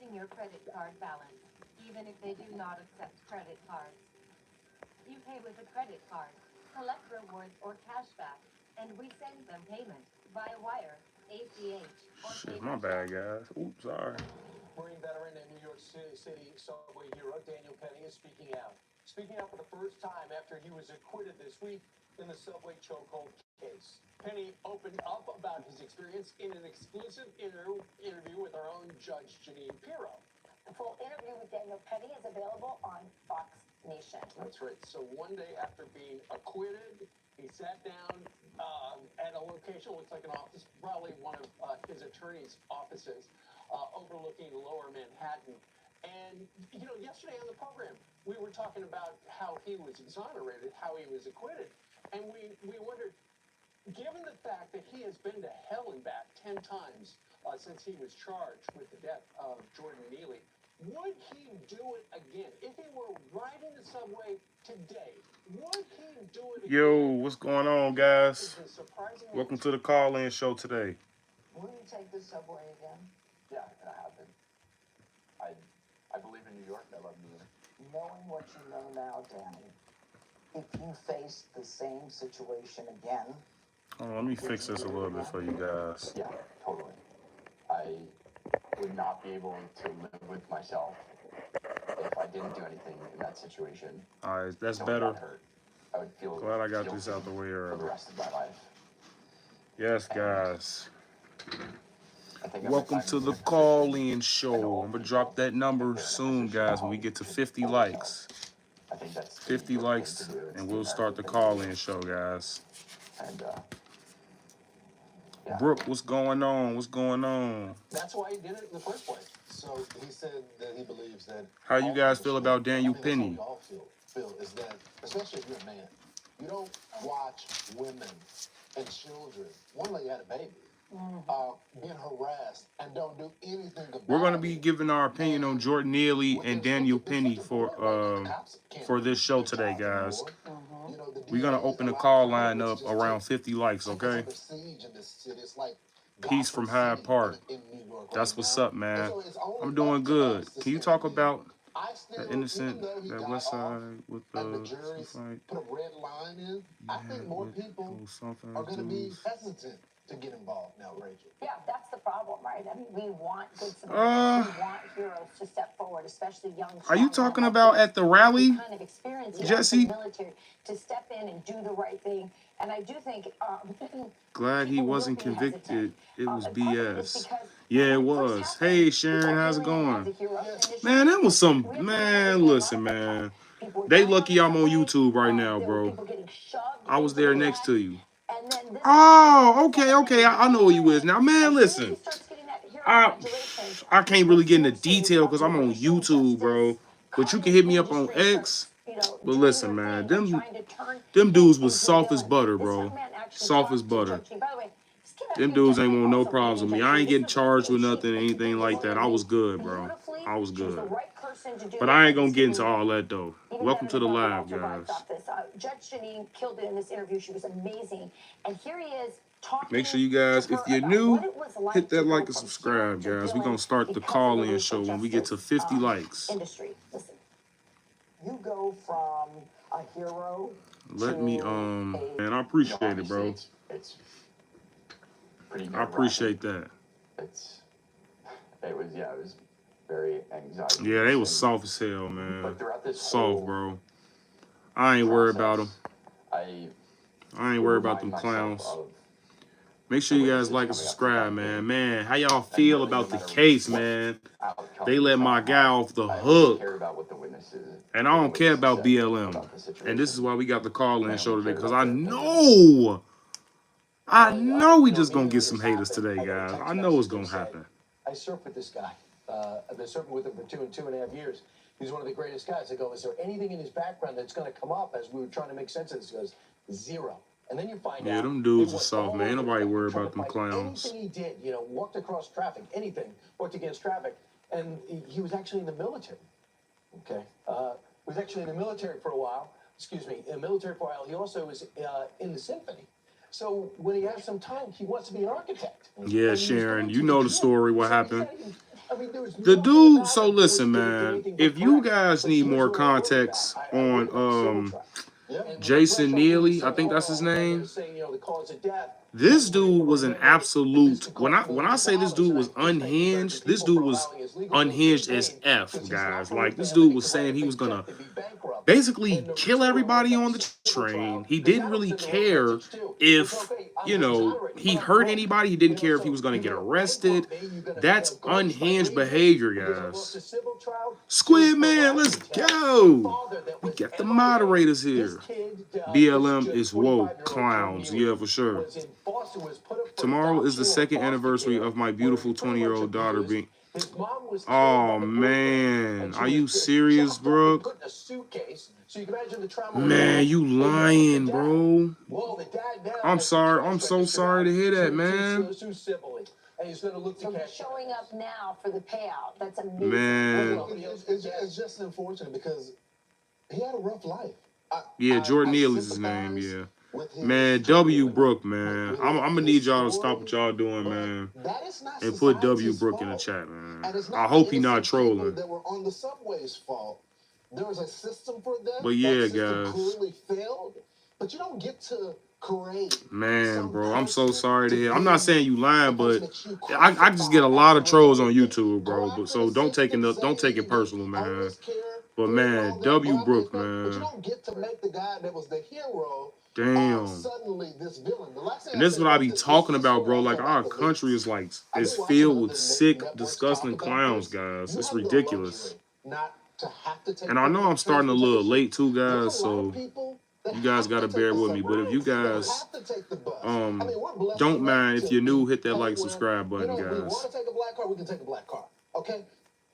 checking your credit card balance, even if they do not accept credit cards. You pay with a credit card, collect rewards or cashback, and we send them payment via wire, ACH, or Shit, my bad, guys. Oops, sorry. Marine veteran and New York City subway hero Daniel Penny is speaking out. Speaking out for the first time after he was acquitted this week in the subway chokehold case. Penny opened up about his experience in an exclusive interview with our own judge, Janine Pirro. The full interview with Daniel Penny is available on Fox Nation. That's right. So one day after being acquitted, he sat down at a location, looks like an office, probably one of his attorney's offices, overlooking lower Manhattan. And, you know, yesterday on the program, we were talking about how he was exonerated, how he was acquitted. And we wondered, given the fact that he has been to hell and back 10 times since he was charged with the death of Jordan Neely, would he do it again? If he were riding the subway today, would he do it again? Yo, what's going on, guys? Welcome to the call-in show today. Will you take the subway again? Yeah, and I have been. I believe in New York. I love New York. Knowing what you know now, Danny, if you face the same situation again... Hold on, let me fix this a little bit for you guys. Yeah, totally. I would not be able to live with myself if I didn't do anything in that situation. All right, that's So better. hurt. I would feel Glad I got this out the way for the early. rest of my life. Yes, guys. I think Welcome to the call-in show. I'm gonna drop that number soon, guys, when we get to 50 likes. I think that's 50 likes, and we'll start the call-in show, guys. And Brooke, what's going on? What's going on? that's why he did it in the first place. So he said that he believes that. How you guys feel about Daniel Penny? We all feel is that, especially if you're a man, you don't watch women and children. One lady had a baby, being harassed and don't do anything about it. We're gonna be giving our opinion on Jordan Neely and Daniel Penny for this show today, guys. We're gonna open the call line up around 50 likes, okay? Peace from Hyde Park. That's what's up, man. I'm doing good. Can you talk about the innocent, that West Side with the fight? Put a red line in. I think more people are going to be hesitant to get involved now, Rachel. Yeah, that's the problem, right? I mean, we want good Samaritans. We want heroes to step forward, especially young. Are you talking about at the rally, kind of experience Jesse? The military to step in and do the right thing. And I do think. Glad he wasn't convicted. It was BS. Yeah, it was. Hey, Sharon, how's it going? Man, that was some. Man, listen, man. They lucky I'm on YouTube right now, bro. I was there next to you. Oh, okay. I know who you is now. Man, listen. I can't really get into detail because I'm on YouTube, bro. But you can hit me up on X. But listen, man, them dudes was soft as butter, bro. Soft as butter. Them dudes ain't want no problems with me. I ain't getting charged with nothing, anything like that. I was good, bro. I was good. But I ain't gonna get into all that, though. Welcome to the live, guys. Judge Janine killed it in this interview. She was amazing. And here he is talking. Make sure you guys, if you're new, hit that like and subscribe, guys. We're gonna start the call-in show when we get to 50 likes. Industry. Listen. You go from a hero. Let me, man, I appreciate it, bro. It's pretty. I appreciate that. It was very anxiety. Yeah, they was soft as hell, man. But throughout this soft, bro. I ain't worried about them. I ain't worried about them clowns. Make sure you guys like and subscribe, man. Man, how y'all feel about the case, man? They let my guy off the hook. And I don't care about BLM. And this is why we got the call-in show today, because I know we just gonna get some haters today, guys. I know it's gonna happen. I surfed with this guy. I've been surfing with him for 2.5 years. He's one of the greatest guys. I go, is there anything in his background that's going to come up as we were trying to make sense of this? He goes, zero. And then you find out. Yeah, them dudes are soft, man. Ain't nobody worried about them clowns. Anything he did, walked across traffic, anything, worked against traffic. And he was actually in the military. Okay. Was actually in the military for a while. Excuse me, in the military for a while. He also was in the symphony. So when he has some time, he wants to be an architect. Yeah, Sharon, you know the story, what happened. I mean, there was The nothing dude, about so him that was listen, gonna do man, anything if but you correct. guys But need here's more where I worry about. context I worry about the civil on trial. Yeah. And when the Jason threshold being Neely, I so think that's his low, and name. they're saying, the cause of death. This And we're dude was an remember that this absolute could when cost I millions of say this dollars, dude and I was just thank the American unhinged, this people dude for was allowing his legal bills to be unhinged as paid, F, because he's guys. not Like going this to have dude any was saying he was big gonna check to be bankrupt. basically And number kill two, I worry everybody about on the the civil train. trial, He because didn't that'll really send the wrong care message too. It's if, okay, I'm you know, exonerated, he but I'm hurt broke. anybody. He didn't care if he So was gonna you're get gonna arrested. bankrupt me. You're gonna That's garnish my unhinged wages behavior, because I lost guys. the civil trial. Squid His Man, let's variety test, a go. father that We was got the MIA. moderators This here. kid, BLM this is 25-year-old woke Jordan clowns, Neely yeah, for sure. was in foster, was put up for Tomorrow is the adoption or second foster anniversary care, of my where beautiful he pretty much 20-year-old daughter abused. being. His mom was killed by Oh the boyfriend, man, and she are you was serious, chopped up and Brooke? put in a suitcase. So you can imagine the trauma with Man, that. you And lying, the dad. bro. Well, the dad now I'm has the sorry. I'm cash so register sorry out to hear that, to man. sue civilly, and he's going to look to So cash showing out. up now for the payout. That's amazing. Man. Well, it's just unfortunate because he had a rough life. Yeah, Jordan I Neely's his name, sympathize yeah. with his Man, journey, W with Brook, man. I'm gonna his need y'all to stop story, what y'all doing, but man. that is not And put W society's Brook in the fault. chat, man. And it's I not hope the he not innocent people trolling. that were on the subway's fault. There was a system for them. But yeah, That system guys. clearly failed. But you don't get to create Man, bro, I'm so person sorry to to hear. I'm not be saying you lying, the person but that you I just get a crucify lot after of trolls on revoking. YouTube, bro. Go But after so the don't take system, it personal, man. homeless care, But create man, all that W brown Brook, But you man. don't get to make the guy that was the hero Damn. suddenly this villain. The last thing And I this is said what I was be this talking is a about, story bro. also Like about our the country elites. is I've been watching filled with other sick, networks disgusting talk about clowns, this. guys. You It's have the ridiculous. luxury not to have to take And I know I'm public starting a little transportation. late too, There's guys. a lot of So people that you guys have gotta to take bear the with me. But if you subway. They guys have to take the bus. I mean, we're blessed don't mind enough if to you're new, be hit that paid like where, subscribe button, if we guys. want to take a black car, we can take a black car. Okay?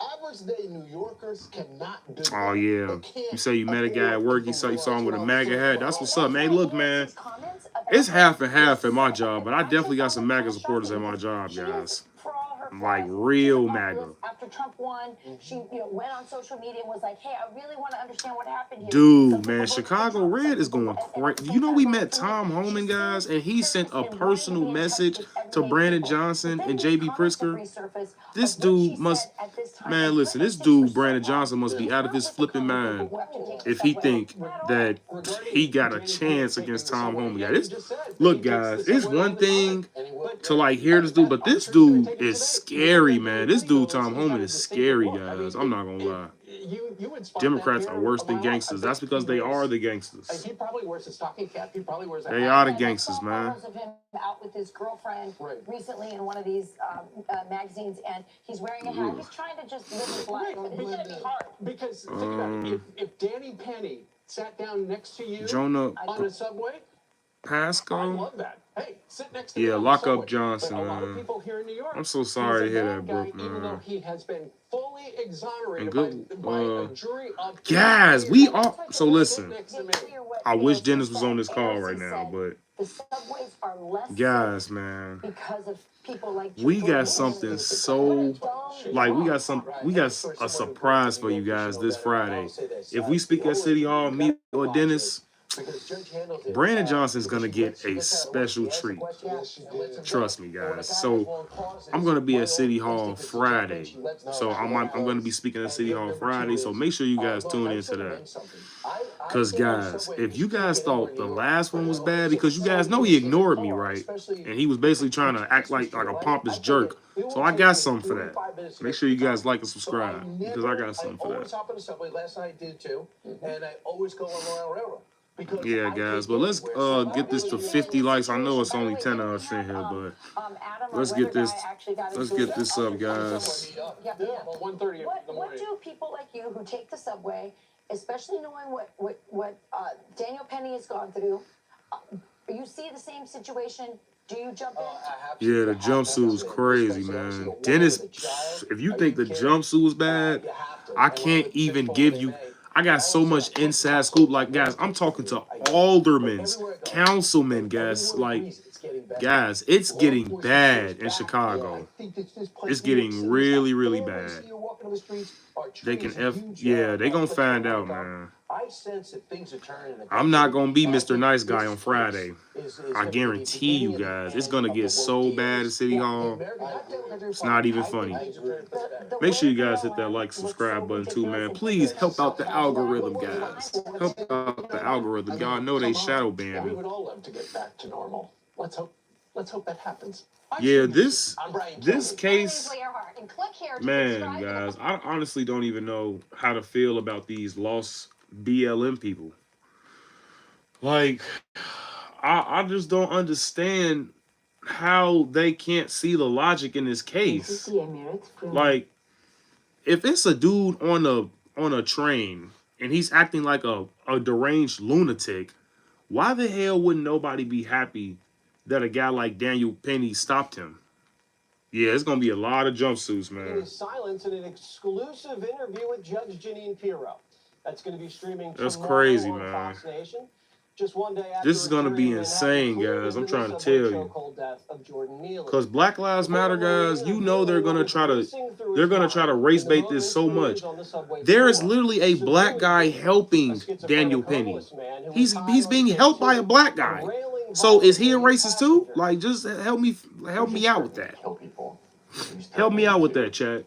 Average day New Yorkers cannot do that. Oh yeah. They can't You say you met a guy at work, you saw him with a MAGA hat. That's what's up, man. Look, man. Comments about It's her half and half at my upset job, and but I definitely got some actually MAGA found it supporters at shocking my because job, she guys. is, for all her Like flaws, real she's a MAGA. populist. After Trump won, she went on social media and was like, "Hey, I really want to understand what happened here." Dude, man, Chicago Red is going crazy. You know, we met Tom Tom Homan, guys, and he sent a personal message to Brandon Johnson and JB Pritzker. This dude must, man, listen, this dude, Brandon Johnson, must be out of his flipping mind if he think that he got a chance against Tom Homan. Yeah, look, guys, it's one thing to like hear this dude, but this dude is scary, man. This dude, Tom Homan, is scary, guys. I'm not gonna lie. Democrats are worse than gangsters. That's because they are the gangsters. He probably wears a stocking cap. He probably wears a They hat. are the gangsters, man. Photos of him out with his girlfriend recently in one of these magazines, and he's wearing a hat. He's trying to just live his life, but it's gonna be hard. Because think about it. If Danny Penny sat down next to you Jonah on a subway, I Pasco? love that. Hey, sit next to me Yeah, on the lock subway. up Johnson, But a lot of man. people here in New York, I'm so sorry to he's a hear bad that, guy, Brooke, even though man. he has been fully exonerated And good, by a jury of guys, 8 we years. are. So listen, Next to me. I wish Dennis was on this call right now, but The subways are less guys, safe man, because of people like we Jordan got Neely. something so like we got a surprise for you guys this Friday. If we speak at City Hall, me or Dennis, Brandon Johnson's gonna get a special treat. Trust me, guys. So I'm gonna be at City Hall Friday. So I'm gonna be speaking at City Hall Friday. So make sure you guys tune into that. Cause guys, if you guys thought the last one was bad, because you guys know he ignored me, right? And he was basically trying to act like a pompous jerk. So I got something for that. Make sure you guys like and subscribe because I got something for that. Hop on the subway. Last night I did too, and I always go on Royal Railroad. Yeah, guys, but let's get this to 50 likes. I know it's only 10 of us in here, but let's get this up, guys. Yeah. 1:30 in the What morning. do people like you who take the subway, especially knowing what Daniel Penny has gone through, you see the same situation? Do you jump in? Yeah, the jumpsuit was crazy, man. Dennis, if you think the jumpsuit was bad, I can't even give you. I got so much inside scoop. Like, guys, I'm talking to aldermen, councilmen, guys. Like, guys, it's getting bad in Chicago. It's getting really, really bad. They can they gonna find out, man. I sense that things are turning. I'm not gonna be Mr. And Nice Guy this on Friday. is I gonna be the guarantee you beginning of guys, the it's end gonna of get the so woke bad at deals. City Yeah, Hall. American Democrats It's not even I funny. agree. Make sure you guys hit that like, subscribe button too, man. Please help out the algorithm, guys. Help out the algorithm. Y'all know they shadow banned We me. would all love to get back to normal. Let's hope that happens. Yeah, this Kenny. case, And click here to man, subscribe to the guys, I honestly don't even know how to feel about these lost BLM people. Like, I just don't understand how they can't see the logic in this case. Like, if it's a dude on a train and he's acting like a deranged lunatic, why the hell wouldn't nobody be happy that a guy like Daniel Penny stopped him? Yeah, it's gonna be a lot of jumpsuits, man. His silence in an exclusive interview with Judge Jeanine Pirro. That's going to be streaming That's tomorrow crazy, on man. Fox Nation. Just one day after This is gonna be insane, guys. I'm trying to tell you. Because Black Lives Matter, guys, you know they're gonna try to race bait this so much. There is literally a black guy helping Daniel Penny. He's being helped by a black guy. So is he a racist too? Like, just help me out with that. Help me out with that, chat.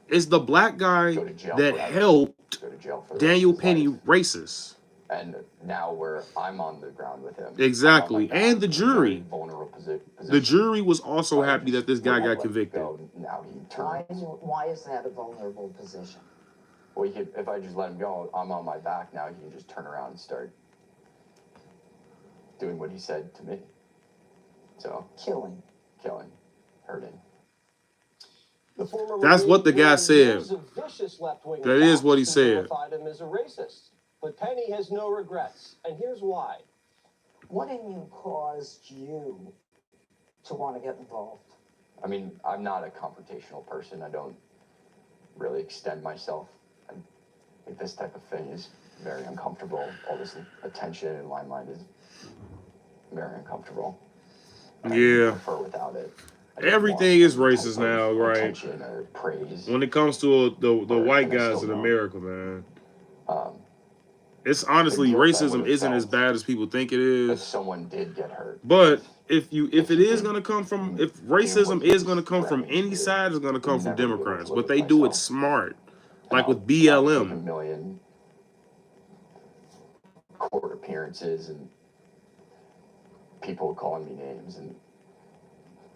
Is the black guy that helped Daniel Penny racist? And now I'm on the ground with him. Exactly. And the jury. Vulnerable position. The jury was also happy that this guy got convicted. Now he turns. Why is that a vulnerable position? Well, if I just let him go, I'm on my back now. He can just turn around and start doing what he said to me. So Killing, hurting. That's what the guy said. That is what he said. Him as a racist. But Penny has no regrets, and here's why. What in you caused you to want to get involved? I mean, I'm not a confrontational person. I don't really extend myself. I think this type of thing is very uncomfortable. All this attention in my mind is very uncomfortable. Yeah. I prefer without it. Everything is racist now, right? Attention or praise. When it comes to the white guys in America, man. It's honestly, racism isn't as bad as people think it If is. someone did get hurt. But if it is gonna come from, if racism is gonna come from any side, it's gonna come from Democrats. But they do it smart, like with BLM. A million court appearances and people calling me names and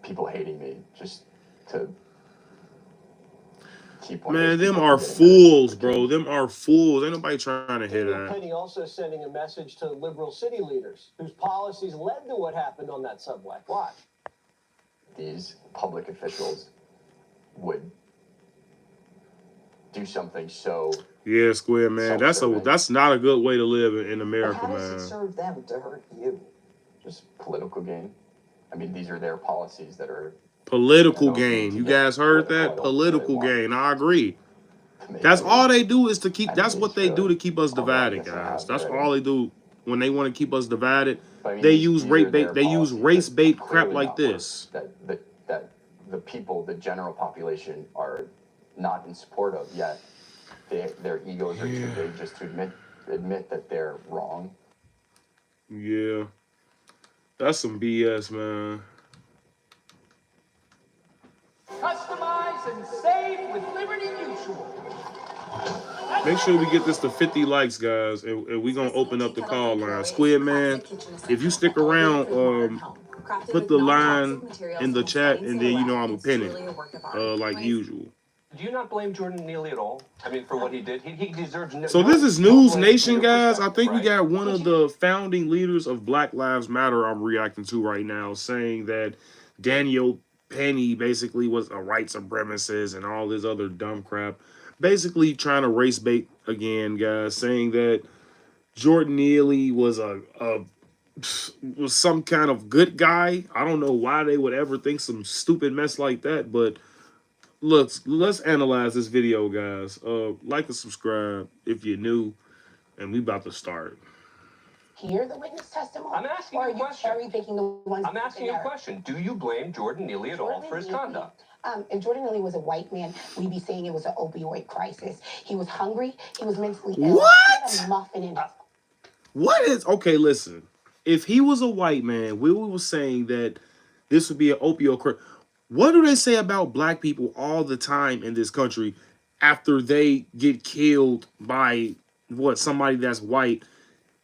people hating me just to keep. Man, them are fools, bro. Them are fools. Ain't nobody trying to hear that. Penny also sending a message to liberal city leaders whose policies led to what happened on that subway. Watch. These public officials would do something so. Yeah, Square, man. That's not a good way to live in America, How man. does it serve them to hurt you? Just political gain. I mean, these are their policies that are. Political gain. You guys heard that? Political gain. I agree. That's all they do is to keep. That's what they do to keep us divided, guys. That's all they do when they want to keep us divided. They use race bait. They use race bait crap like this. That the people, the general population, are not in support of yet. Their egos are too big just to admit that they're wrong. Yeah, that's some BS, man. Customize and save with Liberty Mutual. Make sure we get this to 50 likes, guys, and we're going to open up the call line. Squid Man, if you stick around, put the line in the chat, and then you know I'm a pin it, like usual. Do you not blame Jordan Neely at all? I mean, for what he did? He deserves no. So this is News Nation, guys. I think we got one of the founding leaders of Black Lives Matter I'm reacting to right now, saying that Daniel Penny basically was a white supremacist and all this other dumb crap. Basically trying to race bait again, guys, saying that Jordan Neely was was some kind of good guy. I don't know why they would ever think some stupid mess like that, but let's analyze this video, guys. Like and subscribe if you're new, and we about to start. Hear the witness testimony? I'm asking you a question. Cherry picking the ones. I'm asking you a question. Do you blame Jordan Neely at all for his conduct? If Jordan Neely was a white man, we'd be saying it was an opioid crisis. He was hungry. He was mentally ill. He had a What? muffin in his. What is okay? Listen, if he was a white man, we were saying that this would be an opioid crisis. What do they say about black people all the time in this country after they get killed by what somebody that's white?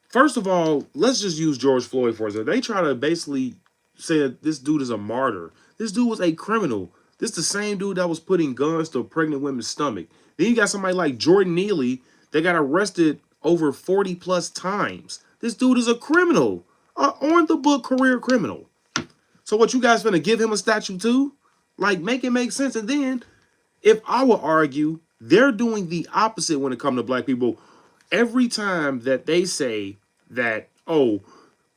First of all, let's just use George Floyd for example. They try to basically say that this dude is a martyr. This dude was a criminal. This the same dude that was putting guns to pregnant women's stomach. Then you got somebody like Jordan Neely that got arrested over 40 plus times. This dude is a criminal, on the book career criminal. So what you guys gonna give him a statue too? Like make it make sense. And then if I would argue, they're doing the opposite when it comes to black people. Every time that they say that, oh,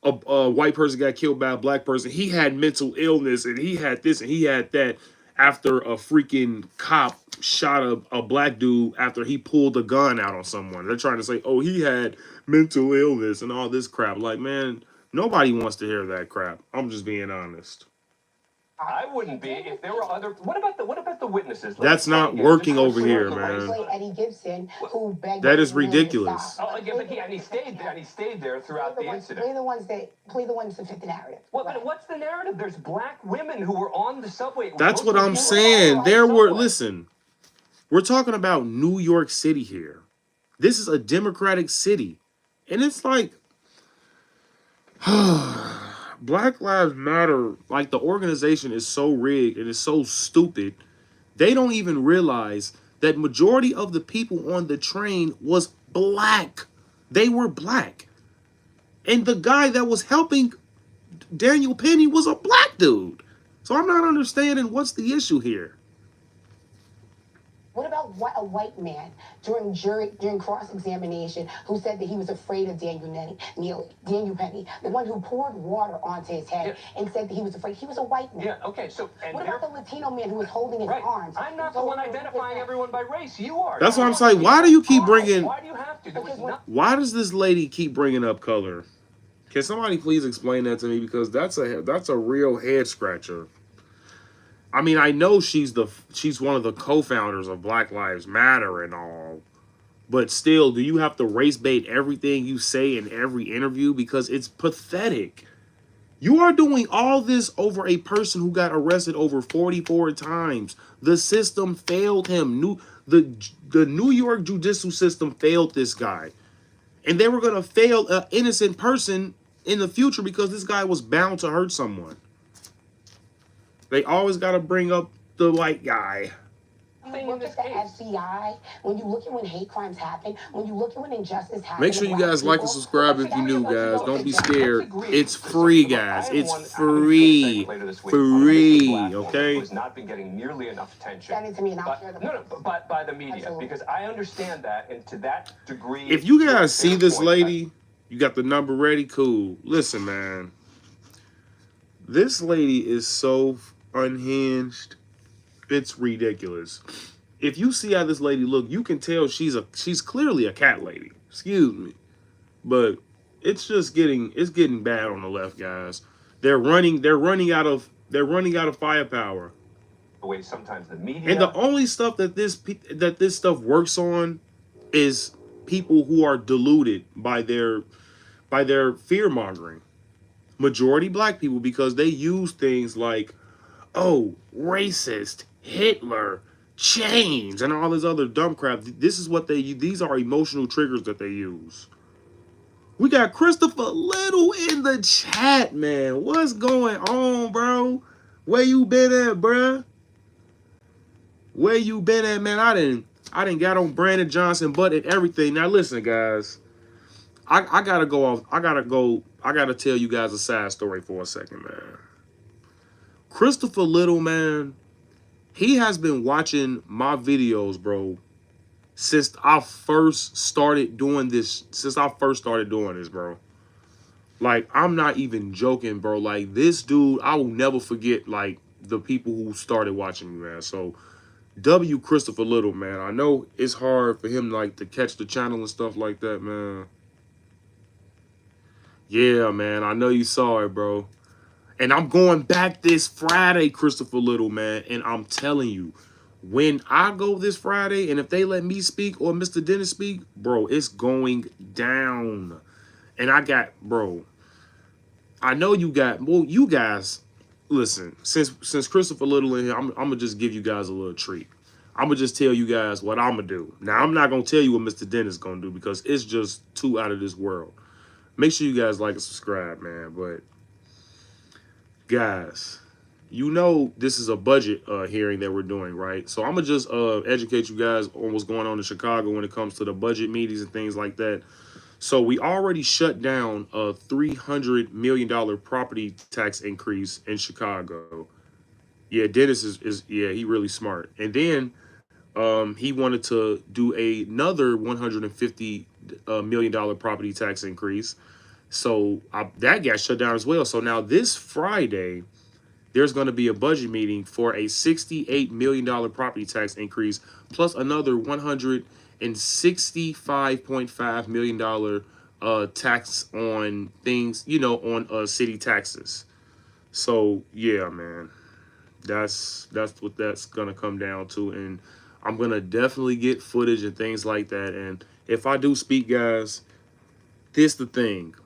a white person got killed by a black person, he had mental illness and he had this and he had that after a freaking cop shot a black dude after he pulled a gun out on someone. They're trying to say, oh, he had mental illness and all this crap. Like, man, nobody wants to hear that crap. I'm just being honest. I wouldn't be if there were other. What about the witnesses? That's not working over here, man. Eddie Gibson, who begged That is ridiculous. Oh, yeah, but he stayed there throughout the incident. Play the ones that fit the narrative. But what's the narrative? There's black women who were on the subway. That's what I'm saying. Listen, we're talking about New York City here. This is a democratic city. And it's like, Black Lives Matter, like the organization is so rigged and it's so stupid. They don't even realize that majority of the people on the train was black. They were black. And the guy that was helping Daniel Penny was a black dude. So I'm not understanding what's the issue here. What about a white man during cross-examination who said that he was afraid of Daniel Penny, the one who poured water onto his head and said that he was afraid? He was a white man. Yeah, okay, so... What about the Latino man who was holding his arms? I'm not the one identifying everyone by race. You are. That's what I'm saying. Why do you keep bringing... Why do you have to? Why does this lady keep bringing up color? Can somebody please explain that to me? Because that's a real head scratcher. I mean, I know she's one of the co-founders of Black Lives Matter and all, but still, do you have to race bait everything you say in every interview? Because it's pathetic. You are doing all this over a person who got arrested over 44 times. The system failed him. The New York judicial system failed this guy. And they were going to fail an innocent person in the future because this guy was bound to hurt someone. They always got to bring up the white guy. When you look at the FBI, when you look at when hate crimes happen, when you look at when injustice happens. Make sure you guys like and subscribe if you're new, guys. Don't be scared. It's free, guys. It's free. Free, okay? Has not been getting nearly enough attention. Send it to me and I'll share them. But by the media. Absolutely. Because I understand that, and to that degree... If you guys see this lady, you got the number ready? Cool. Listen, man. This lady is so unhinged. It's ridiculous. If you see how this lady look, you can tell she's clearly a cat lady. Excuse me. But it's getting bad on the left, guys. They're running out of firepower. The way sometimes the media, and the only stuff that this stuff works on is people who are deluded by their fear mongering. Majority black people, because they use things like, oh, racist, Hitler, chains, and all this other dumb crap. This is what these are emotional triggers that they use. We got Christopher Little in the chat, man. What's going on, bro? Where you been at, bruh? Where you been at, man? I didn't got on Brandon Johnson butt and everything. Now listen, guys. I gotta go off. I gotta tell you guys a side story for a second, man. Christopher Little, man, he has been watching my videos, bro, since I first started doing this, bro. Like, I'm not even joking, bro. Like, this dude, I will never forget, like, the people who started watching me, man. So, W. Christopher Little, man. I know it's hard for him, like, to catch the channel and stuff like that, man. Yeah, man, I know you saw it, bro. And I'm going back this Friday, Christopher Little, man. And I'm telling you, when I go this Friday, and if they let me speak or Mr. Dennis speak, bro, it's going down. And I got, bro, I know you got, well, you guys, listen, since Christopher Little in here, I'm gonna just give you guys a little treat. I'm gonna just tell you guys what I'm gonna do. Now, I'm not gonna tell you what Mr. Dennis gonna do because it's just too out of this world. Make sure you guys like and subscribe, man. But guys, you know this is a budget hearing that we're doing, right? So I'm gonna just educate you guys on what's going on in Chicago when it comes to the budget meetings and things like that. So we already shut down a $300 million property tax increase in Chicago. Yeah, Dennis is yeah, he really smart. And then he wanted to do another $150 million property tax increase. So that got shut down as well. So now this Friday, there's going to be a budget meeting for a $68 million property tax increase, plus another $165.5 million tax on things, you know, on city taxes. So yeah, man, that's what that's gonna come down to, and I'm gonna definitely get footage and things like that. And if I do speak, guys, this the thing.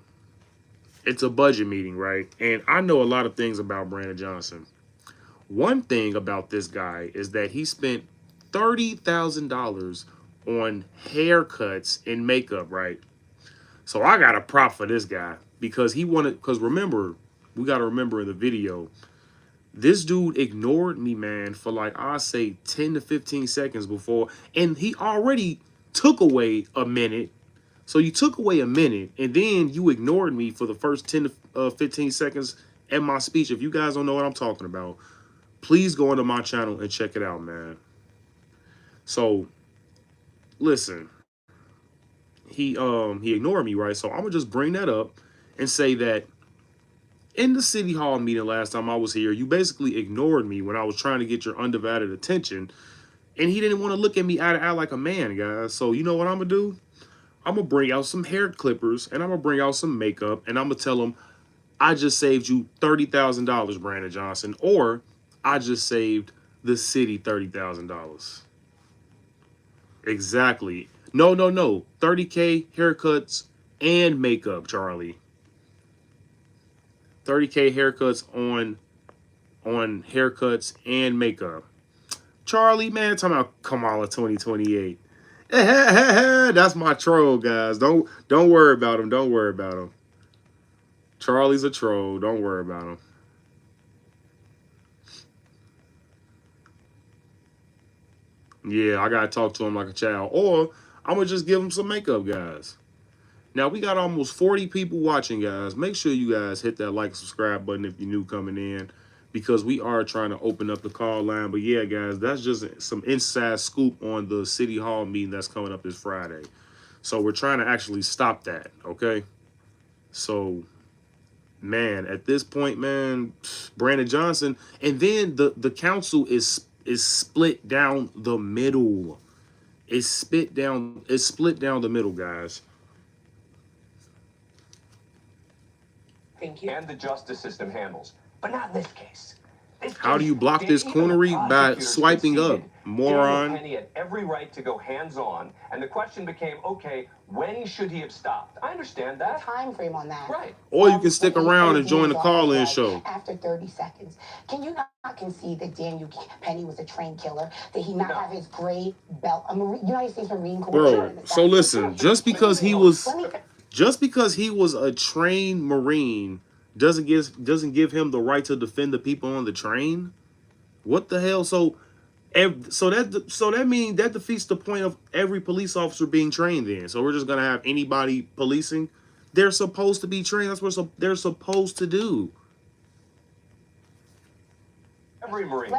It's a budget meeting, right? And I know a lot of things about Brandon Johnson. One thing about this guy is that he spent $30,000 on haircuts and makeup, right? So I got a prop for this guy because he wanted, because remember, we got to remember in the video, this dude ignored me, man, for like, I say 10 to 15 seconds before, and he already took away a minute. So you took away a minute, and then you ignored me for the first 10 to 15 seconds in my speech. If you guys don't know what I'm talking about, please go onto my channel and check it out, man. So, listen, he ignored me, right? So I'm gonna just bring that up and say that in the city hall meeting last time I was here, you basically ignored me when I was trying to get your undivided attention, and he didn't want to look at me eye to eye like a man, guys. So you know what I'm gonna do? I'm gonna bring out some hair clippers and I'm gonna bring out some makeup and I'm gonna tell him I just saved you $30,000, Brandon Johnson, or I just saved the city $30,000. Exactly. No, no, no. 30K haircuts and makeup, Charlie. 30K haircuts on haircuts and makeup. Charlie, man, talking about Kamala 2028. That's my troll, guys. Don't worry about him. Don't worry about him. Charlie's a troll. Don't worry about him. Yeah, I gotta talk to him like a child. Or I'm gonna just give him some makeup, guys. Now, we got almost 40 people watching, guys. Make sure you guys hit that like, subscribe button if you're new coming in, because we are trying to open up the call line. But yeah, guys, that's just some inside scoop on the City Hall meeting that's coming up this Friday. So we're trying to actually stop that, okay? So, man, at this point, man, Brandon Johnson, and then the council is split down the middle. It's split down the middle, guys. Thank you. And the justice system handles. But not in this case. How do you block this coonery? By swiping up, moron. Daniel Penny had every right to go hands-on, and the question became, okay, when should he have stopped? I understand that. Time frame on that. Right. Or you can stick around and join the call-in show. After 30 seconds. Can you not concede that Daniel Penny was a trained killer? That he not have his gray belt? A United States Marine Corps. Bro, so listen, just because he was a trained Marine doesn't give him the right to defend the people on the train. What the hell? So that means that defeats the point of every police officer being trained then. So we're just gonna have anybody policing. They're supposed to be trained. That's what they're supposed to do. Every Marine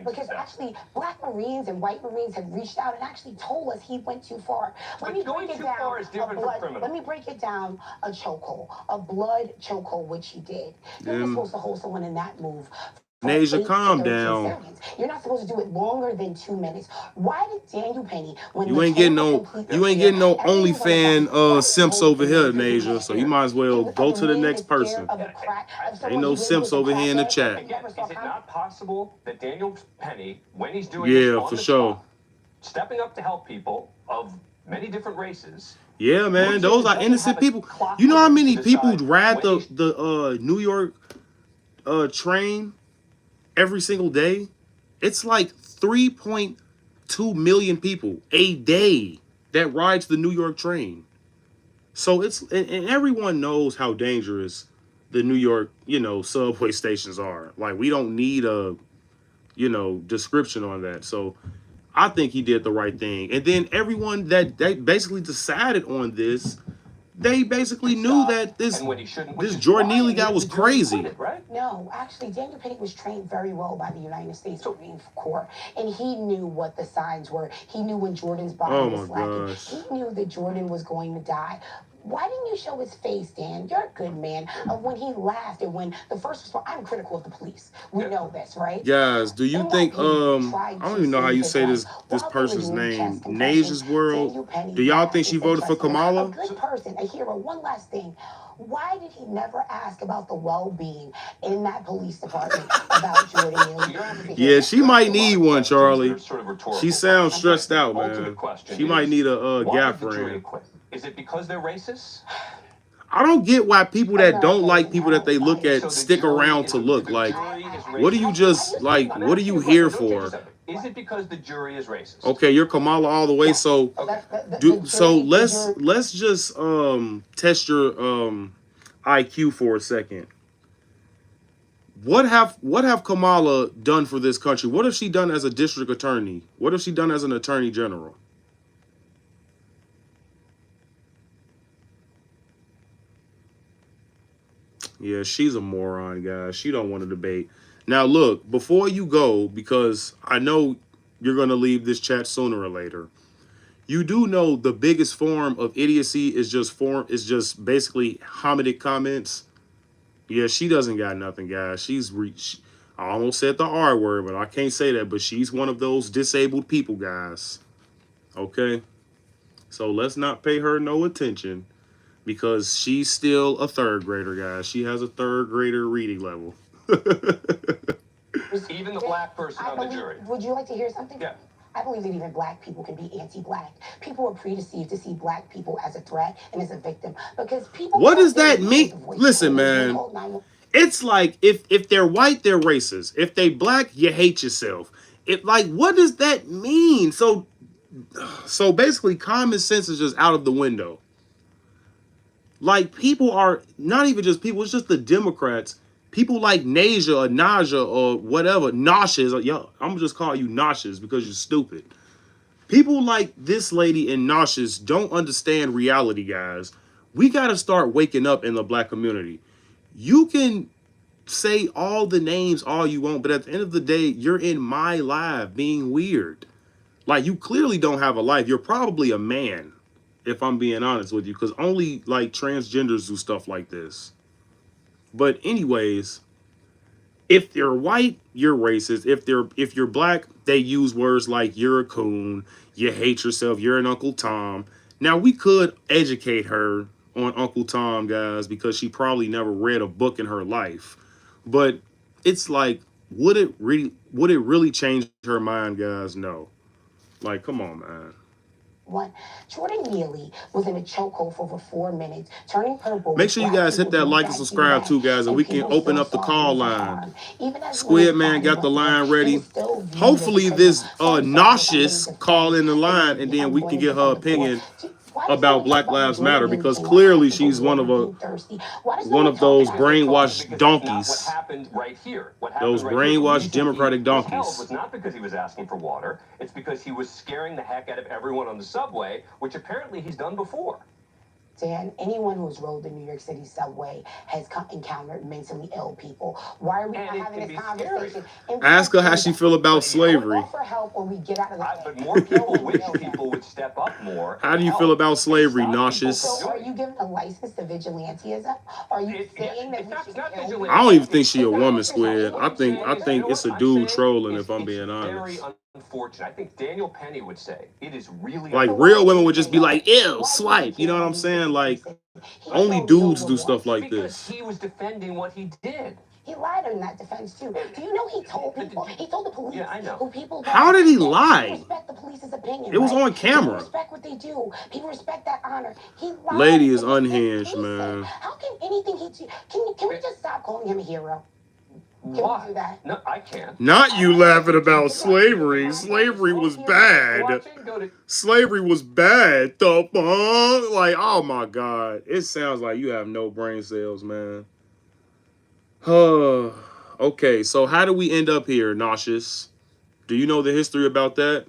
because actually Black Marines and white Marines have reached out and actually told us he went too far. Let me break it down. A chokehold, a blood chokehold, which he did. He was supposed to hold someone in that move for Nasia, 8 to calm 13 down. seconds. You're not supposed to do it longer than 2 minutes. Why did Daniel Penny, when You the ain't getting total no, complete you ain't fear, getting no everything was on his back, why OnlyFan did he simps hold over the here, man 15 Nasia. minutes So you here? might as well Of go the to the man next that's scared person. of a crack, of Ain't someone no who really simps was a over here in the crackhead chat. and Again, never is saw it con- not possible that Daniel Penny, when he's doing Yeah, this on for the sure. spot, stepping up to help people of many different races, Yeah, man, moves in those and are doesn't innocent have a people. clock You know how with him many to people decide ride when he's the New York train every single day? It's like 3.2 million people a day that rides the New York train. So it's and everyone knows how dangerous the New York, subway stations are. Like we don't need a, description on that. So I think he did the right thing. And then everyone that they basically decided on this, they basically knew that and when he shouldn't, which this is Jordan why Neely he guy had was the jury crazy. acquitted, right? No, actually, Daniel Penny was trained very well by the United States Marine Corps, and he knew what the signs were. He knew when Jordan's body Oh was my slacking. gosh. He knew that Jordan was going to die. Why didn't you show his face, Dan? You're a good man. When he laughed and when the first response, I'm critical of the police. We know this, right? Guys, do you think I don't even know how you say this person's name. Nasia's World. Do y'all think she voted for A Kamala? good person, a hero. One last thing. Why did he never ask about the well-being in that police department about Jordan Neely? Yeah, she might need one, Charlie. Sort of rhetorical. She sounds stressed out, Ultimate man. question She might is, need a why guy did the jury friend. acquit? Is it because they're racist? I don't get why people that don't like America people that they look isn't at So the stick jury around is- to look. the Like, jury is what do you racist. just, like, I'm what are asking you a here question. Don't take for? yourself. Is it because the jury is racist? Okay, you're Kamala all the way, Yes. so let's just test your IQ for a second. What have Kamala done for this country? What have she done as a district attorney? What have she done as an attorney general? Yeah, she's a moron, guys. She don't want to debate. Now, look, before you go, because I know you're going to leave this chat sooner or later. You do know the biggest form of idiocy is just basically homidic comments. Yeah, she doesn't got nothing, guys. I almost said the R word, but I can't say that. But she's one of those disabled people, guys. Okay? So let's not pay her no attention because she's still a third grader, guys. She has a third grader reading level. Even the black person on the jury. Would you like to hear something? Yeah. I believe that even black people can be anti-black. People are predeceived to see black people as a threat and as a victim because people. What does that mean? Listen, man. It's like if they're white, they're racist. If they black, you hate yourself. What does that mean? So basically, common sense is just out of the window. Like, people are not even just people, it's just the Democrats. People like Naja or whatever, Nauseous. Yo, I'm gonna just call you Nauseous because you're stupid. People like this lady and Nauseous don't understand reality, guys. We gotta start waking up in the black community. You can say all the names all you want, but at the end of the day, you're in my live being weird. Like, you clearly don't have a life. You're probably a man, if I'm being honest with you, because only like transgenders do stuff like this. But anyways, if you're white, you're racist. If you're black, they use words like you're a coon, you hate yourself, you're an Uncle Tom. Now, we could educate her on Uncle Tom, guys, because she probably never read a book in her life. But it's like, would it really change her mind, guys? No. Like, come on, man. Jordan Neely was in a chokehold for over 4 minutes, turning purple. Make sure you guys hit that like and subscribe too, guys, and we can open up the call line. Squid Man got the line ready. Hopefully this nauseous call in the line, and then we can get her opinion about Black Lives Matter, because clearly she's one of those brainwashed donkeys. What happened right here? Those brainwashed Democratic donkeys. Was not because he was asking for water. It's because he was scaring the heck out of everyone on the subway, which apparently he's done before. Dan, anyone who has rode the New York City subway has encountered mentally ill people. Why are we not having this conversation? Ask her how she feel about slavery. Offer help when we get out of the way. But more people, which people would step up more. How do you feel about slavery, nauseous? So are you giving a license to vigilantism? Are you saying that we should kill? I don't even think she a woman, Squid. I think it's a dude trolling, if I'm being honest. Very unfortunate. I think Daniel Penny would say it is really Like, real women would just be like, ew, swipe. You know what I'm saying? Like, only dudes do stuff like because this. he was defending what he did. He lied in that defense too. Do you know he told people? He told the police. Yeah, I know. Who people How did he that lie? People respect the police's opinion. It was right? on camera. People respect what they do. People respect that honor. He lied. Lady is unhinged, man. How can anything he do? Can we just stop calling him a hero? Can we do that? No, I can't. Not you laughing about slavery. Slavery was bad. Slavery was bad. The fuck? Like, oh my God. It sounds like you have no brain cells, man. Okay, so how do we end up here, Nauseous? Do you know the history about that?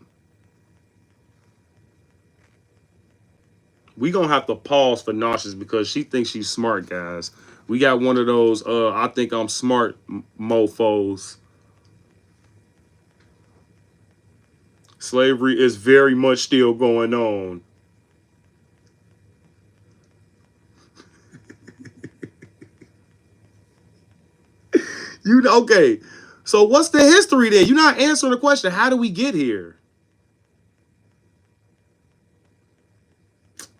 We gonna have to pause for Nauseous because she thinks she's smart, guys. We got one of those, I think I'm smart mofos. Slavery is very much still going on. Okay. So what's the history then? You're not answering the question. How do we get here?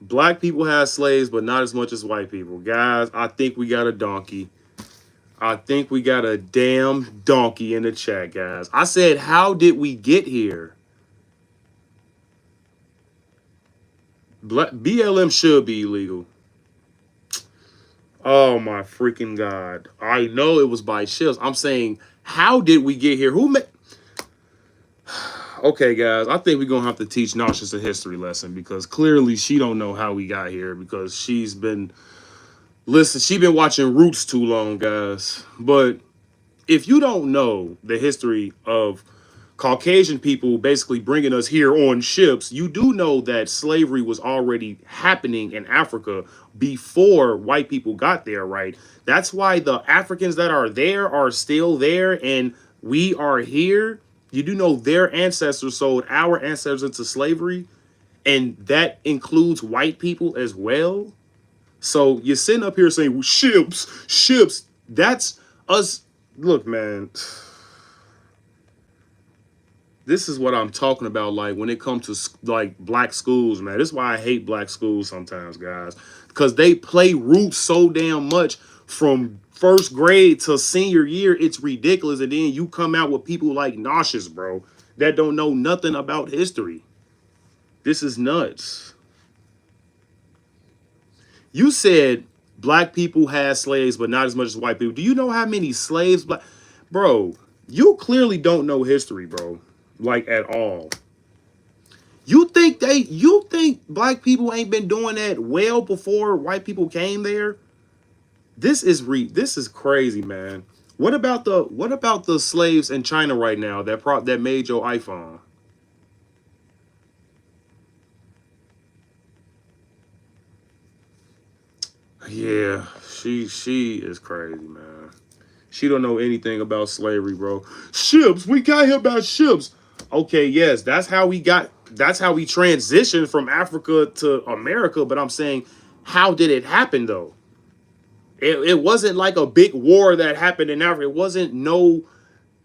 Black people had slaves, but not as much as white people. Guys, I think we got a donkey. I think we got a damn donkey in the chat, guys. I said, how did we get here? BLM should be illegal. Oh my freaking God. I know it was by ships. I'm saying, how did we get here? Who made... Okay, guys, I think we're going to have to teach Nauseous a history lesson because clearly she don't know how we got here because she's been... Listen, she's been watching Roots too long, guys. But if you don't know the history of Caucasian people basically bringing us here on ships, you do know that slavery was already happening in Africa before white people got there, right? That's why the Africans that are there are still there and we are here. You do know their ancestors sold our ancestors into slavery, and that includes white people as well. So you're sitting up here saying, well, ships, that's us. Look, man. This is what I'm talking about, like, when it comes to, like, black schools, man. This is why I hate black schools sometimes, guys. Because they play Roots so damn much from first grade to senior year. It's ridiculous. And then you come out with people like Nauseous, bro, that don't know nothing about history. This is nuts. You said black people had slaves, but not as much as white people. Do you know how many slaves? Bro, you clearly don't know history, bro. Like, at all. You think black people ain't been doing that well before white people came there? This is crazy, man. What about the slaves in China right now that made your iPhone? Yeah, she is crazy, man. She don't know anything about slavery, bro. Ships, we got here about ships. Okay, yes, that's how we transitioned from Africa to America. But I'm saying, how did it happen though? It wasn't like a big war that happened in Africa. It wasn't no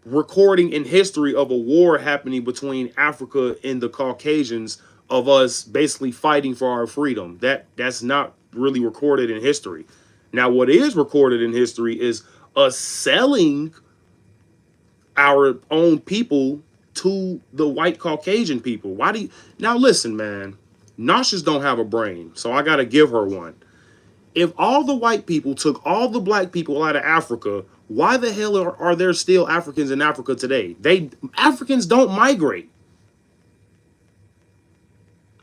recording in history of a war happening between Africa and the Caucasians of us basically fighting for our freedom. That's not really recorded in history. Now, what is recorded in history is us selling our own people to the white Caucasian people. Why do you... Now, listen, man. Nauseous don't have a brain, so I got to give her one. If all the white people took all the black people out of Africa, why the hell are there still Africans in Africa today? Africans don't migrate.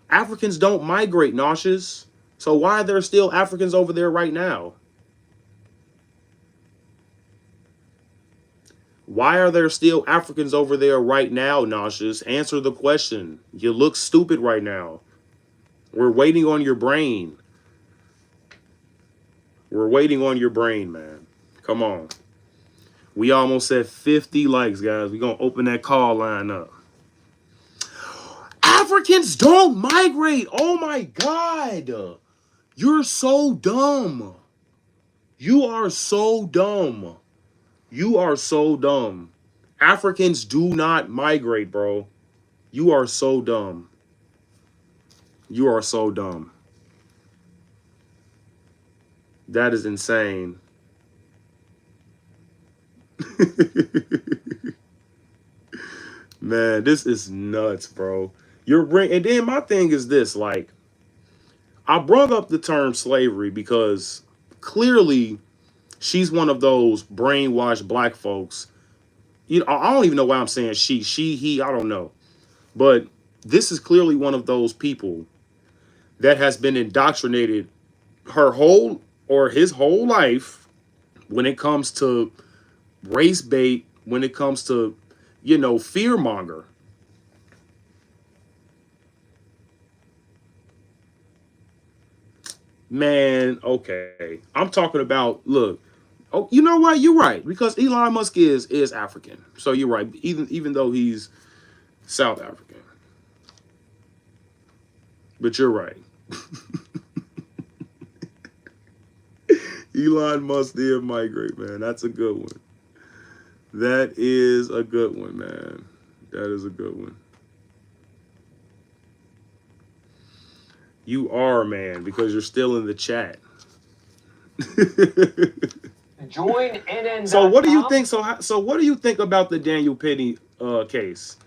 Africans don't migrate, Nauseous. So why are there still Africans over there right now? Why are there still Africans over there right now, Nauseous? Answer the question. You look stupid right now. We're waiting on your brain. We're waiting on your brain, man. Come on. We almost at 50 likes, guys. We're going to open that call line up. Africans don't migrate. Oh, my God. You're so dumb. You are so dumb. You are so dumb. Africans do not migrate, bro. You are so dumb. You are so dumb. That is insane. Man, this is nuts, bro. And then my thing is this, like, I brought up the term slavery because clearly she's one of those brainwashed black folks. You know, I don't even know why I'm saying she, he, I don't know. But this is clearly one of those people that has been indoctrinated her whole or his whole life when it comes to race bait, when it comes to, you know, fear monger. Man, okay. I'm talking about, look, oh, you know what? You're right. Because Elon Musk is African. So you're right. Even though he's South African. But you're right. Elon Musk did migrate, man. That's a good one. That is a good one, man. That is a good one. You are, man, because you're still in the chat. Join NN. So what do you think? So what do you think about the Daniel Penny case?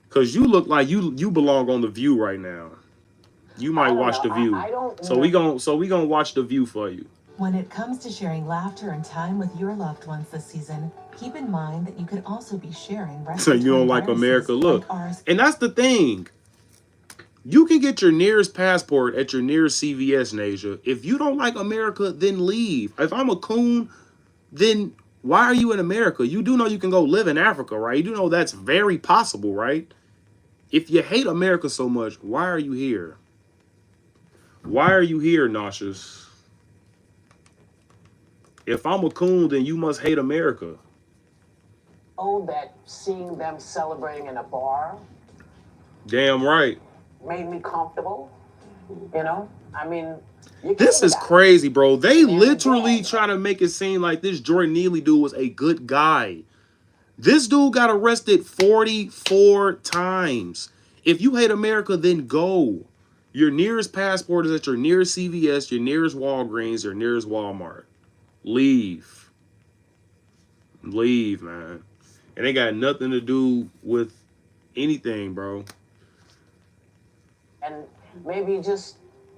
Because you look like you belong on The View right now. You might watch The View. I don't so we gonna watch The View for you. When it comes to sharing laughter and time with your loved ones this season, keep in mind that you could also be sharing. So you don't like America? Look, and that's the thing. You can get your nearest passport at your nearest CVS, Nasia. If you don't like America, then leave. If I'm a coon, then why are you in America? You do know you can go live in Africa, right? You do know that's very possible, right? If you hate America so much, why are you here? Why are you here, Nauseous? If I'm a coon, then you must hate America. know that seeing them celebrating in a bar Damn right. made me comfortable. You know? I mean, this is crazy, bro. They literally try to make it seem like this Jordan Neely dude was a good guy. This dude got arrested 44 times. If you hate America, then go. Your nearest passport is at your nearest CVS, your nearest Walgreens, your nearest Walmart. Leave. Leave, man. And they got nothing to do with anything, bro. And maybe you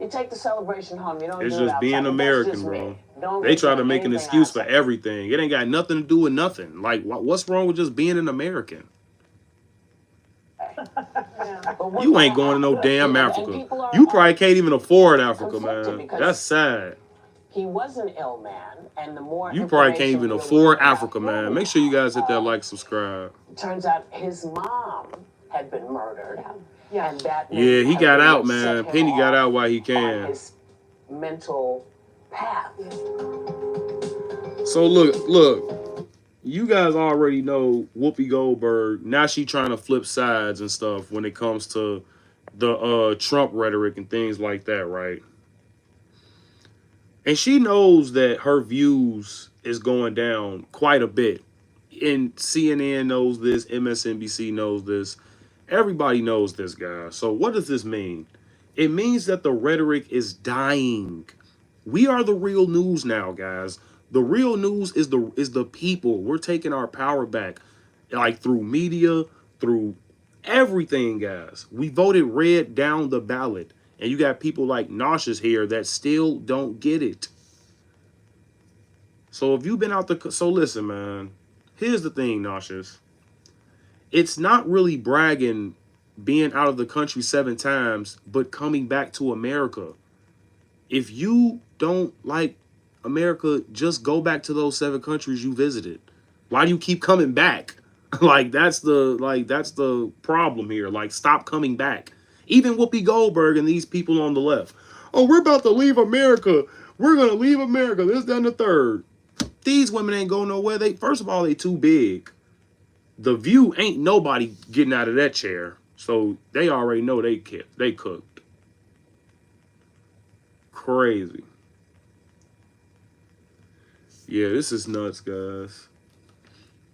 take the celebration home. You don't it's do it just outside. being American, bro. They try to make an excuse for everything. It ain't got nothing to do with nothing. Like, what's wrong with just being an American? You ain't going to no damn Africa. You probably can't even afford Africa, man. That's sad. He was an ill man, and the more you probably can't even afford Africa, man. Make sure you guys hit that like, subscribe. Turns out his mom had been murdered. Yeah, and that yeah, he got out, man. Penny got out while he can. His mental path. So look, you guys already know Whoopi Goldberg. Now she trying to flip sides and stuff when it comes to the Trump rhetoric and things like that, right? And she knows that her views is going down quite a bit. And CNN knows this, MSNBC knows this. Everybody knows this, guys. So what does this mean? It means that the rhetoric is dying. We are the real news now, guys. The real news is the people. We're taking our power back, like through media, through everything, guys. We voted red down the ballot. And you got people like Nauseous here that still don't get it. So if you've been out the... So listen, man. Here's the thing, Nauseous. It's not really bragging being out of the country 7 times, but coming back to America. If you don't like America, just go back to those 7 countries you visited. Why do you keep coming back? That's the problem here. Like, stop coming back. Even Whoopi Goldberg and these people on the left. Oh, we're about to leave America. We're going to leave America. This, that, and the third. These women ain't going nowhere. First of all, they too big. The View ain't nobody getting out of that chair. So they already know they cooked. Crazy. Yeah, this is nuts, guys.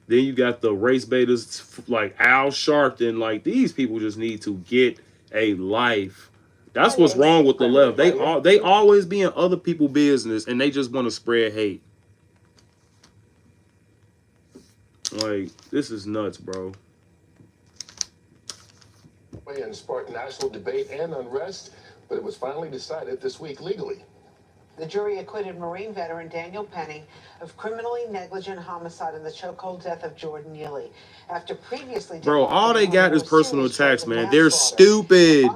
Then you got the race baiters like Al Sharpton. Like, these people just need to get a life. That's what's wrong with the left. They always be in other people's business and they just want to spread hate. Like, this is nuts, bro. And sparked national debate and unrest, but it was finally decided this week legally. The jury acquitted Marine veteran Daniel Penny of criminally negligent homicide in the chokehold death of Jordan Neely. After previously, bro, all they got is personal attacks, man. They're stupid.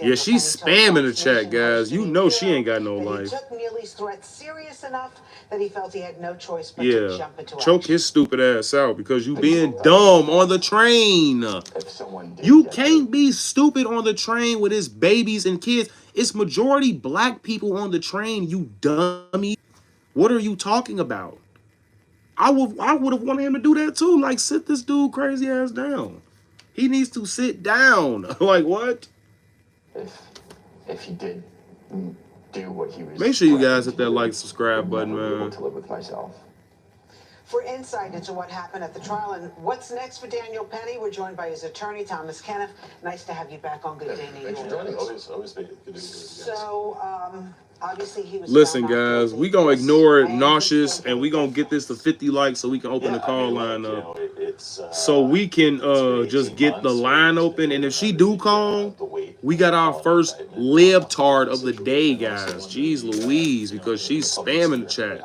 Yeah, she's spamming the chat, guys. You know she ain't got no life. He took Neely's threat serious enough that he felt he had no choice but to jump into choke action. his stupid ass out because you being dumb on the train. You can't be stupid on the train with his babies and kids. It's majority black people on the train, you dummy. What are you talking about? I would have wanted him to do that too. Like, sit this dude crazy ass down. He needs to sit down. Like, what? If he did do what he was, make sure you guys hit that like, subscribe button, man. To live with myself. For insight into what happened at the trial and what's next for Daniel Penny, we're joined by his attorney, Thomas Kenneth. Nice to have you back on Good Day New York. Thanks for joining us. Always good to be with you guys. So, obviously he was. Listen, guys, we gonna ignore it, nauseous, and we gonna get this to 50 likes so we can open the call line up. So we can just get the line open, and if she do call, we got our first libtard of the day, guys. Jeez Louise, because she's spamming the chat.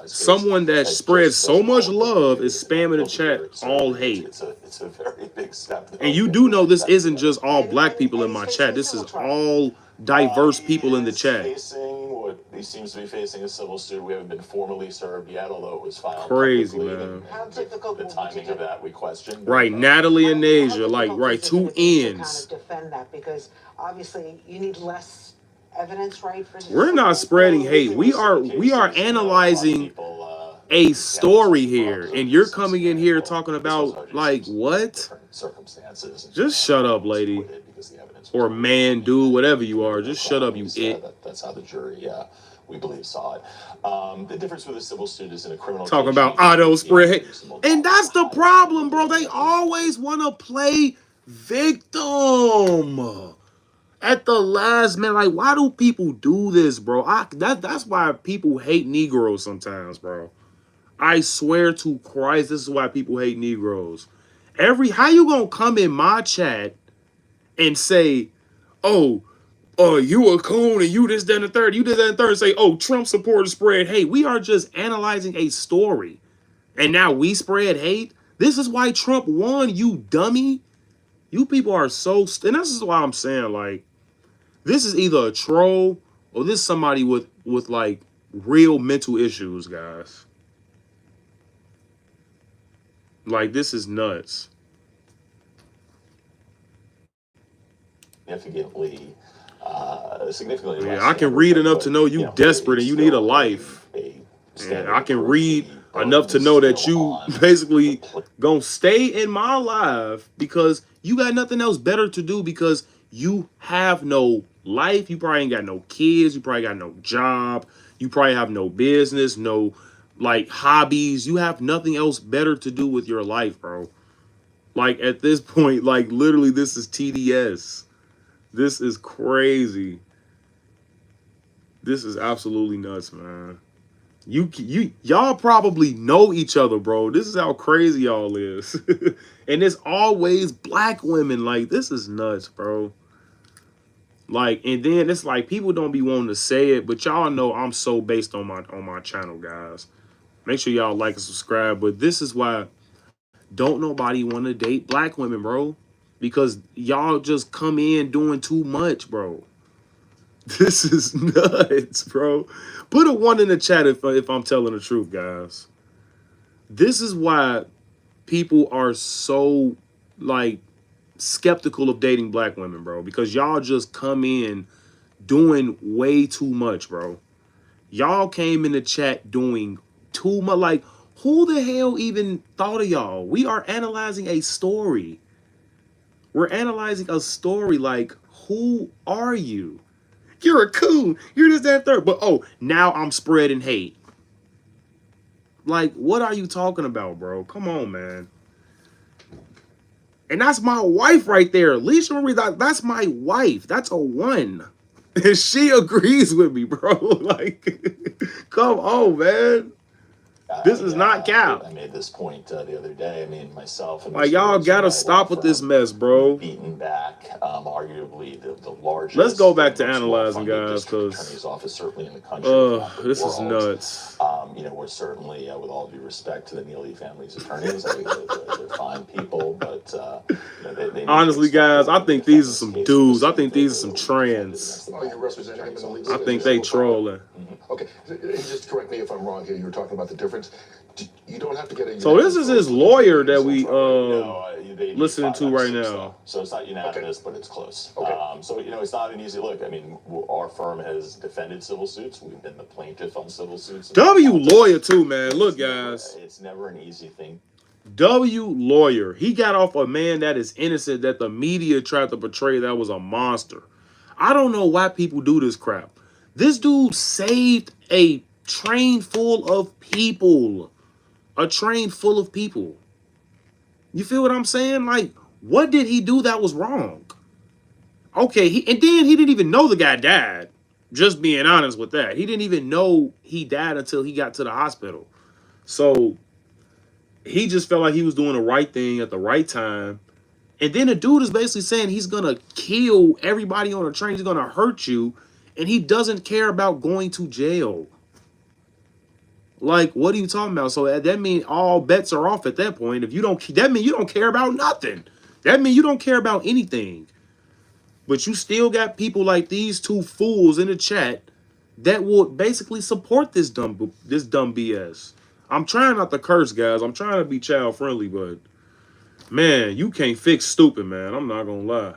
Someone that spreads so much love is spamming the chat all hate. It's a very big step. And you do know this isn't just all black people in my chat. This is all diverse people in the chat. What he seems to be facing a civil suit. We haven't been formally served yet, although it was filed. Crazy, man. How difficult the timing of that we question. Right, Natalie and Asia, like, right, two ends. Kind of defend that because obviously you need less evidence, right? We're not spreading hate. We are analyzing a story here, and you're coming in here talking about like what? Circumstances. Just shut up, lady. Or man, dude, whatever you are. Just shut up, you it. That's how the jury, we believe, saw it. The difference with a civil suit is in a criminal. Talking about auto spread hate, and that's the problem, bro. They always want to play victim. At the last minute, like, why do people do this, bro? That's why people hate Negroes sometimes, bro. I swear to Christ, this is why people hate Negroes. How you gonna come in my chat and say, oh, you a coon and you this, that, and the third, you this, that, and the third, and say, oh, Trump supporters spread hate. We are just analyzing a story. And now we spread hate? This is why Trump won, you dummy. You people are so, and this is why I'm saying, like, this is either a troll or this is somebody with like real mental issues, guys. Like, this is nuts. Significantly yeah, I can read enough to know you desperate and you need a life. And I can read enough to know that you basically gonna stay in my life because you got nothing else better to do because you have no life. You probably ain't got no kids. You probably got no job. You probably have no business, no like hobbies. You have nothing else better to do with your life, bro. Like, at this point, like, literally, this is TDS. This is crazy. This is absolutely nuts, man. Y'all probably know each other, bro. This is how crazy y'all is. And it's always black women. Like, this is nuts, bro. Like, and then it's like people don't be wanting to say it, but y'all know I'm so based on my channel, guys. Make sure y'all like and subscribe. But this is why don't nobody want to date black women, bro. Because y'all just come in doing too much, bro. This is nuts, bro. Put a 1 in the chat if I'm telling the truth, guys. This is why people are so, like, skeptical of dating black women, bro. Because y'all just come in doing way too much, bro. Y'all came in the chat doing too much. Like, who the hell even thought of y'all? We are analyzing a story. We're analyzing a story. Like, who are you? You're a coon. You're this, that, third. But oh, now I'm spreading hate. Like, what are you talking about, bro? Come on, man. And that's my wife right there. Alicia Marie, that's my wife. That's a 1. And she agrees with me, bro. Like, come on, man. This is not cap. I made this point the other day. I mean, myself and like, y'all gotta stop with this mess, bro. Beaten back, arguably the largest. Let's go back to analyzing, guys, because attorney's office certainly in the country. This is nuts. You know, we're certainly, with all due respect to the Neely family's attorneys, they're fine people, but you know, they honestly, guys, I think these are some dudes. I think these are some trans. Oh, you're representing him in the legal I think they trolling. Okay, just correct me if I'm wrong here. You were talking about the difference. You don't have to get a. So this is his lawyer that we listening to right now. So it's not unanimous, but it's close. Okay. So you know, it's not an easy look. I mean, our firm has defended civil suits. We've been the plaintiff on civil suits. W lawyer too, man. Look, guys. It's never an easy thing. W lawyer. He got off a man that is innocent that the media tried to portray that was a monster. I don't know why people do this crap. This dude saved a train full of people. A train full of people. You feel what I'm saying? Like, what did he do that was wrong? Okay, and then he didn't even know the guy died. Just being honest with that. He didn't even know he died until he got to the hospital. So, he just felt like he was doing the right thing at the right time. And then the dude is basically saying he's going to kill everybody on the train. He's going to hurt you. And he doesn't care about going to jail. Like, what are you talking about? So that means all bets are off at that point. If you don't, that means you don't care about nothing. That means you don't care about anything. But you still got people like these two fools in the chat that will basically support this dumb BS. I'm trying not to curse, guys. I'm trying to be child friendly, but man, you can't fix stupid, man. I'm not gonna lie.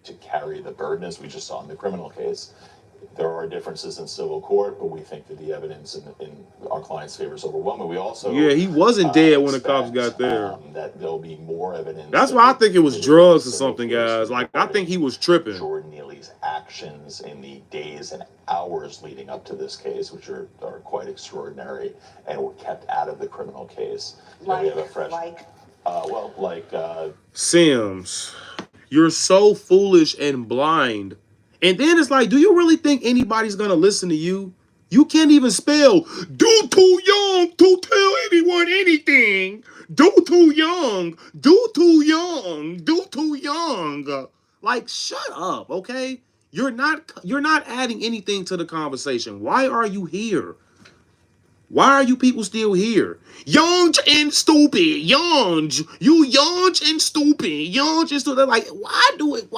To carry the burden, as we just saw in the criminal case. There are differences in civil court, but we think that the evidence in our client's favor is overwhelming. We also he wasn't dead when the cops got there. That there'll be more evidence. That's why I think it was drugs or something, guys. Like, I think he was tripping. Jordan Neely's actions in the days and hours leading up to this case, which are quite extraordinary, and were kept out of the criminal case. So we have a fresh, Sims, you're so foolish and blind. And then it's like, do you really think anybody's going to listen to you? You can't even spell. Do too young to tell anyone anything. Do too young. Do too young. Do too young. Like, shut up, okay? You're not adding anything to the conversation. Why are you here? Why are you people still here? Young and stupid. Young. You young and stupid. Young and stupid. Like, why do it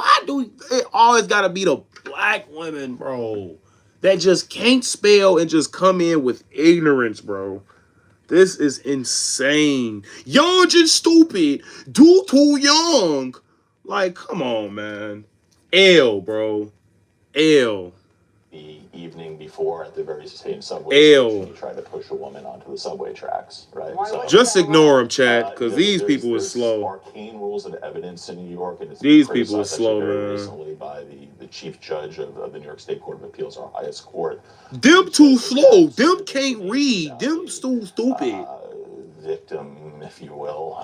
always gotta be the black women, bro? That just can't spell and just come in with ignorance, bro. This is insane. Young and stupid. Do too young. Like, come on, man. L, bro. L. The evening before at the very same subway station, he tried to push a woman onto the subway tracks, right? So, just ignore him, Chad, because these people are slow. Arcane rules of evidence in New York, and it's these people are slow, man. Recently by the chief judge of the New York State Court of Appeals, our highest court. Them too slow. Them can't read. Them too stupid. Victim, if you will,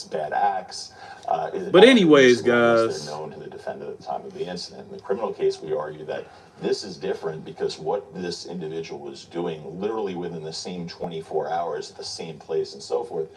bad acts. But anyways, guys, they're known to the defendant at the time of the incident. In the criminal case, we argue that this is different because what this individual was doing literally within the same 24 hours at the same place and so forth,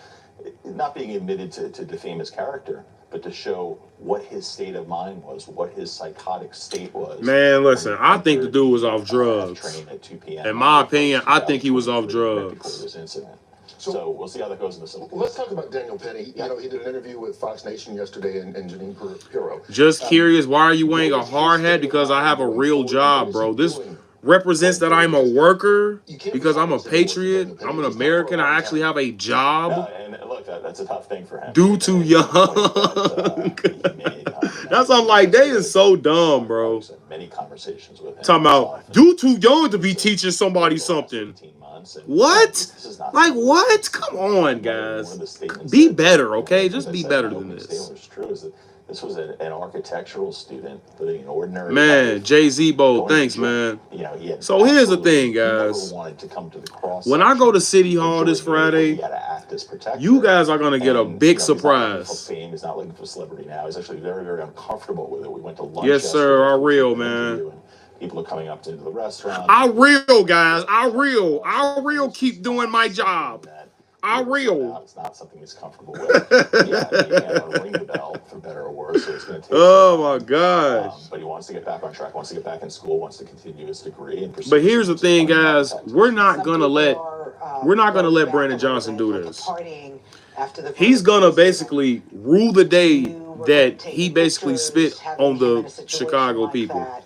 not being admitted to defame his character, but to show what his state of mind was, what his psychotic state was. Man, listen, I think the dude was off drugs. At 2 p.m. In my opinion, I think he was off drugs. Before this incident. So we'll see how that goes in the civil case. Let's talk about Daniel Penny. You know, he did an interview with Fox Nation yesterday and Janine Pirro. Just curious, why are you wearing a hard hat? Because I have a real job, bro. This represents that I'm a worker, because I'm a patriot. I'm an American. I actually have a job. And look, that's a tough thing for him. Due to young. That's I'm like, they is so dumb, bro. Many conversations with him. Talking about, due too young to be teaching somebody something. What? Like, what? Come on, guys. Be better, okay? Just be better than this. What's true is that This was an architectural student living in ordinary Man, life, Jay-Z Bo, going to thanks, jail. man. You know, he had So here's the absolutely thing, never guys. wanted to come to the cross When I go to section City for Hall this Jordan Neely. He Friday, had to act as protector. you guys are gonna get a And, big you know, he's not looking for surprise. fame. He's not looking for celebrity now. He's actually very, very uncomfortable with it. We went to lunch Yes, sir. yesterday I for real, an man. interview, and people are coming up to the restaurant. I real, guys. I real keep doing my job. I real. It's not something he's comfortable with. Yeah, he can't unring the bell, for better or worse, so it's going to take Oh some my time. gosh. But he wants to get back on track, wants to get back in school, wants to continue his degree and pursue. But here's the thing, guys. We're not Some gonna people let going let back Brandon a little Johnson bit, do but the this. partying after the He's verdict gonna was given, basically rule the day you were that taking he basically pictures, spit having on him the in a situation Chicago like people. that.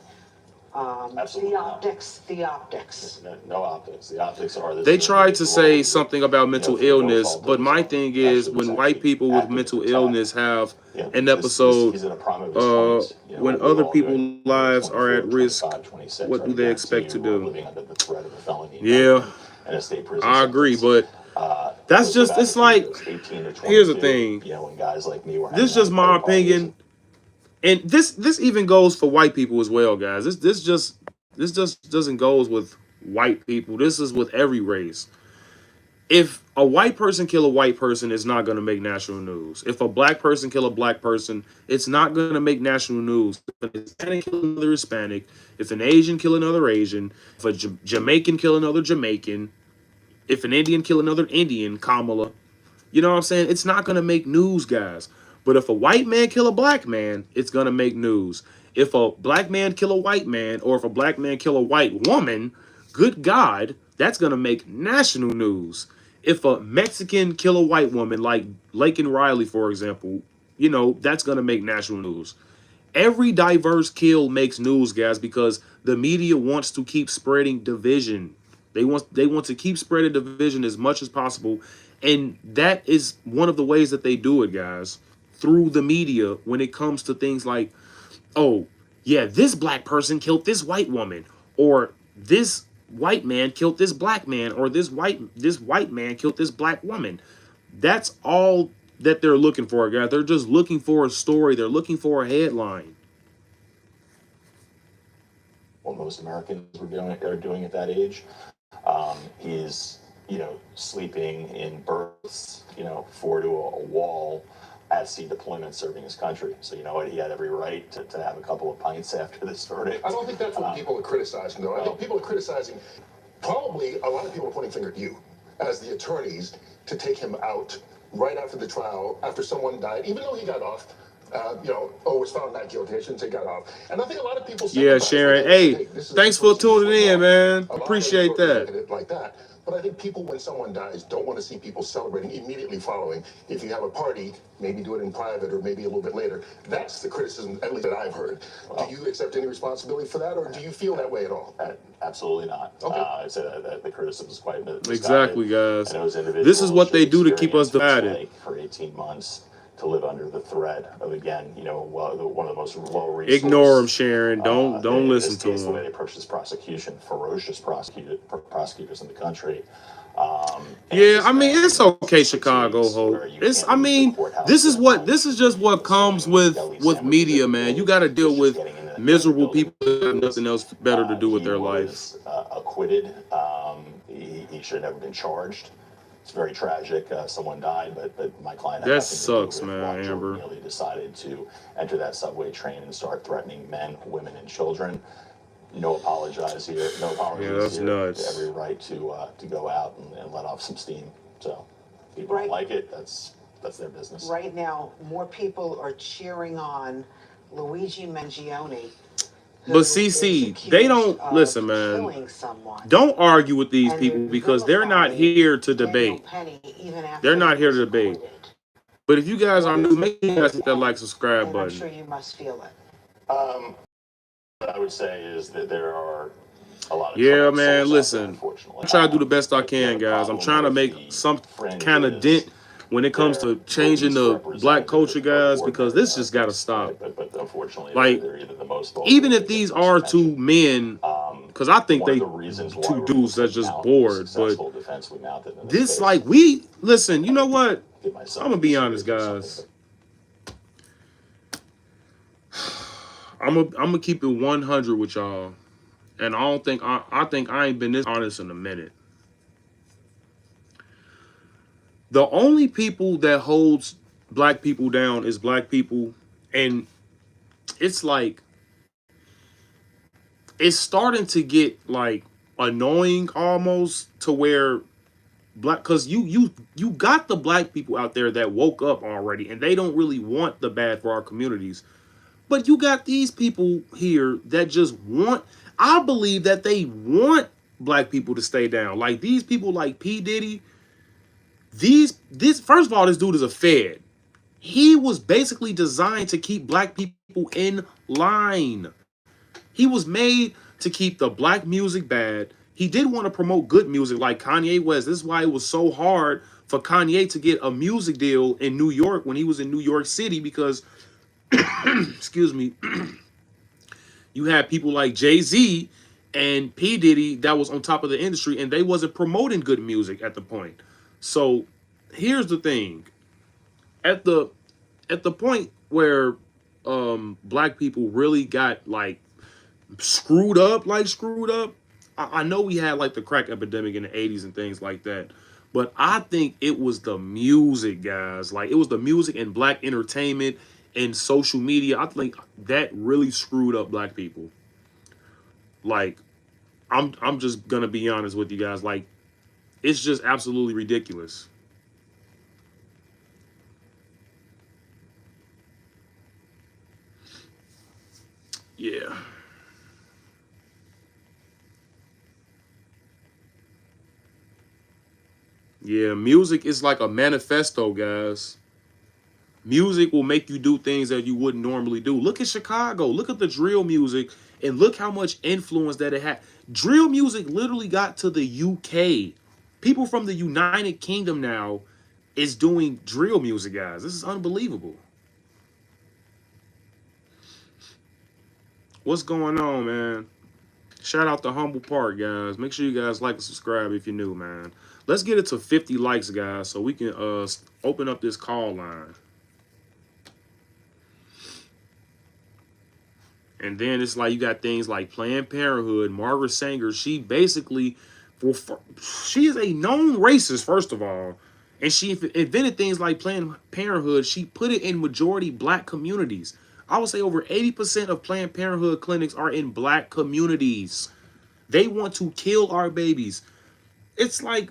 Absolutely The not. optics, the optics. No optics. The optics are this. They is an tried to say individual, something about mental through no illness, fault of but his my own, thing is actually was when white actually people with acting to mental protect. illness have an He's episode, in a prime of his 20s. You know, when we're other all doing people's lives are 24, at risk, 25, 26, what do right? they Again, expect to do? living under the threat of a felony Yeah, indictment and a state prison I agree, sentence. but that's just, it's like, here's the thing. You know, when guys like me were This is hanging out just at my parties opinion. And this even goes for white people as well, guys. This just doesn't goes with white people. This is with every race. If a white person kill a white person, it's not going to make national news. If a black person kill a black person, it's not going to make national news. If an Hispanic kill another Hispanic, if an Asian kill another Asian, if a Jamaican kill another Jamaican, if an Indian kill another Indian, Kamala, you know what I'm saying? It's not going to make news, guys. But if a white man kill a black man, it's going to make news. If a black man kill a white man, or if a black man kill a white woman, good God, that's going to make national news. If a Mexican kill a white woman, like Lake and Riley, for example, you know, that's going to make national news. Every diverse kill makes news, guys, because the media wants to keep spreading division. They want to keep spreading division as much as possible, and that is one of the ways that they do it, guys, through the media. When it comes to things like, oh yeah, this black person killed this white woman, or this white man killed this black man, or this white man killed this black woman. That's all that they're looking for, guys. They're just looking for a story. They're looking for a headline. what most Americans are doing at that age. He's, you know, sleeping in berths, you know, forward to a wall at sea deployment, serving his country. So you know what? He had every right to have a couple of pints after this verdict. I don't think that's what people are criticizing, though. I think people are criticizing, probably a lot of people are pointing finger at you as the attorneys to take him out right after the trial, after someone died, even though he got off. Was found not guilty. I shouldn't say got off. And I think a lot of people. Yeah, Sharon. Hey, thanks for tuning in, man. Appreciate that. Like that. But I think people, when someone dies, don't want to see people celebrating immediately following. If you have a party, maybe do it in private or maybe a little bit later. That's the criticism, at least that I've heard. Well, do you accept any responsibility for that, or do you feel that way at all? Absolutely not. Okay. I'd say that the criticism is quite misguided. Exactly, guys. And this is what they do to keep us divided. Like for 18 months. To live under the threat of, again, you know, one of the most low-resource. Ignore him, Sharon. Don't listen to him. The way they approach this prosecution, ferocious prosecutors in the country. Yeah, I mean, it's okay, Chicago, Hope. It's, I mean, this is just what comes with media, man. You got to deal with miserable people that have nothing else better to do with their life. Acquitted. He should have never been charged. It's very tragic. Someone died, but my client. That sucks, man. Amber Neely decided to enter that subway train and start threatening men, women, and children. No apologize here. No apologies. Yeah, that's here. nuts. Every right to go out and let off some steam. So people don't like it. That's their business. Right now, more people are cheering on Luigi Mangione. But CC, they don't listen, man. Don't argue with these people because they're not here to debate. They're not here to debate. But if you guys are new, make sure you guys hit that like, subscribe button. I'm sure you must feel it. What I would say is that there are a lot of man. Listen, I'm trying to do the best I can, guys. I'm trying to make some kind of dent when it comes to changing the black culture, guys, because this just got to stop. But unfortunately, like, even if these are two men, because I think they two dudes that's just bored, but this, like, listen, you know what? I'm going to be honest, guys. I'm gonna keep it 100 with y'all, and I think I ain't been this honest in a minute. The only people that holds black people down is black people, and it's like it's starting to get like annoying almost to where black, because you got the black people out there that woke up already and they don't really want the bad for our communities, but you got these people here that just want, I believe that they want black people to stay down. Like these people like P Diddy, this first of all, this dude is a fed. He was basically designed to keep black people in line. He was made to keep the black music bad. He did want to promote good music like Kanye West. This is why it was so hard for Kanye to get a music deal in New York when he was in New York City, because excuse me, you had people like Jay-Z and P Diddy that was on top of the industry, and they wasn't promoting good music at the point. So here's the thing. At the point where black people really got like screwed up. I know we had like the crack epidemic in the 80s and things like that, but I think it was the music, guys. Like it was the music and black entertainment and social media. I think that really screwed up black people. Like I'm just gonna be honest with you guys. Like it's just absolutely ridiculous. Yeah. Yeah, music is like a manifesto, guys. Music will make you do things that you wouldn't normally do. Look at Chicago. Look at the drill music and look how much influence that it had. Drill music literally got to the UK. People from the United Kingdom now is doing drill music, guys. This is unbelievable. What's going on, man? Shout out to Humble Park, guys. Make sure you guys like and subscribe if you're new, man. Let's get it to 50 likes, guys, so we can open up this call line. And then it's like you got things like Planned Parenthood. Margaret Sanger, she basically, she is a known racist, first of all. And she invented things like Planned Parenthood. She put it in majority black communities. I would say over 80% of Planned Parenthood clinics are in black communities. They want to kill our babies. It's like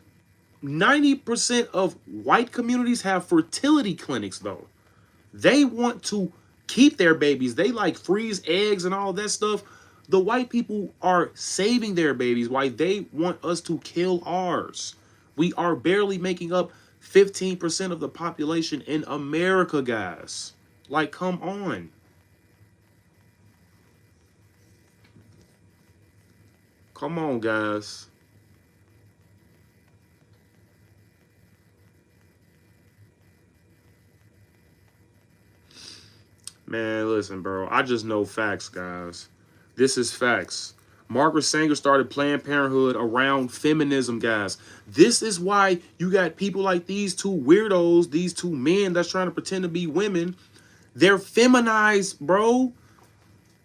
90% of white communities have fertility clinics, though. They want to keep their babies. They like freeze eggs and all that stuff. The white people are saving their babies while they want us to kill ours. We are barely making up 15% of the population in America, guys. Like, come on. Come on, guys. Man, listen, bro. I just know facts, guys. This is facts. Margaret Sanger started Planned Parenthood around feminism, guys. This is why you got people like these two weirdos, these two men that's trying to pretend to be women. They're feminized, bro.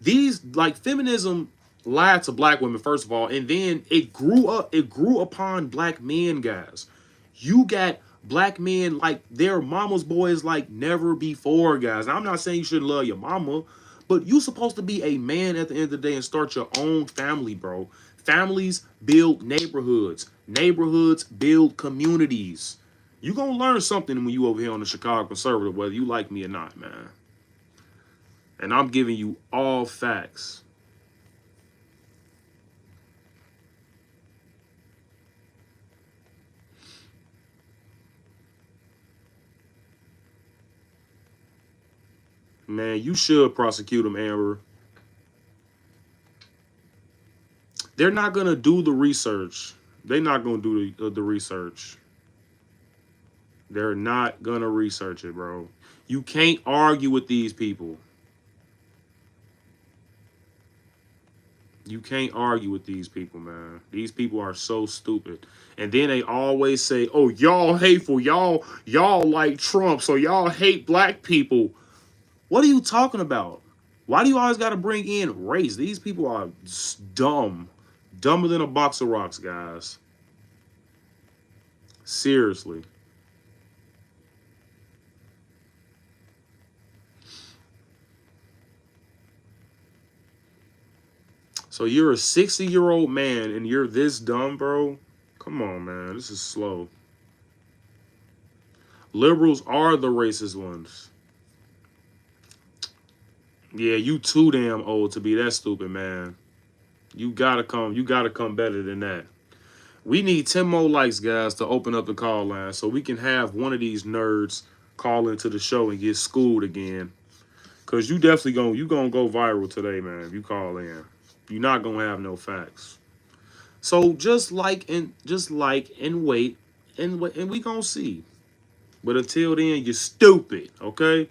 These, like, feminism lied to black women, first of all, and then it grew upon black men, guys. You got black men like their mama's boys like never before, guys. Now, I'm not saying you shouldn't love your mama, but you supposed to be a man at the end of the day and start your own family, bro. Families build neighborhoods. Neighborhoods build communities. You gonna learn something when you over here on the Chicago Conservative, whether you like me or not, man. And I'm giving you all facts. Man, you should prosecute them, Amber. They're not going to do the research. They're not going to do the research. They're not going to research it, bro. You can't argue with these people. You can't argue with these people, man. These people are so stupid. And then they always say, oh, y'all hateful. Y'all like Trump, so y'all hate black people. What are you talking about? Why do you always got to bring in race? These people are dumb. Dumber than a box of rocks, guys. Seriously. So you're a 60-year-old man and you're this dumb, bro? Come on, man. This is slow. Liberals are the racist ones. Yeah, you too damn old to be that stupid, man. You gotta come better than that. We need 10 more likes, guys, to open up the call line so we can have one of these nerds call into the show and get schooled again. Cause you definitely gonna go viral today, man, if you call in. You're not gonna have no facts. So just like and wait and we gonna see. But until then, you're stupid, okay?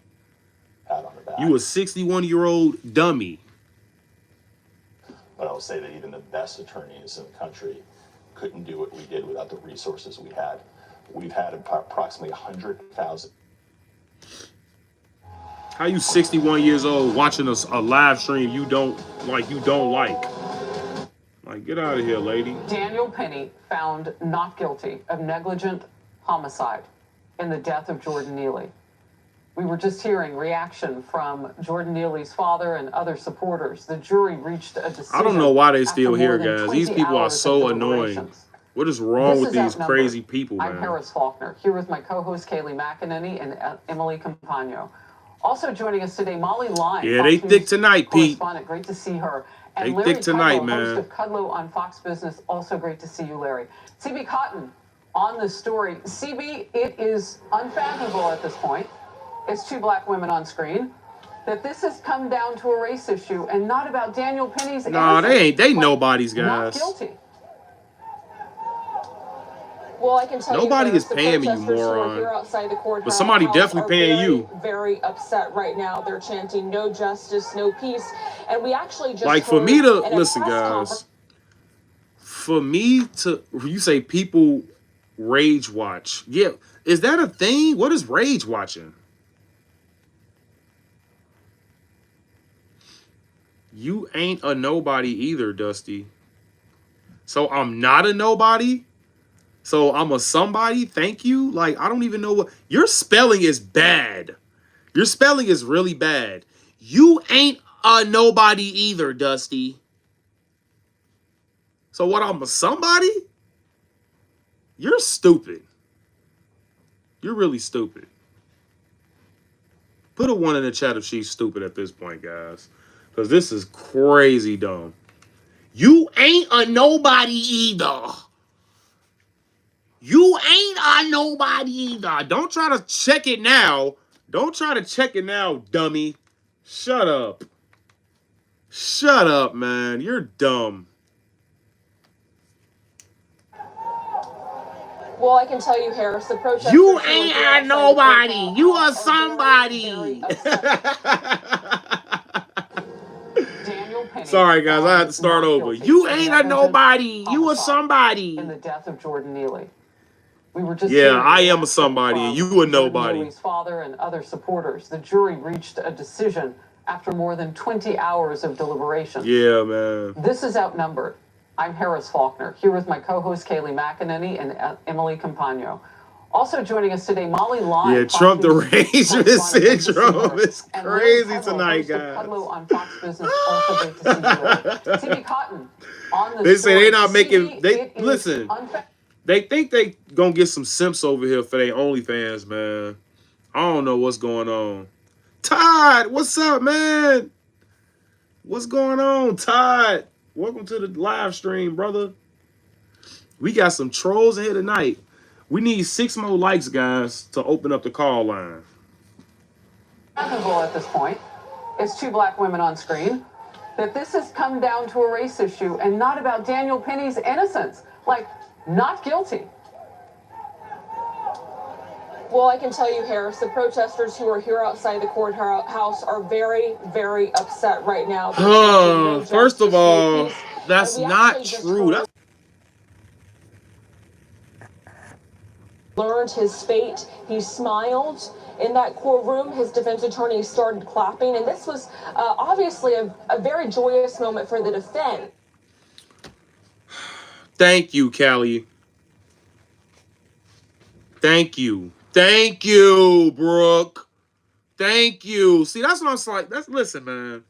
Pat on the back. You a 61-year-old dummy. But I will say that even the best attorneys in the country couldn't do what we did without the resources we had. We've had approximately 100,000. How you 61 years old watching a live stream you don't like? Like, get out of here, lady. Daniel Penny found not guilty of negligent homicide in the death of Jordan Neely. We were just hearing reaction from Jordan Neely's father and other supporters. The jury reached a decision. I don't know why they still here, guys. These people are so annoying. What is wrong with these crazy people, man? I'm Harris Faulkner, here with my co-host Kaylee McEnany and Emily Campagno. Also joining us today, Molly Lyon. Yeah, they thick tonight, Pete. Great to see her. And they Larry thick tonight, Kudlow, man. Host of Kudlow on Fox Business. Also great to see you, Larry. CB Cotton on the story. CB, it is unfathomable at this point. It's two black women on screen. That this has come down to a race issue and not about Daniel Penny's. Nah, they ain't. They nobodies, guys. Not guilty. Well, I can tell nobody you, is paying me, you moron. Here outside the courthouse, but somebody definitely paying you. Very upset right now. They're chanting "No justice, no peace," and we actually just like for me to listen, guys. For me to you say people rage watch. Yeah, is that a thing? What is rage watching? You ain't a nobody either, Dusty. So I'm not a nobody. So I'm a somebody. Thank you. Like, I don't even know what your spelling is bad. Your spelling is really bad. You ain't a nobody either, Dusty. So what? I'm a somebody? You're stupid. You're really stupid. Put a 1 in the chat if she's stupid at this point, guys. Because this is crazy dumb. You ain't a nobody either. You ain't a nobody either. Don't try to check it now. Don't try to check it now, dummy. Shut up. Shut up, man. You're dumb. Well, I can tell you, Harris, the protesters. You ain't a nobody. You are somebody. Sorry, guys. I had to start over. You ain't a nobody. You are somebody. In the death of Jordan Neely. We were just I am a somebody and you a nobody. Neely's father and other supporters. The jury reached a decision after more than 20 hours of deliberation. Yeah, man. This is outnumbered. I'm Harris Faulkner, here with my co-host Kaylee McEnany and Emily Campagno. Also joining us today, Molly Lyon. Yeah, Trump derangement syndrome. It's crazy tonight, guys. Kudlow on Fox Business. Also great to see you. CB Cotton on the They say they're not making. CB, They listen. They think they gonna get some simps over here for their OnlyFans, man. I don't know what's going on. Todd, what's up, man? What's going on, Todd? Welcome to the live stream, brother. We got some trolls in here tonight. We need 6 more likes, guys, to open up the call line. At this point, it's two black women on screen. That this has come down to a race issue and not about Daniel Penny's innocence. Like, not guilty. Well, I can tell you, Harris, the protesters who are here outside the courthouse are very, very upset right now. First of all, that's not true. learned his fate, he smiled in that courtroom. His defense attorney started clapping, and this was obviously a very joyous moment for the defense. Thank you, Callie. Thank you. Thank you, Brooke. Thank you. See, that's what I'm like. Listen, man.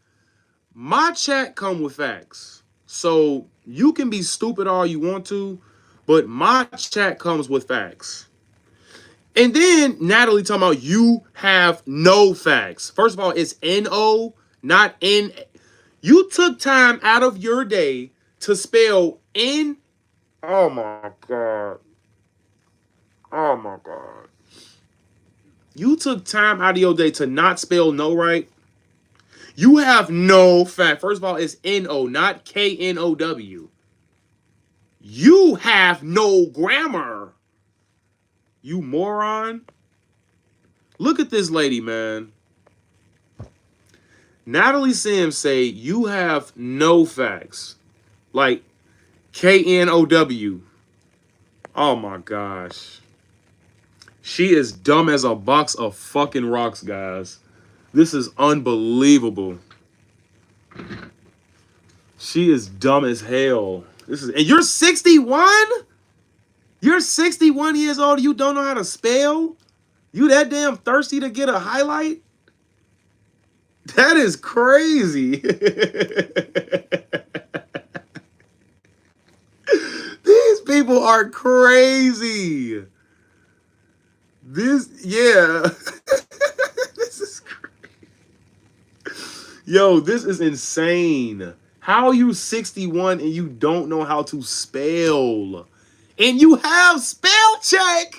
My chat come with facts. So you can be stupid all you want to, but my chat comes with facts. And then Natalie talking about you have no facts. First of all, it's N-O, not N. You took time out of your day to spell N. Oh my God. Oh my God. You took time out of your day to not spell no right. You have no fact. First of all, it's N-O, not K-N-O-W. You have no grammar. You moron. Look at this lady, man. Natalie Sims say you have no facts. Like K-N-O-W. Oh my gosh. She is dumb as a box of fucking rocks, guys. This is unbelievable. She is dumb as hell. And you're 61? You're 61 years old. You don't know how to spell? You that damn thirsty to get a highlight? That is crazy. These people are crazy. Yeah. This is crazy. Yo, this is insane. How are you 61 and you don't know how to spell? And you have spell check.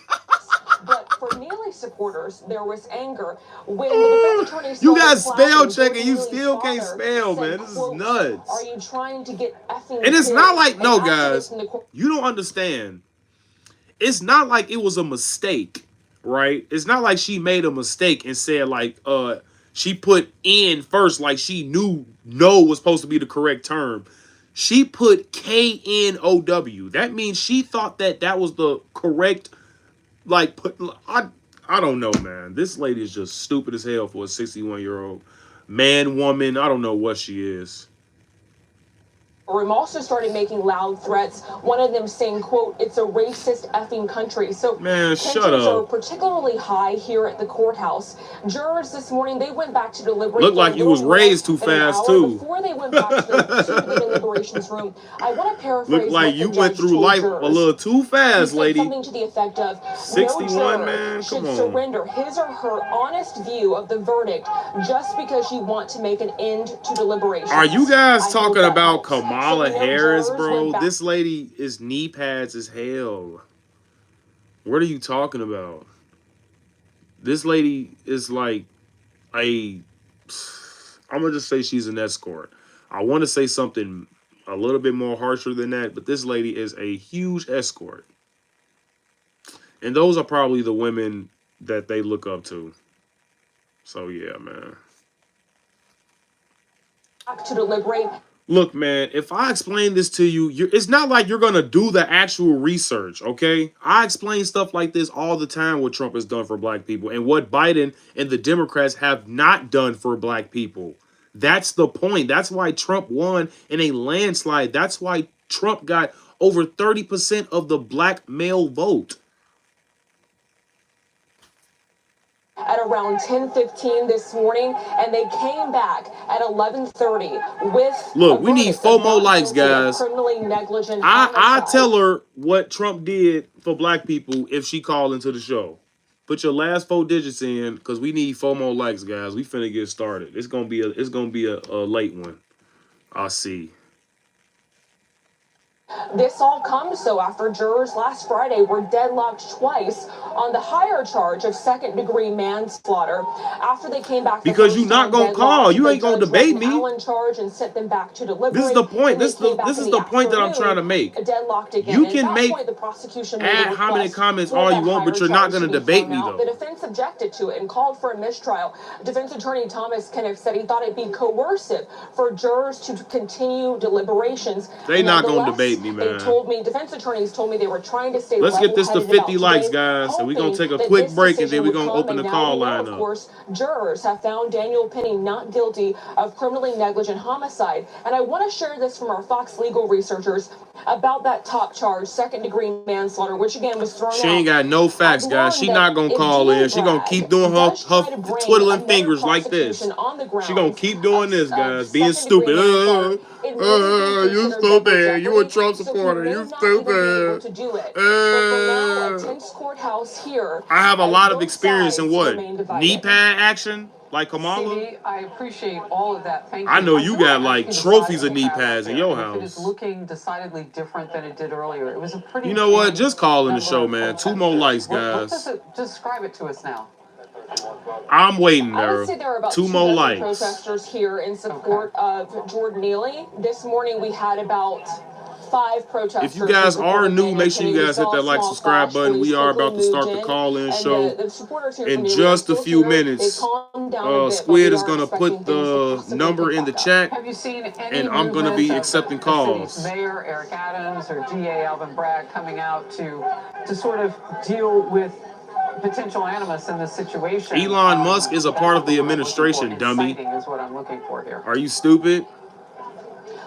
But for Neely supporters, there was anger when the defense attorney You got started spell check Jordan and you Neely's still can't father spell, said, man. This is nuts. Are you trying to get effing And it's not killed? like, no, An guys, activist in the you don't understand. It's not like it was a mistake, right? It's not like she made a mistake and said, like, she put in first, like she knew no was supposed to be the correct term. She put K-N-O-W. That means she thought that that was the correct, like, I don't know, man. This lady is just stupid as hell for a 61-year-old man, woman. I don't know what she is. room also started making loud threats. One of them saying, quote, "It's a racist effing country." So man, shut tensions are up. particularly high here at the courthouse. Jurors this morning, they went back to deliberate. Looked like you was raised too fast too. Before they went back to the deliberations room, I want to paraphrase. Looked like what you the went judge through told life jurors. a little too fast, He said lady. something to the effect of, 61, no man, should come on. surrender his or her honest view of the verdict just because you want to make an end to deliberations. Are you guys talking about helps. Kamala So Harris, jurors bro? went back. This lady is knee pads as hell. What are you talking about? This lady is like I'm gonna just say she's an escort. I want to say something a little bit more harsher than that, but this lady is a huge escort. And those are probably the women that they look up to. So yeah, man. To deliberate. Look, man, if I explain this to you, it's not like you're going to do the actual research, okay? I explain stuff like this all the time, what Trump has done for black people and what Biden and the Democrats have not done for black people. That's the point. That's why Trump won in a landslide. That's why Trump got over 30% of the black male vote. At around 10:15 this morning, and they came back at 11:30 with. Look, we need 4 more likes, guys. Criminally negligent I tell her what Trump did for black people if she called into the show. Put your last 4 digits in, because we need 4 more likes, guys. We finna get started. It's gonna be a late one. I'll see. This all comes, though, after jurors last Friday were deadlocked twice on the higher charge of second-degree manslaughter. After they came back, because you're not gonna call, you ain't gonna debate me. Charge and sent them back to deliberate. This is the point. This is the point that I'm trying to make. Deadlocked again. You can make the prosecution add how many comments all you want, but you're not gonna debate me though. The defense objected to it and called for a mistrial. Defense attorney Thomas Kenneth said he thought it'd be coercive for jurors to continue deliberations. They not gonna debate hate me, They man. told me, defense attorneys told me they were trying to stay Let's get this to level-headed 50 about likes, today, guys. And we're going to hoping take a that quick this break, and then decision we're would going to come. open And the now call we know, line of up. course, jurors have found Daniel Penny not guilty of criminally negligent homicide. And I want to share this from our Fox legal researchers about that top charge, second-degree manslaughter, which again was thrown out. She ain't got no facts, guys. She not going to call in. She going to keep doing her twiddling fingers like this. She going to keep doing this, guys. Being stupid. You stupid. You a Trump supporter. You stupid. I have a lot of experience in what? Knee pad action? Like Kamala? CD, I appreciate all of that. Thank you. I know you got like trophies of knee have pads in there. your And if it house. is looking decidedly different than it did earlier. It was a pretty. You know what? Just call in the number show, of man. 2 more likes, What guys. does it describe it to us now? I'm waiting I there. would say there are about 2 more likes. protesters here in support of Jordan Neely. This morning we had about 5 protesters. If you guys are new, make sure you guys hit that like, subscribe button. We are about to start the call-in show in just a few minutes. Squid is going to put the number in the chat, Have you seen any and I'm going to be accepting the calls. city's mayor, Eric Adams, or DA Alvin Bragg coming out to sort of deal with potential animus in this situation? Elon Musk is a part of the administration, dummy. Is what I'm looking for here. Are you stupid?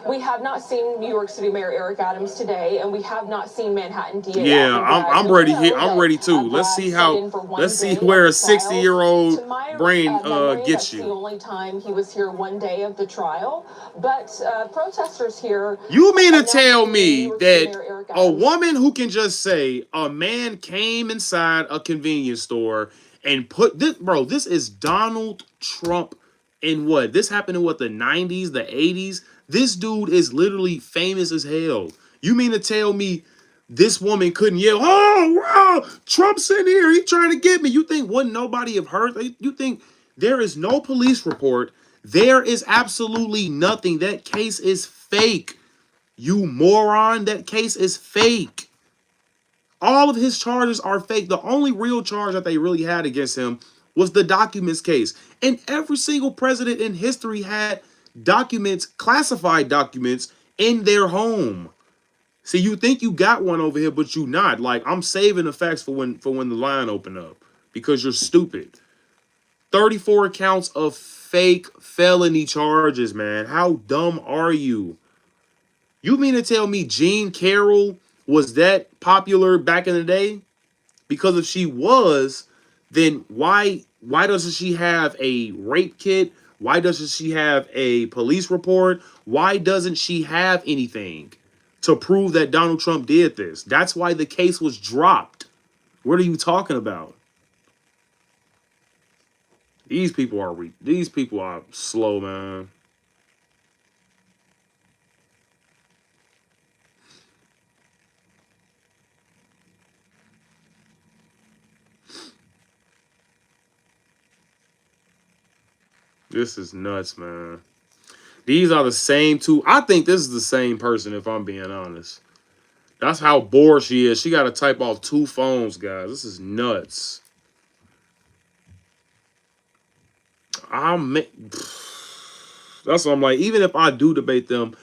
We have not seen New York City Mayor Eric Adams today, and we have not seen Manhattan DA. Yeah, I'm ready here. I'm ready too. Let's see where a 60-year-old brain gets you. That's the only time he was here one day of the trial. But protesters here. You mean to tell me that a woman who can just say a man came inside a convenience store and put this, bro, this is Donald Trump in what? This happened in what, the 90s, the 80s? This dude is literally famous as hell. You mean to tell me this woman couldn't yell, "Oh, wow, Trump's in here, he's trying to get me"? You think wouldn't nobody have heard? You think there is no police report? There is absolutely nothing. That case is fake. You moron, that case is fake. All of his charges are fake. The only real charge that they really had against him was the documents case. And every single president in history had documents, classified documents, in their home. See, you think you got one over here, but you not. Like, I'm saving the facts for when the line open up, because you're stupid. 34 counts of fake felony charges, man. How dumb are you? You mean to tell me Jean Carroll was that popular back in the day? Because if she was, then why doesn't she have a rape kit? Why doesn't she have a police report? Why doesn't she have anything to prove that Donald Trump did this? That's why the case was dropped. What are you talking about? These people are slow, man. This is nuts, man. These are the same two. I think this is the same person, if I'm being honest. That's how bored she is. She got to type off 2 phones, guys. This is nuts. That's what I'm like. Even if I do debate them,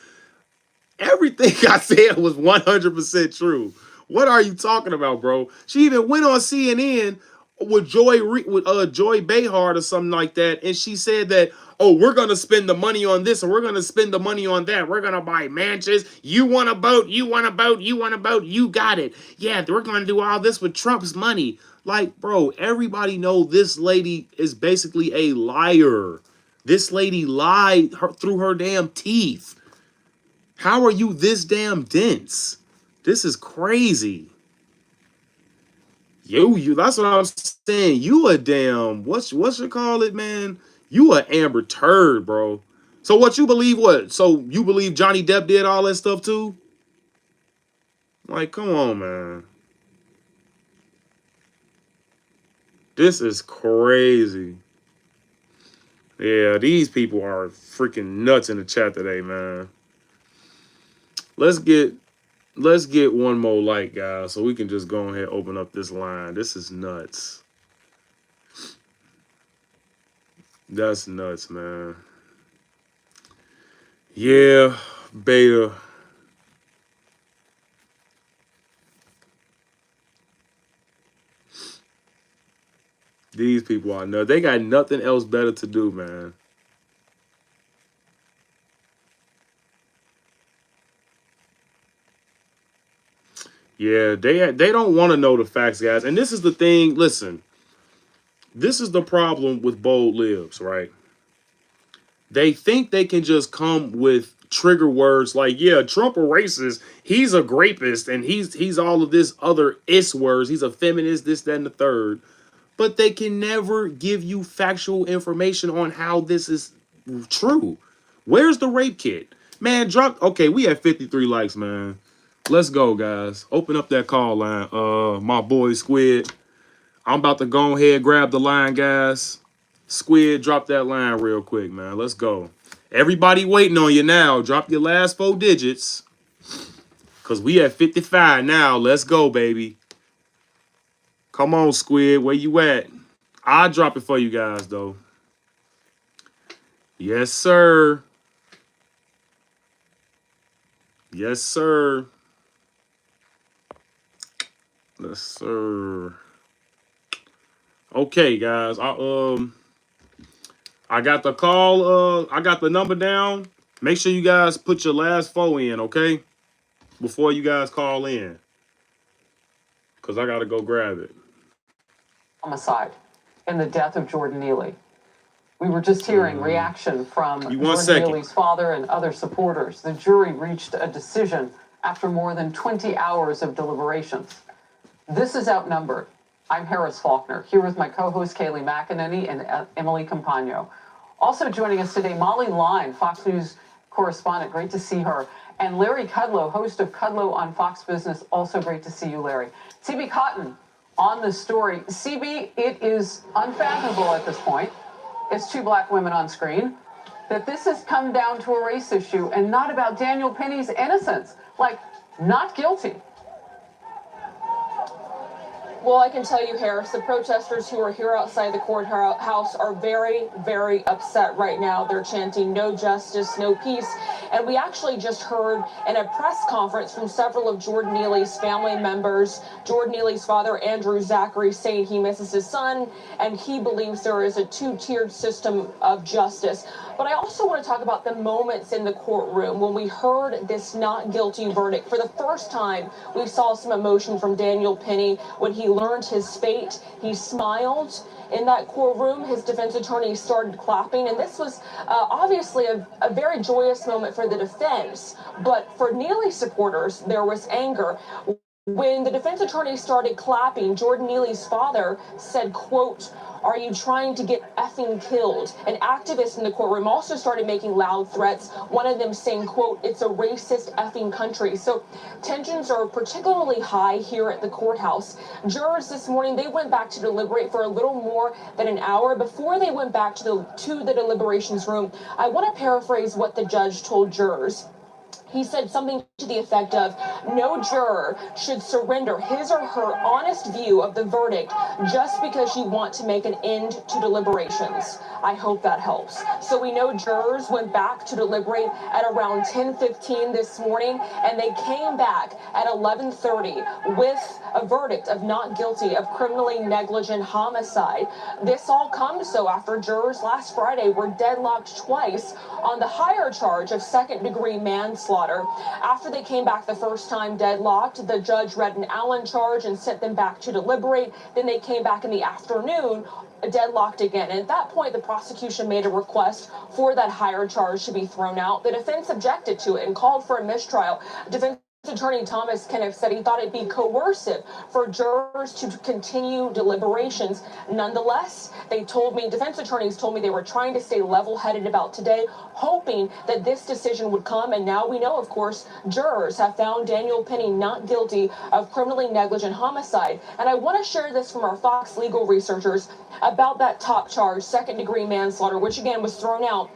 everything I said was 100% true. What are you talking about, bro? She even went on CNN with Joy Behar or something like that, and she said that, oh, we're gonna spend the money on this and we're gonna spend the money on that. We're gonna buy mansions. You want a boat? You want a boat? You want a boat? You got it. Yeah, we're gonna do all this with Trump's money. Like, bro, everybody know this lady is basically a liar. This lady lied through her damn teeth. How are you this damn dense? This is crazy. You, that's what I'm saying. You a damn, what you call it, man? You a Amber turd, bro. So what you believe what? So you believe Johnny Depp did all that stuff too? Like, come on, man. This is crazy. Yeah, these people are freaking nuts in the chat today, man. Let's get one more like, guys, so we can just go ahead and open up this line. This is nuts. That's nuts, man. Yeah, Beta. These people are nuts. They got nothing else better to do, man. Yeah, they don't want to know the facts, guys. And this is the thing. Listen, this is the problem with bold libs, right? They think they can just come with trigger words like, yeah, Trump a racist, he's a rapist, and he's all of this other is words. He's a feminist, this, that, and the third. But they can never give you factual information on how this is true. Where's the rape kit? Man, drop. Okay, we have 53 likes, man. Let's go, guys. Open up that call line. My boy Squid. I'm about to go ahead, grab the line, guys. Squid, drop that line real quick, man. Let's go. Everybody waiting on you now. Drop your last 4 digits. Because we at 55 now. Let's go, baby. Come on, Squid. Where you at? I'll drop it for you guys, though. Yes, sir. Yes, sir. Yes, sir. Okay, guys. I got the call. I got the number down. Make sure you guys put your last 4 in, okay? Before you guys call in. Because I got to go grab it. Homicide in the death of Jordan Neely. We were just hearing reaction from Jordan Neely's father and other supporters. The jury reached a decision after more than 20 hours of deliberations. This is Outnumbered. I'm Harris Faulkner, here with my co-host Kayleigh McEnany and Emily Campagno. Also joining us today, Molly Line, Fox News correspondent. Great to see her. And Larry Kudlow, host of Kudlow on Fox Business. Also great to see you, Larry. CB Cotton on the story. CB, it is unfathomable at this point. It's 2 black women on screen. That this has come down to a race issue and not about Daniel Penny's innocence. Like, not guilty. Well, I can tell you, Harris, the protesters who are here outside the courthouse are very, very upset right now. They're chanting no justice, no peace. And we actually just heard in a press conference from several of Jordan Neely's family members, Jordan Neely's father, Andrew Zachary, saying he misses his son and he believes there is a 2-tiered system of justice. But I also want to talk about the moments in the courtroom when we heard this not guilty verdict. For the first time, we saw some emotion from Daniel Penny when he learned his fate. He smiled in that courtroom. His defense attorney started clapping, and this was obviously a very joyous moment for the defense. But for Neely supporters, there was anger. When the defense attorney started clapping, Jordan Neely's father said, quote, "Are you trying to get effing killed?" An activist in the courtroom also started making loud threats, one of them saying, quote, "It's a racist effing country." So tensions are particularly high here at the courthouse. Jurors this morning, they went back to deliberate for a little more than an hour before they went back to the deliberations room. I want to paraphrase what the judge told jurors. He said something to the effect of, no juror should surrender his or her honest view of the verdict just because you want to make an end to deliberations. I hope that helps. So we know jurors went back to deliberate at around 10:15 this morning, and they came back at 11:30 with a verdict of not guilty of criminally negligent homicide. This all comes, though, after jurors last Friday were deadlocked twice on the higher charge of second-degree manslaughter. After they came back the first time deadlocked, the judge read an Allen charge and sent them back to deliberate. Then they came back in the afternoon, deadlocked again. And at that point, the prosecution made a request for that higher charge to be thrown out. The defense objected to it and called for a mistrial. Defense Attorney Thomas Kenneth said he thought it'd be coercive for jurors to continue deliberations. Nonetheless, defense attorneys told me they were trying to stay level-headed about today, hoping that this decision would come. And now we know, of course, jurors have found Daniel Penny not guilty of criminally negligent homicide. And I want to share this from our Fox legal researchers about that top charge, second-degree manslaughter, which again was thrown out.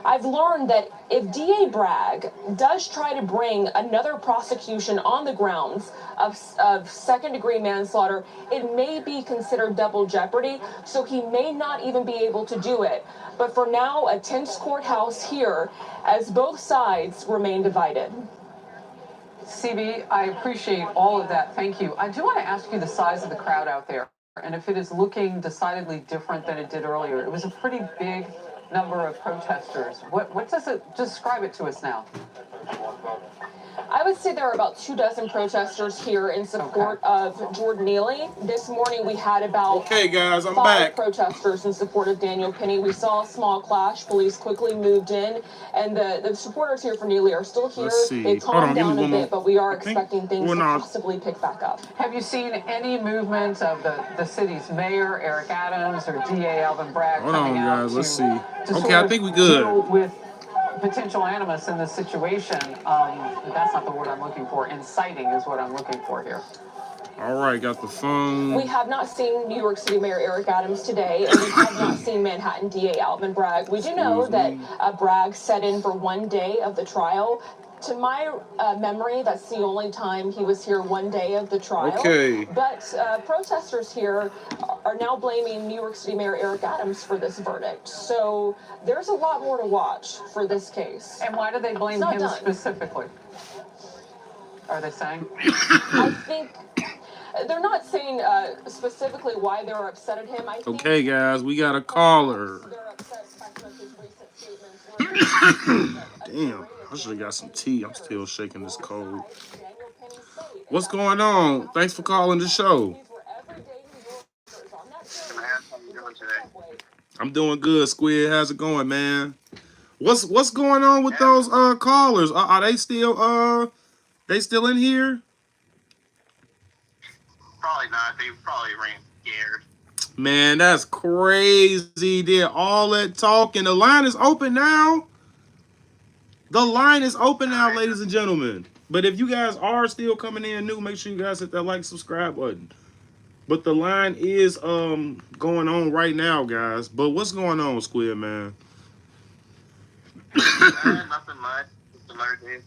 I've learned that if DA Bragg does try to bring another prosecution on the grounds of second-degree manslaughter, it may be considered double jeopardy, so he may not even be able to do it. But for now, a tense courthouse here as both sides remain divided. CB, I appreciate all of that. Thank you. I do want to ask you the size of the crowd out there. And if it is looking decidedly different than it did earlier, it was a pretty big number of protesters. What does it, describe it to us now? I would say there are about 24 protesters here in support of Jordan Neely. This morning we had about guys, I'm 5 back. protesters in support of Daniel Penny. We saw a small clash. Police quickly moved in, and the supporters here for Neely are still here. Let's see. They calmed down a bit, but we are expecting things to not. possibly pick back up. Have you seen any movement of the city's mayor, Eric Adams, or DA Alvin Bragg coming out guys. Let's see. to Okay, I think we good. deal with potential animus in this situation? That's not the word I'm looking for. Inciting is what I'm looking for here. All right, got the phone. We have not seen New York City Mayor Eric Adams today, and we have not seen Manhattan DA Alvin Bragg. We do know that Bragg sat in for 1 day of the trial. To my memory, that's the only time he was here 1 day of the trial. Okay. But protesters here are now blaming New York City Mayor Eric Adams for this verdict. So there's a lot more to watch for this case. And why do they blame him specifically? Are they saying? I think they're not saying specifically why they're upset at him. I think okay, guys, we got a caller. they're upset by some of his recent statements. Damn, I should have got some tea. I'm still shaking this cold. What's going on? Thanks for calling the show. I'm doing good, Squid. How's it going, man? What's going on with those callers? Are they still in here? Probably not. They probably ran scared. Man, that's crazy. Did all that talking. The line is open now. The line is open now, ladies and gentlemen. But if you guys are still coming in new, make sure you guys hit that like, subscribe button. But the line is going on right now, guys. But what's going on, Squid, man? Nothing much. Just another day.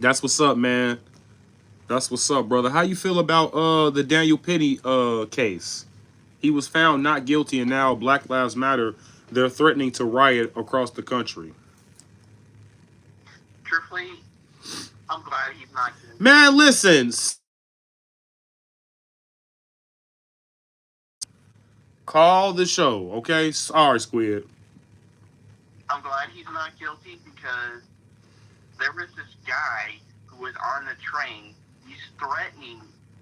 That's what's up, man. That's what's up, brother. How you feel about the Daniel Penny case? He was found not guilty, and now Black Lives Matter, they're threatening to riot across the country. Truthfully, I'm glad he's not guilty. Man, listen. Call the show, okay? Sorry, Squid. I'm glad he's not guilty because there was this guy who was on the train. He's threatening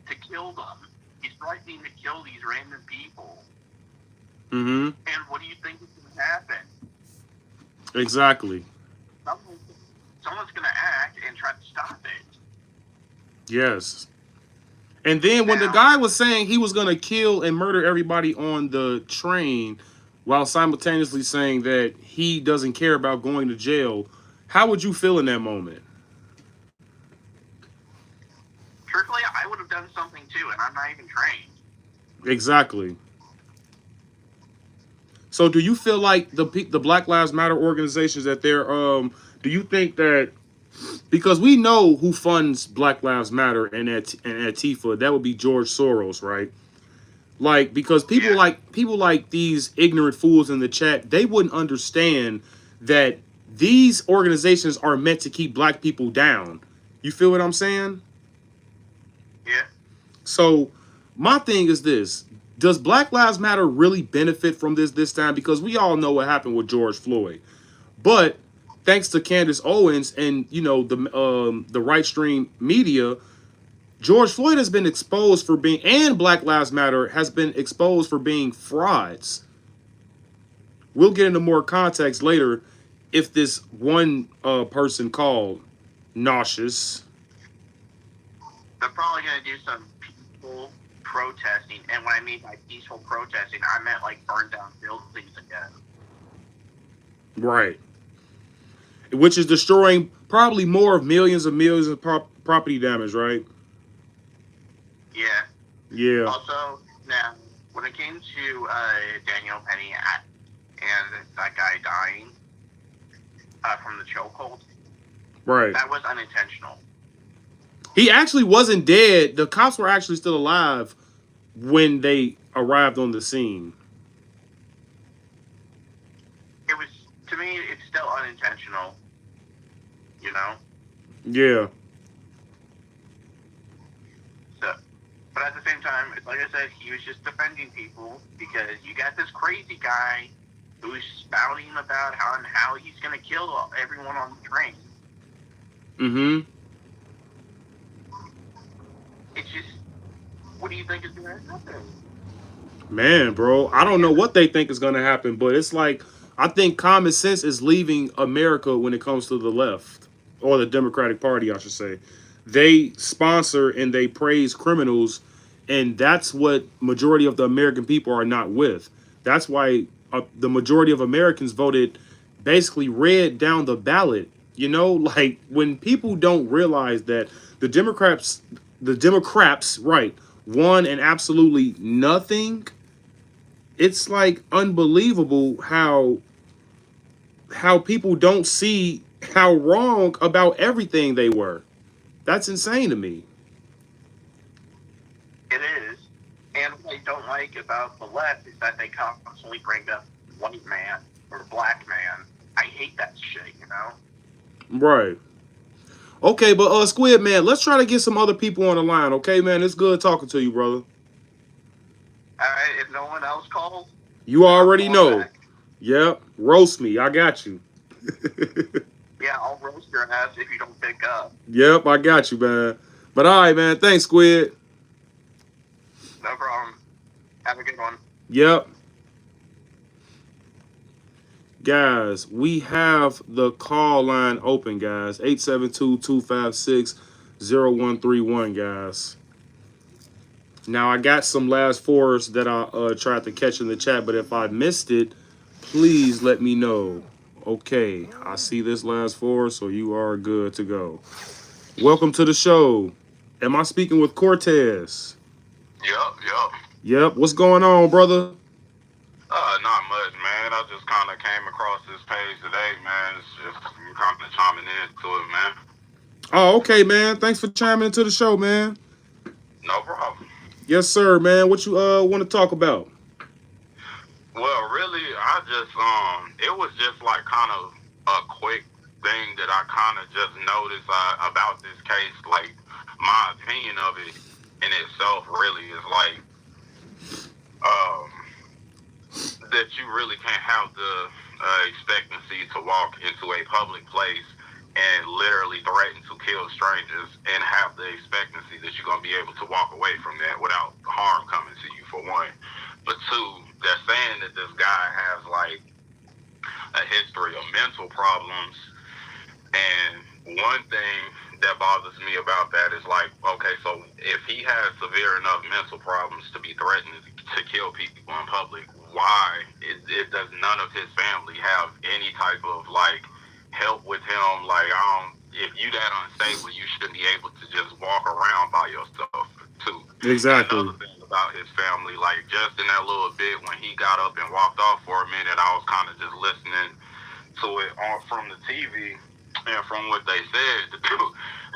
to kill them. He's threatening to kill these random people. Mm-hmm. And what do you think is going to happen? Exactly. Someone's going to act and try to stop it. Yes. And then when the guy was saying he was going to kill and murder everybody on the train while simultaneously saying that he doesn't care about going to jail, how would you feel in that moment? Truthfully, I would have done something too, and I'm not even trained. Exactly. So do you feel like the Black Lives Matter organizations that they're do you think that, because we know who funds Black Lives Matter and Antifa, that would be George Soros, right? Like, because people like these ignorant fools in the chat, they wouldn't understand that these organizations are meant to keep black people down. You feel what I'm saying? Yeah. So my thing is this: does Black Lives Matter really benefit from this time? Because we all know what happened with George Floyd, but thanks to Candace Owens and the right stream media, George Floyd has been exposed for being, and Black Lives Matter has been exposed for being frauds. We'll get into more context later if this one person called nauseous. They're probably going to do some peaceful protesting. And when I mean by peaceful protesting, I meant like burn down buildings again. Right. Which is destroying probably more of millions of property damage, right? Yeah. Yeah. Also, now, when it came to Daniel Penny and that guy dying from the chokehold, right, that was unintentional. He actually wasn't dead. The cops were actually still alive when they arrived on the scene. It was, to me, it's still unintentional, you know? Yeah. So, but at the same time, like I said, he was just defending people because you got this crazy guy who's spouting about how he's going to kill everyone on the train. Mm-hmm. It's just, what do you think is going to happen? Man, bro, I don't know what they think is going to happen, but it's like, I think common sense is leaving America when it comes to the left, or the Democratic Party, I should say. They sponsor and they praise criminals, and that's what majority of the American people are not with. That's why the majority of Americans voted basically red down the ballot. You know, like when people don't realize that the Democrats, right, won and absolutely nothing. It's like unbelievable how people don't see how wrong about everything they were. That's insane to me. It is. And what I don't like about the left is that they constantly bring up white man or black man. I hate that shit, you know? Right. Okay, but Squid Man, let's try to get some other people on the line, okay, man? It's good talking to you, brother. Alright, if no one else calls, You already know. back. Yep. Roast me. I got you. Yeah, I'll roast your ass if you don't pick up. Yep, I got you, man. But all right, man. Thanks, Squid. No problem. Have a good one. Yep. Guys, we have the call line open, guys. 872-256-0131, guys. Now, I got some last fours that I tried to catch in the chat, but if I missed it, please let me know. Okay, I see this last four, so you are good to go. Welcome to the show. Am I speaking with Cortez? Yep. Yep. What's going on, brother? Not much, man. I just kind of came across this page today, man. It's just kind of chiming into it, man. Oh, okay, man. Thanks for chiming into the show, man. No problem. Yes, sir, man. What you want to talk about? Well, really, I just it was just like kind of a quick thing that I kind of just noticed about this case. Like, my opinion of it in itself really is like that you really can't have the expectancy to walk into a public place and literally threaten to kill strangers and have the expectancy that you're going to be able to walk away from that without harm coming to you, for one. But two, they're saying that this guy has like a history of mental problems. And one thing that bothers me about that is like, okay, so if he has severe enough mental problems to be threatened to kill people in public, why does none of his family have any type of like help with him? Like, if you that unstable, you shouldn't be able to just walk around by yourself too. Exactly. And another thing about his family, like just in that little bit when he got up and walked off for a minute, I was kind of just listening to it from the TV and from what they said to do.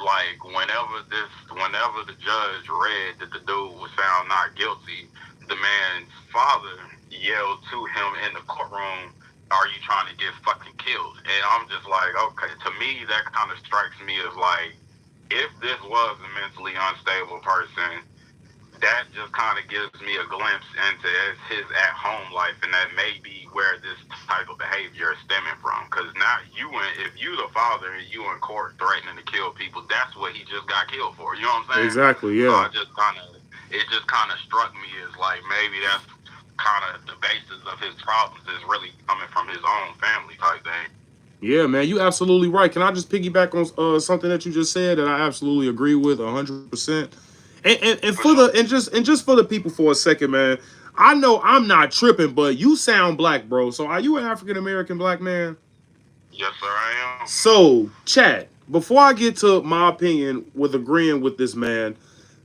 Like whenever the judge read that the dude was found not guilty, the man's father yelled to him in the courtroom, "Are you trying to get fucking killed?" And I'm just like, okay, to me that kind of strikes me as like, if this was a mentally unstable person, that just kind of gives me a glimpse into his at-home life, and that may be where this type of behavior is stemming from. Because now if you the father and you in court threatening to kill people, that's what he just got killed for. You know what I'm saying? Exactly, yeah. So it just kind of struck me as like maybe that's kind of the basis of his problems is really coming from his own family type thing. Yeah, man, you absolutely right. Can I just piggyback on something that you just said that I absolutely agree with 100%? And just for the people for a second, man. I know I'm not tripping, but you sound black, bro. So are you an African American black man? Yes, sir, I am. So, chat, before I get to my opinion with agreeing with this man,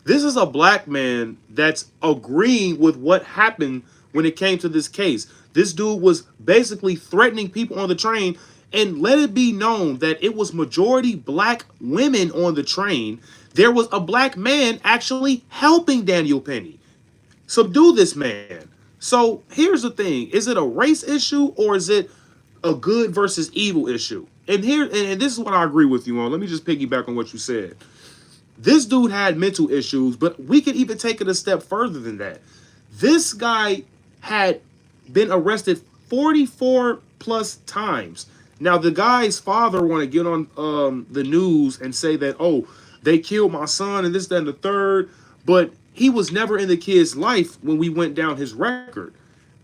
this is a black man that's agreeing with what happened when it came to this case. This dude was basically threatening people on the train, and let it be known that it was majority black women on the train. There was a black man actually helping Daniel Penny subdue this man. So here's the thing. Is it a race issue or is it a good versus evil issue? And this is what I agree with you on. Let me just piggyback on what you said. This dude had mental issues, but we could even take it a step further than that. This guy had been arrested 44 plus times. Now the guy's father want to get on the news and say that, oh, they killed my son and this, that, and the third, but he was never in the kid's life when we went down his record.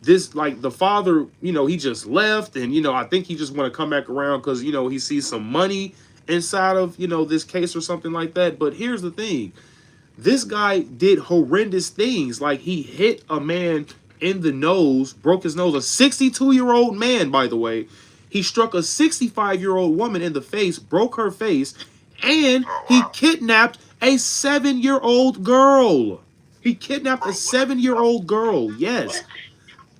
This, like, the father, he just left, and I think he just want to come back around because he sees some money inside of this case or something like that. But here's the thing: this guy did horrendous things. Like, he hit a man in the nose, broke his nose. A 62-year-old man, by the way. He struck a 65-year-old woman in the face, broke her face, and he kidnapped a 7-year-old girl. He kidnapped a 7-year-old girl. Yes.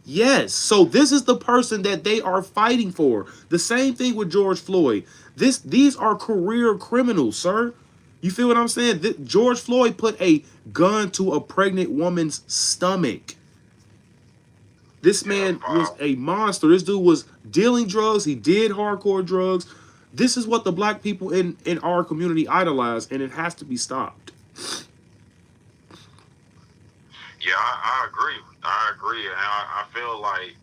Yes. So this is the person that they are fighting for. The same thing with George Floyd. These are career criminals, sir. You feel what I'm saying? George Floyd put a gun to a pregnant woman's stomach. This man was a monster. This dude was dealing drugs. He did hardcore drugs. This is what the black people in our community idolize, and it has to be stopped. Yeah, I agree. I agree, and I feel like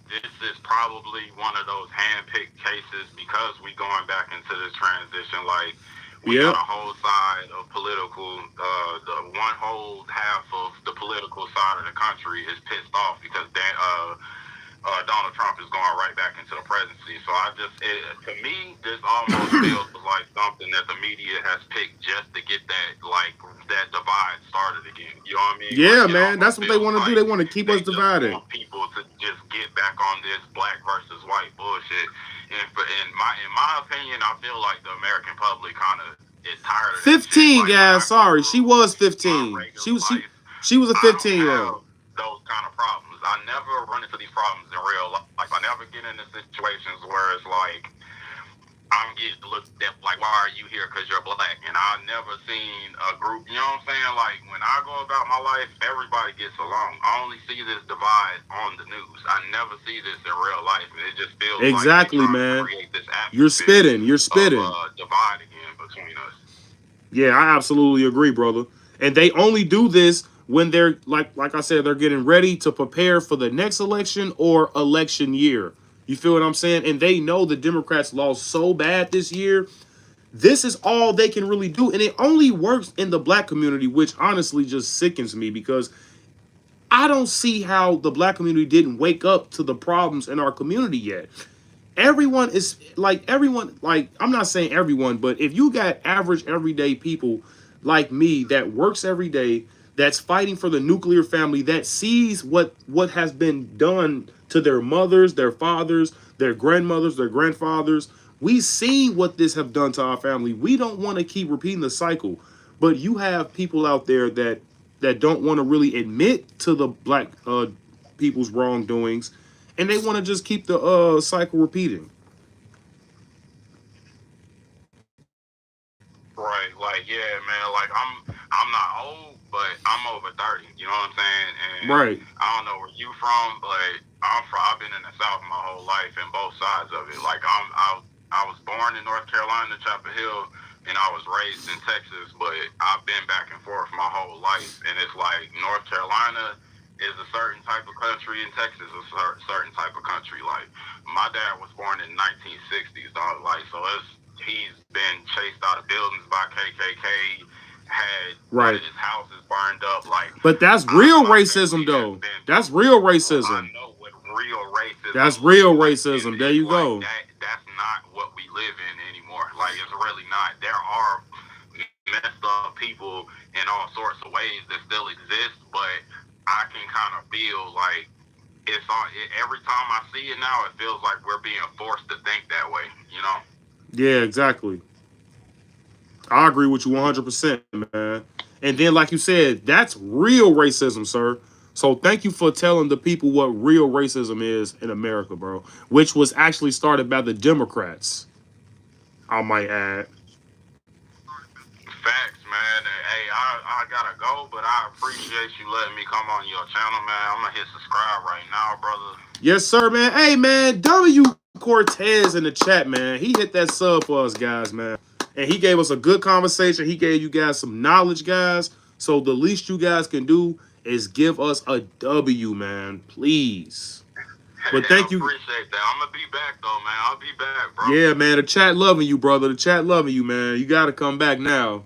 this is probably one of those hand-picked cases because we going back into this transition. Like, we got a whole side of political, the one whole half of the political side of the country is pissed off because Donald Trump is going right back into the presidency. So to me, this almost feels like something that the media has picked just to get that divide started again. You know what I mean? Yeah, like, man, that's what they want to do. They want to keep us divided. Want people to just get back on this black versus white bullshit. And in my opinion, I feel like the American public kind of is tired of 15, guys. Sorry, she was 15. She was a 15-year-old. Those kind of problems. I never run into these problems in real life. Like, I never get into situations where it's like I'm getting looked at like, why are you here? Because you're black. And I've never seen a group, you know what I'm saying? Like, when I go about my life, everybody gets along. I only see this divide on the news. I never see this in real life. And it just feels exactly, like man. Create this You're spitting. Divide again between us. Yeah, I absolutely agree, brother. And they only do this when they're, like I said, they're getting ready to prepare for the next election or election year. You feel what I'm saying? And they know the Democrats lost so bad this year. This is all they can really do. And it only works in the black community, which honestly just sickens me because I don't see how the black community didn't wake up to the problems in our community yet. Everyone, I'm not saying everyone, but if you got average everyday people like me that works every day, that's fighting for the nuclear family, that sees what has been done to their mothers, their fathers, their grandmothers, their grandfathers, we seen what this have done to our family. We don't want to keep repeating the cycle, but you have people out there that don't want to really admit to the black people's wrongdoings, and they want to just keep the cycle repeating. Right, like, yeah, man, like, I'm not old, but I'm over 30, you know what I'm saying? And right. I don't know where you from, but I've been in the South my whole life and both sides of it. Like, I was born in North Carolina, Chapel Hill, and I was raised in Texas, but I've been back and forth my whole life. And it's like North Carolina is a certain type of country and Texas is a certain type of country. Like, my dad was born in 1960s, dog. Like, so he's been chased out of buildings by KKK, had one of his houses burned up. Like, but that's real racism, though. That's real racism. I know what real racism. That's real racism. There you go. That's not what we live in anymore. Like, it's really not. There are messed up people in all sorts of ways that still exist, but I can kind of feel like every time I see it now, it feels like we're being forced to think that way, you know? Yeah, exactly. I agree with you 100%, man. And then, like you said, that's real racism, sir. So thank you for telling the people what real racism is in America, bro. Which was actually started by the Democrats, I might add. Facts, man. Hey, I gotta go, but I appreciate you letting me come on your channel, man. I'm gonna hit subscribe right now, brother. Yes, sir, man. Hey, man, W. Cortez in the chat, man. He hit that sub for us, guys, man. And he gave us a good conversation. He gave you guys some knowledge, guys. So the least you guys can do is give us a W, man. Please. But thank you. Appreciate that. I'm gonna be back though, man. I'll be back, bro. Yeah, man. The chat loving you, brother. The chat loving you, man. You gotta come back now.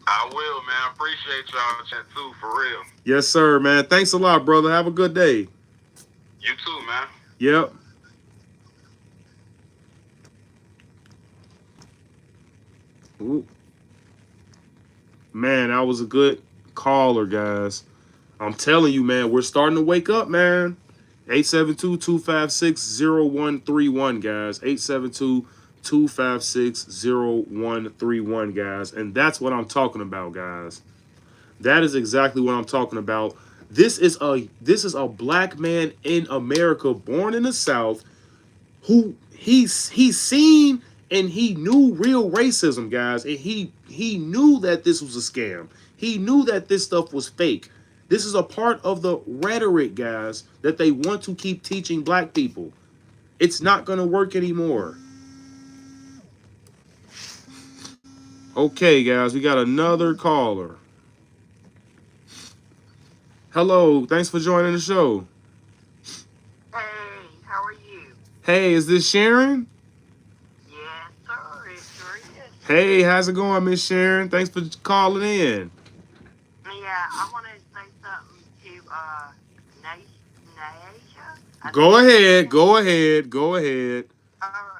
I will, man. Appreciate y'all chat too, for real. Yes, sir, man. Thanks a lot, brother. Have a good day. You too, man. Yep. Ooh. Man, that was a good caller, guys. I'm telling you, man, we're starting to wake up, man. 872-256-0131, guys. 872-256-0131, guys. And that's what I'm talking about, guys. That is exactly what I'm talking about. This is a black man in America, born in the South, who he's seen and he knew real racism, guys, and he knew that this was a scam. He knew that this stuff was fake. This is a part of the rhetoric, guys, that they want to keep teaching black people. It's not going to work anymore. Okay, guys, we got another caller. Hello, thanks for joining the show. Hey, how are you? Hey, is this Sharon? Yes, sir, it sure is. Hey, how's it going, Miss Sharon? Thanks for calling in. Yeah, I want to say something to Naisha. Go ahead, go ahead, go ahead.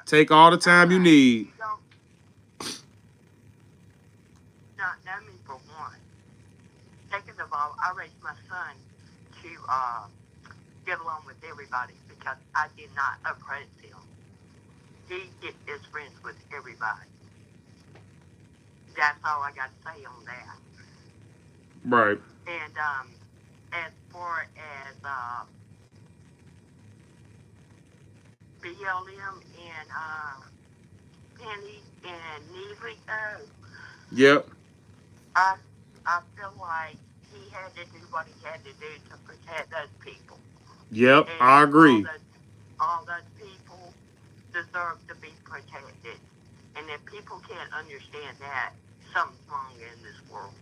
Take all the time you need. You don't not know me for one. Second of all, I raised my son to get along with everybody because I did not oppress him. He is friends with everybody. That's all I got to say on that. Right. And as far as BLM and Penny and Neely go, Yep. I feel like he had to do what he had to do to protect those people. Yep, And I agree. All those people deserve to be protected. And if people can't understand that, something's wrong in this world.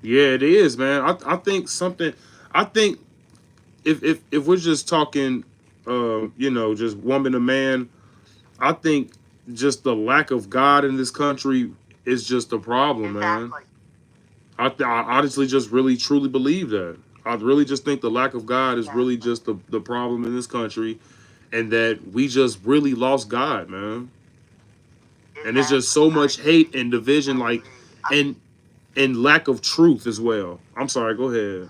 Yeah, it is, man. I think something. I think if we're just talking, just woman to man, I think just the lack of God in this country is just a problem, man. I honestly just really truly believe that. I really just think the lack of God is really just the problem in this country, and that we just really lost God, man. And there's just so much hate and division, like, and lack of truth as well. I'm sorry, go ahead.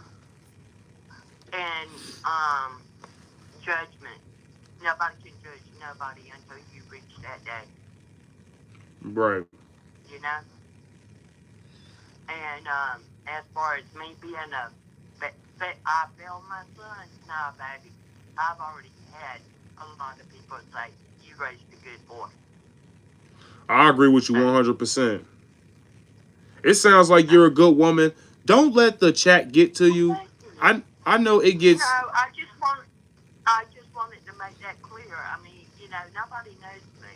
And judgment. Nobody can judge nobody until you reach that day. Right. You know? And as far as me being I failed my son, nah, baby. I've already had a lot of people say, you raised a good boy. I agree with you 100%. It sounds like you're a good woman. Don't let the chat get to you. I know it gets. You know, I just wanted to make that clear. I mean, nobody knows me.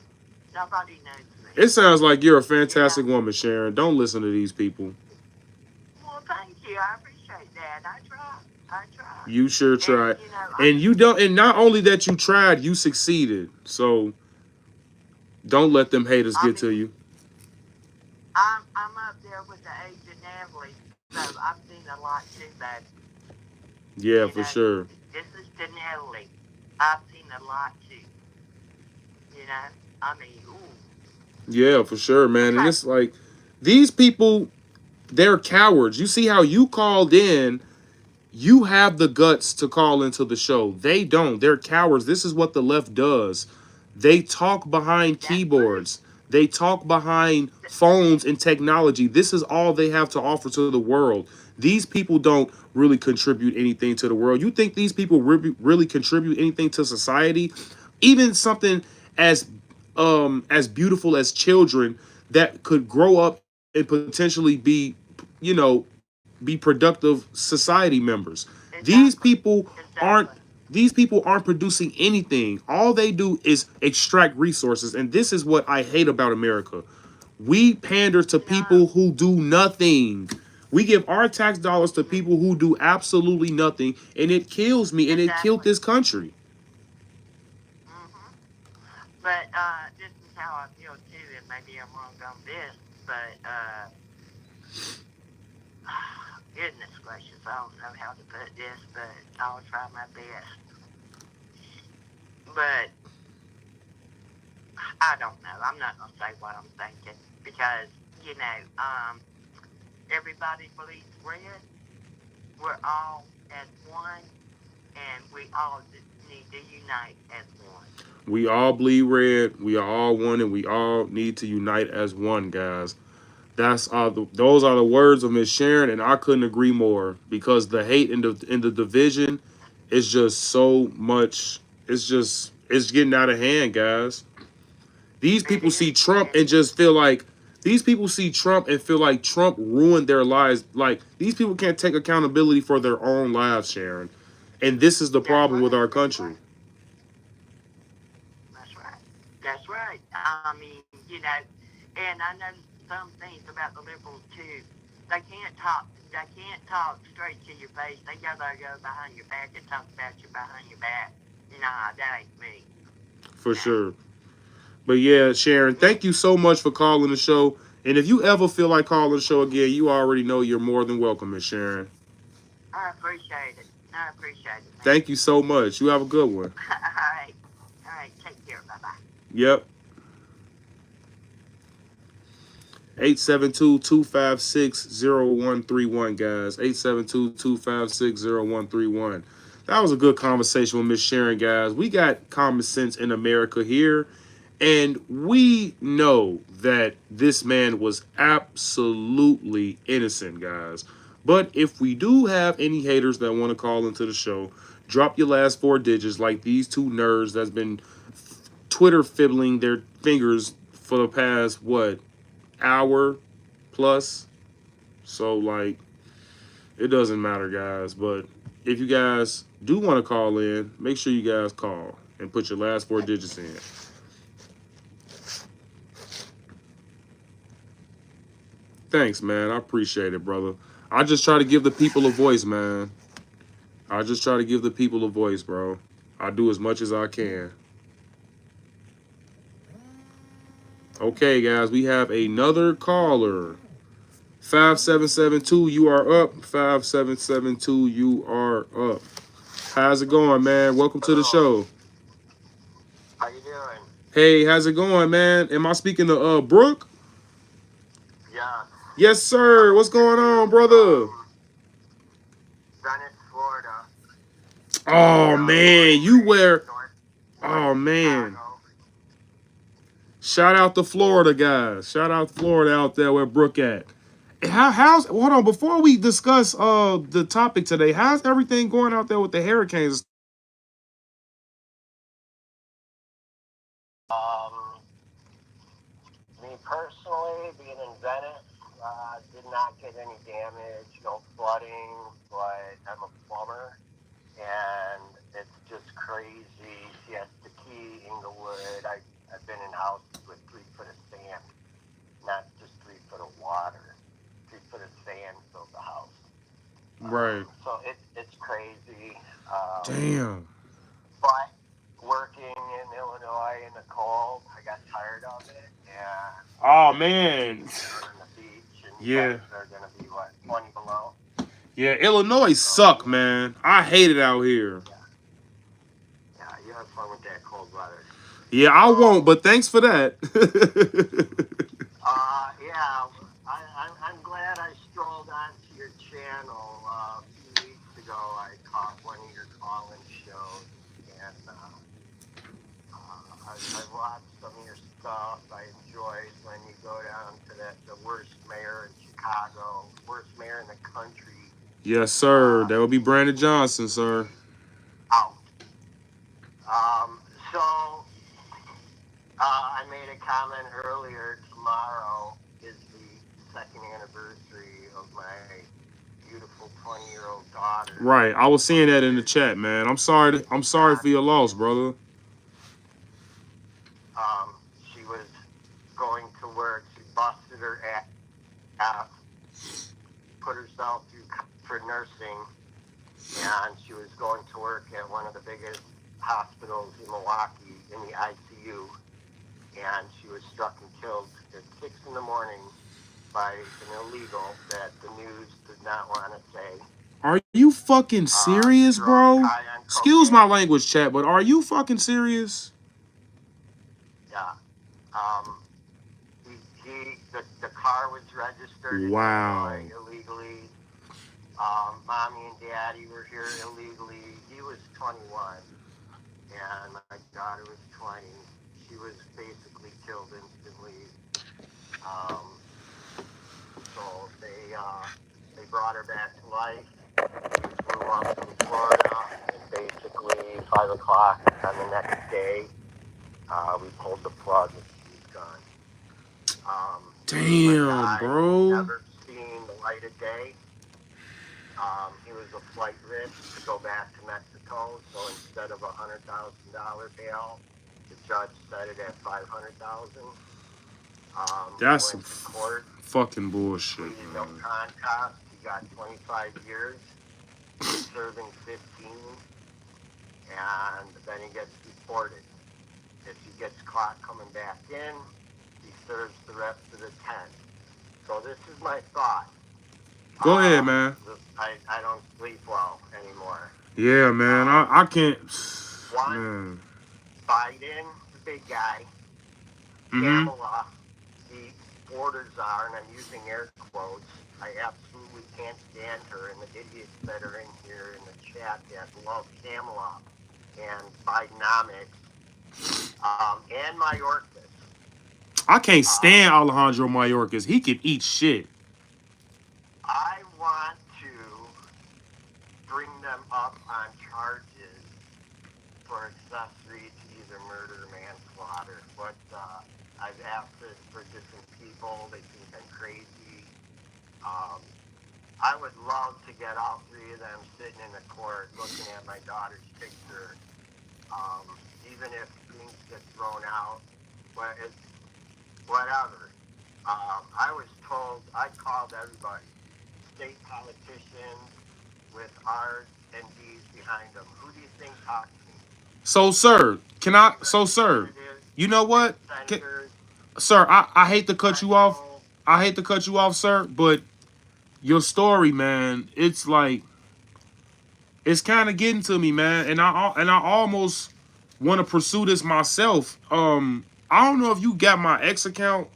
Nobody knows me. It sounds like you're a fantastic woman, Sharon. Don't listen to these people. Well, thank you. I appreciate that. I tried. You sure tried. And you don't. And not only that you tried, you succeeded. So don't let them haters get to you. I'm up there with the age of Natalie, so I've seen a lot too, baby. Yeah, for sure. This is to Natalie. I've seen a lot too. I mean, ooh. Yeah, for sure, man. And it's like, these people, they're cowards. You see how you called in. You have the guts to call into the show. They don't. They're cowards. This is what the left does. They talk behind keyboards. They talk behind phones and technology. This is all they have to offer to the world. These people don't really contribute anything to the world. You think these people really contribute anything to society? Even something as beautiful as children that could grow up and potentially be, be productive society members. These people aren't producing anything. All they do is extract resources, and this is what I hate about America. We pander to people who do nothing. We give our tax dollars to people who do absolutely nothing, and it kills me, and it killed this country. But this is how I feel too, and maybe I'm wrong on this, but goodness gracious, I don't know how to put this, but I'll try my best. But I don't know. I'm not gonna say what I'm thinking because everybody believes red. We're all as one, and we all need to unite as one. We all bleed red. We are all one, and we all need to unite as one, guys. Those are the words of Miss Sharon, and I couldn't agree more because the hate and the division is just so much. It's getting out of hand, guys. These people see Trump and just feel like Trump ruined their lives. Like these people can't take accountability for their own lives, Sharon, and this is the problem with our country. That's right. I mean, and I know some things about the liberals too. They can't talk straight to your face. They gotta go behind your back and talk about you behind your back. Nah, that ain't me. For sure. But yeah, Sharon, thank you so much for calling the show. And if you ever feel like calling the show again, you already know you're more than welcome, Miss Sharon. I appreciate it. Man. Thank you so much. You have a good one. All right. Take care. Bye-bye. Yep. 872-256-0131, guys. 872-256-0131. That was a good conversation with Miss Sharon, guys. We got common sense in America here. And we know that this man was absolutely innocent, guys. But if we do have any haters that want to call into the show, drop your last 4 digits like these two nerds that's been Twitter fiddling their fingers for the past, hour plus. So, it doesn't matter, guys. But if you guys do want to call in, make sure you guys call and put your last 4 digits in. Thanks, man. I appreciate it, brother. I just try to give the people a voice, man. I just try to give the people a voice, bro. I do as much as I can. Okay, guys, we have another caller. 5772, you are up. 5772, you are up. How's it going, man? Welcome to the show. How you doing? Hey, how's it going, man? Am I speaking to Brooke? Yeah. Yes, sir. What's going on, brother? Venice, Florida. Oh, man. Oh, man. Shout out to Florida, guys. Shout out to Florida out there where Brooke at. Hold on, before we discuss the topic today, how's everything going out there with the hurricanes? Me personally, being in Venice, did not get any damage, no flooding, but I'm a plumber, and it's just crazy. Siesta Key, Inglewood, I've been in houses with 3 foot of sand, not just 3 foot of water. 3 foot of sand filled the house. Right. So it's crazy. Damn. But working in Illinois in the cold, I got tired of it. And oh, man. On the beach, and yeah. They're going to be, 20 below? Yeah, Illinois suck, man. I hate it out here. Yeah, you have fun with that cold weather. Yeah, I won't, but thanks for that. Yeah, I'm glad I strolled onto your channel. A few weeks ago, I caught one of your call-in shows, and I've watched some of your stuff. I enjoyed when you go down to the worst mayor in Chicago, worst mayor in the country. Yes, sir. That would be Brandon Johnson, sir. Out. So I made a comment earlier. Tomorrow is the 2nd anniversary of my beautiful 20-year-old daughter. Right. I was seeing that in the chat, man. I'm sorry for your loss, brother. She was going to work. She busted busted her ass, put herself through for nursing, and she was going to work at one of the biggest hospitals in Milwaukee in the ICU, and she was struck and killed at 6 in the morning by an illegal that the news did not want to say. Are you fucking serious, bro? Excuse my language, chat, but are you fucking serious? Yeah. The car was registered in Illinois illegally. Mommy and Daddy were here illegally. He was 21, and my daughter was 20. She was basically killed instantly. So they brought her back to life. We flew up from Florida, and basically 5 o'clock on the next day, we pulled the plug and she was gone. Damn, bro. Never seen the light of day. He was a flight risk to go back to Mexico, so instead of $100,000 bail, the judge set it at $500,000. That's some fucking bullshit, man. No contest. He got 25 years. He's serving 15, and then he gets deported. If he gets caught coming back in, he serves the rest of the 10. So this is my thought. Go ahead, man. I don't sleep well anymore. Yeah, man. I can't. Man. Biden, the big guy. Kamala, the border czar, and I'm using air quotes. I absolutely can't stand her, and the idiots that are in here in the chat that love Kamala and Bidenomics, and Mayorkas. I can't stand Alejandro Mayorkas. He can eat shit. I want to bring them up on charges for accessory to either murder or manslaughter. But I've asked this for different people. They think I'm crazy. I would love to get all three of them sitting in the court looking at my daughter's picture. Even if things get thrown out, whatever. I was told, I called everybody, state politicians with R's and D's behind them. Who do you think talked to me? So, sir, you know what? Sir, I hate to cut you off. I hate to cut you off, sir, but your story, man, it's like, it's kind of getting to me, man, and I almost want to pursue this myself. I don't know if you got my X account,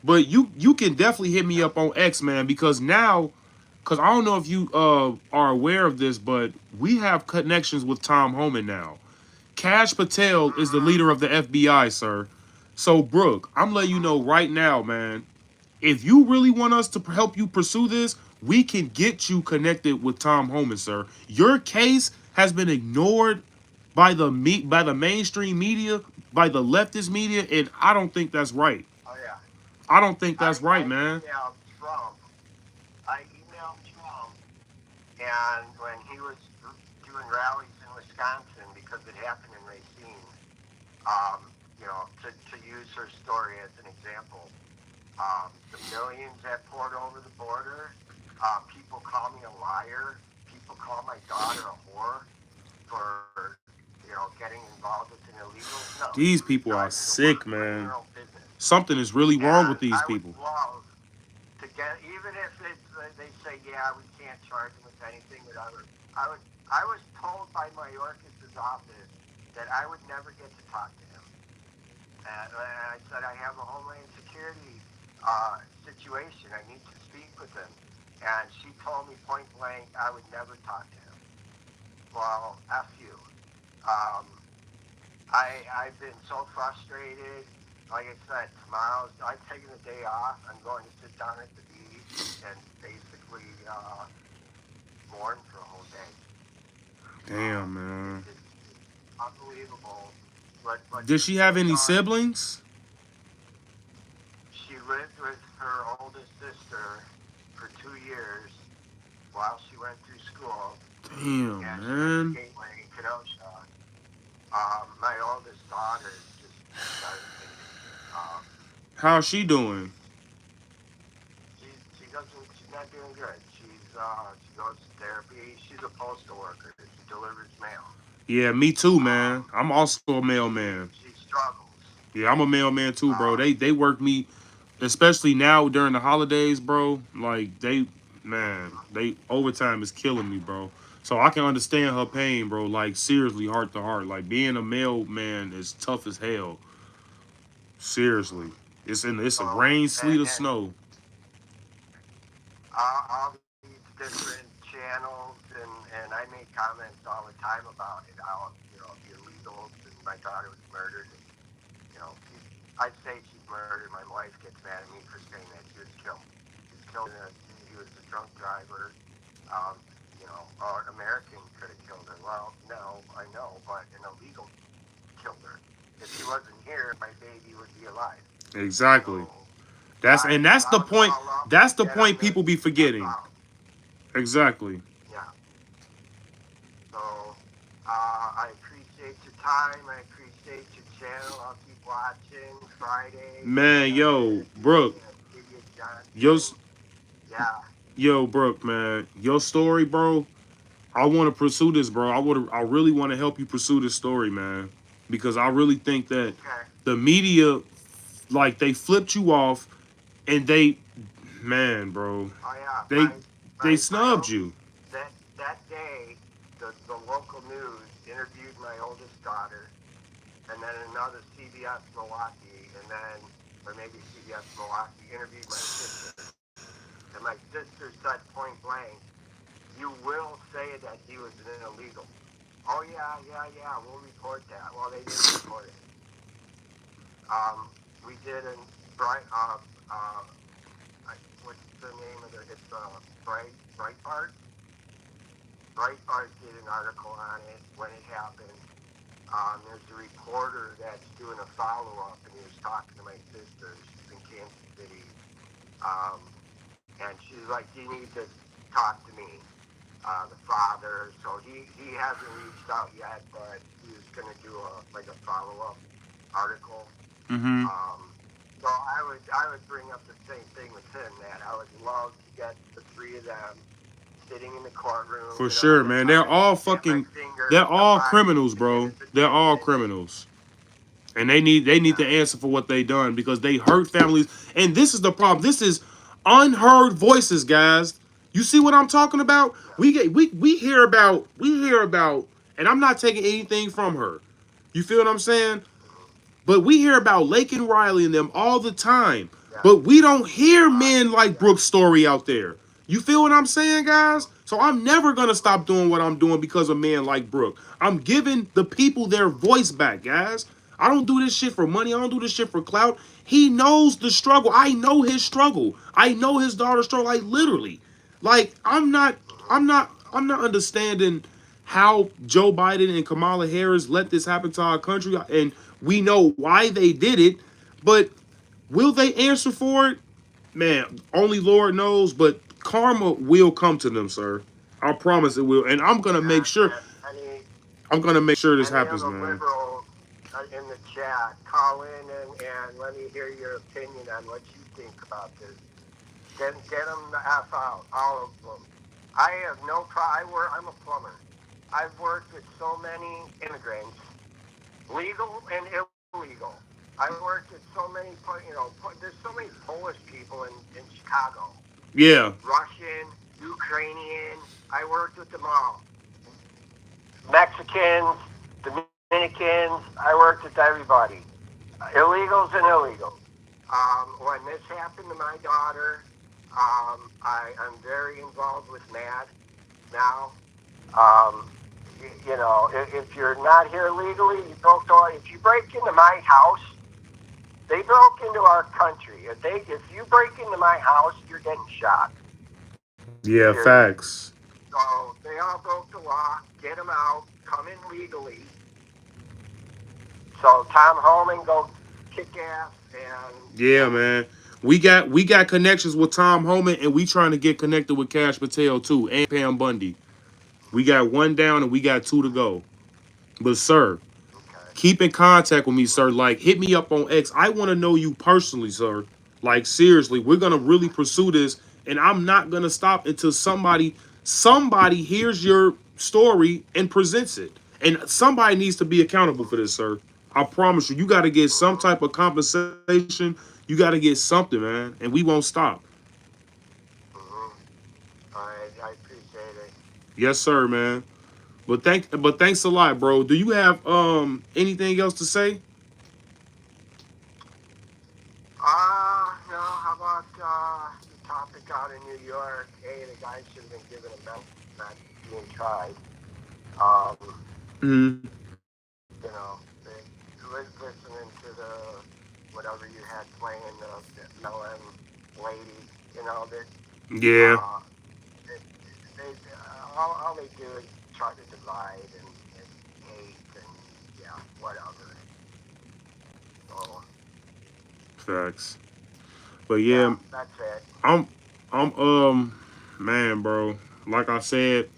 but you can definitely hit me up on X, man, because now, because I don't know if you are aware of this, but we have connections with Tom Homan now. Kash Patel is the leader of the FBI, sir. So, Brooke, I'm letting you know right now, man, if you really want us to help you pursue this, we can get you connected with Tom Homan, sir. Your case has been ignored by the mainstream media, by the leftist media, and I don't think that's right. Oh, yeah. I don't think that's right, man. I emailed Trump, and when he was doing rallies in Wisconsin, because it happened in Racine, to use her story as an example, the millions that poured over the border, people call me a liar, people call my daughter a whore for, getting involved with an illegal. No, these people are sick, man. Something is really wrong with these people. To get, even if they say, yeah, we can't charge them with anything, whatever. I was told by Mayorkas' office that I would never get to talk to him. And I said, I have a Homeland Security situation. I need to speak with him. And she told me point blank I would never talk to him. Well, F you. I've been so frustrated. Like I said, tomorrow I'm taking the day off. I'm going to sit down at the beach and basically mourn for a whole day. Damn, man. It's unbelievable. But did she have any siblings? She lived with her oldest sister for 2 years while she went through school. Damn, man. Gateway in Kenosha. My oldest daughter just started. How's she doing? she's not doing good. She goes to therapy. She's a postal worker. She delivers mail. Yeah, me too, man. I'm also a mailman. She struggles. Yeah, I'm a mailman too, bro. They work me, especially now during the holidays, bro. Like they overtime is killing me, bro. So I can understand her pain, bro. Like seriously, heart to heart. Like being a mailman is tough as hell. Seriously, it's a rain, sleet, or snow. All these different channels, and I make comments all the time about it, how, the illegals, and my daughter was murdered. And, I say she's murdered. My wife gets mad at me for saying that she was killed. She was killed. He was a drunk driver. Or American could have killed her. Well, no, I know, but an illegal killed her. If she wasn't here, my baby would be alive. Exactly. So, That's the point. That's the point people be forgetting. out. Exactly. Yeah. So, I appreciate your time. I appreciate your channel. I'll keep watching Friday. Man, yo, Brooke. Yeah. Yo, Brooke, man. Your story, bro. I want to pursue this, bro. I really want to help you pursue this story, man. Because I really think that the media, like, they flipped you off and man, bro. Oh, yeah. They snubbed you. That day, the local news interviewed my oldest daughter, and then another CBS Milwaukee, or maybe CBS Milwaukee interviewed my sister. And my sister said point blank, "You will say that he was an illegal." Oh, yeah, we'll report that. Well, they didn't report it. We did what's the name of it? It's Breitbart. Breitbart did an article on it when it happened. There's a reporter that's doing a follow-up, and he was talking to my sister. She's in Kansas City. And she's like, "You need to talk to me." The father, so he hasn't reached out yet, but he was going to do a follow-up article. Mm-hmm. So I would bring up the same thing with him, that I would love to get the three of them sitting in the courtroom. For sure, man. They're all criminals, bro. They're all criminals. And they need to answer for what they done, because they hurt families. And this is the problem. This is unheard voices, guys. You see what I'm talking about? We hear about, and I'm not taking anything from her. You feel what I'm saying? But we hear about Lake and Riley and them all the time. But we don't hear men like Brooke's story out there. You feel what I'm saying, guys? So I'm never going to stop doing what I'm doing because of men like Brooke. I'm giving the people their voice back, guys. I don't do this shit for money. I don't do this shit for clout. He knows the struggle. I know his struggle. I know his daughter's struggle. Like, literally. Like, I'm not understanding how Joe Biden and Kamala Harris let this happen to our country, and we know why they did it, but will they answer for it? Man, only Lord knows, but karma will come to them, sir. I promise it will, and I'm gonna make sure. This happens, man. Liberal in the chat, call in and let me hear your opinion on what you think about this. Get them the F out, all of them. I have no problem. I'm a plumber. I've worked with so many immigrants, legal and illegal. I've worked with so many, there's so many Polish people in Chicago. Yeah. Russian, Ukrainian. I worked with them all. Mexicans, Dominicans. I worked with everybody. Illegals and illegals. When this happened to my daughter, I'm very involved with MAD now. If you're not here legally, if you break into my house, they broke into our country. If you break into my house, you're getting shot. Yeah, facts. So they all broke the law. Get them out. Come in legally. So Tom Homan, go kick ass. And yeah, man. We got connections with Tom Homan, and we trying to get connected with Cash Patel too, and Pam Bundy. We got one down and we got two to go. But sir, keep in contact with me, sir. Like, hit me up on X. I want to know you personally, sir. Like, seriously, we're gonna really pursue this And I'm not gonna stop until somebody hears your story and presents it. And somebody needs to be accountable for this, sir. I promise you, you got to get some type of compensation. You got to get something, man. And we won't stop. I appreciate it. Yes, sir, man. But thanks a lot, bro. Do you have anything else to say? No, how about the topic out in New York? Hey, the guy should have been given a medal, not being tried. Mm-hmm. You know, listening to the whatever you had playing, the BLM lady, you know, that Yeah. all they do is try to divide and hate and yeah, whatever. So Facts. But yeah, that's it. I'm man, bro. Like I said,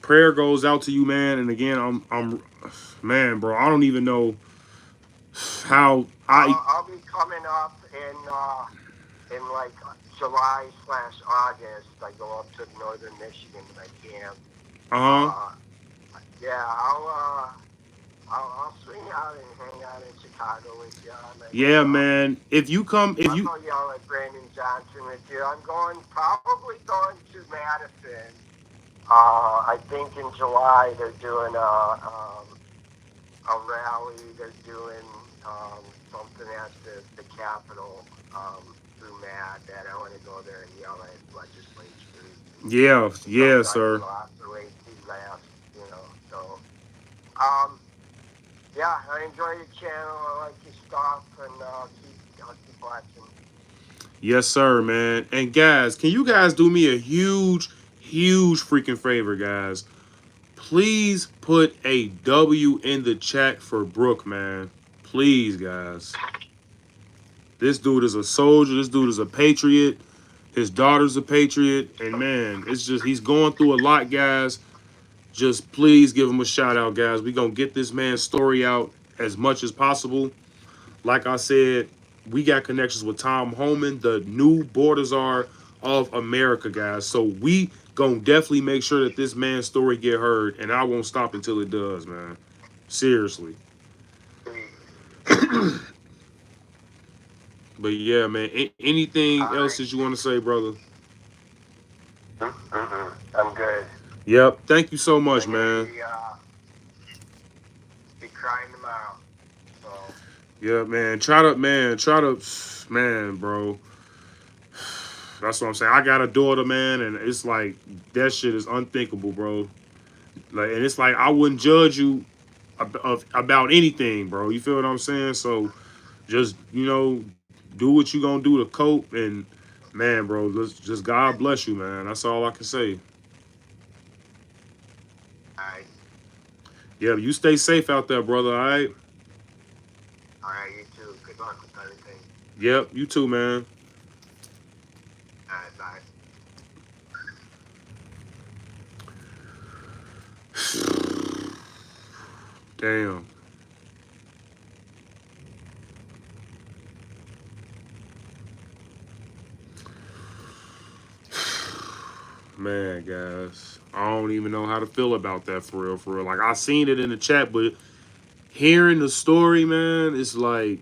prayer goes out to you, man. And again, I'm man, bro. I don't even know how I'll be coming up in like July/August. I go up to northern Michigan and I camp. Yeah, I'll swing out and hang out in Chicago with you. Yeah, man. If you I'll go yell at Brandon Johnson with you. I'm probably going to Madison. I think in July they're doing a rally. They're doing something at the Capitol through Mad that I want to go there and yell at legislatures. yeah, sir. You know, so yeah, I enjoy your channel. I like your stuff, and I'll keep watching. Yes, sir, man. And guys, can you guys do me a huge freaking favor, guys? Please put a W in the chat for Brooke, man. Please, guys. This dude is a soldier. This dude is a patriot. His daughter's a patriot. And man, it's just, he's going through a lot, guys. Just please give him a shout out, guys. We're going to get this man's story out as much as possible. Like I said, we got connections with Tom Homan, the new border czar of America, guys. So we gonna definitely make sure that this man's story get heard, and I won't stop until it does, man. Seriously. But yeah, man. Anything else that you want to say, brother? I'm good. Yep. Thank you so much, man. Be crying tomorrow. So. Yeah, man. Man, bro. That's what I'm saying. I got a daughter, man, and it's like that shit is unthinkable, bro. Like, and it's like I wouldn't judge you about anything, bro. You feel what I'm saying? So just, do what you gonna do to cope, and man, bro, just God bless you, man. That's all I can say. Alright. Yeah, you stay safe out there, brother, all right? Alright, you too. Good luck with everything. Yep, you too, man. Alright, bye. Damn. Man, guys, I don't even know how to feel about that for real, for real. Like, I seen it in the chat, but hearing the story, man, it's like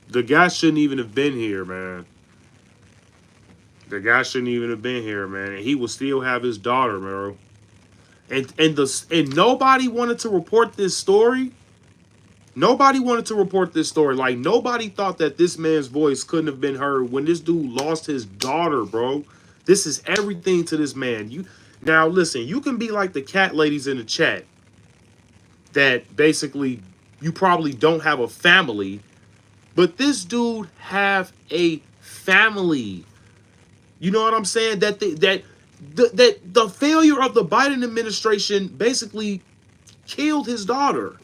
the guy shouldn't even have been here, man. The guy shouldn't even have been here, man. And he will still have his daughter, bro. And nobody wanted to report this story. Nobody wanted to report this story. Like, nobody thought that this man's voice couldn't have been heard when this dude lost his daughter, bro. This is everything to this man. Now listen, you can be like the cat ladies in the chat that basically you probably don't have a family, but this dude have a family. You know what I'm saying? That the failure of the Biden administration basically killed his daughter.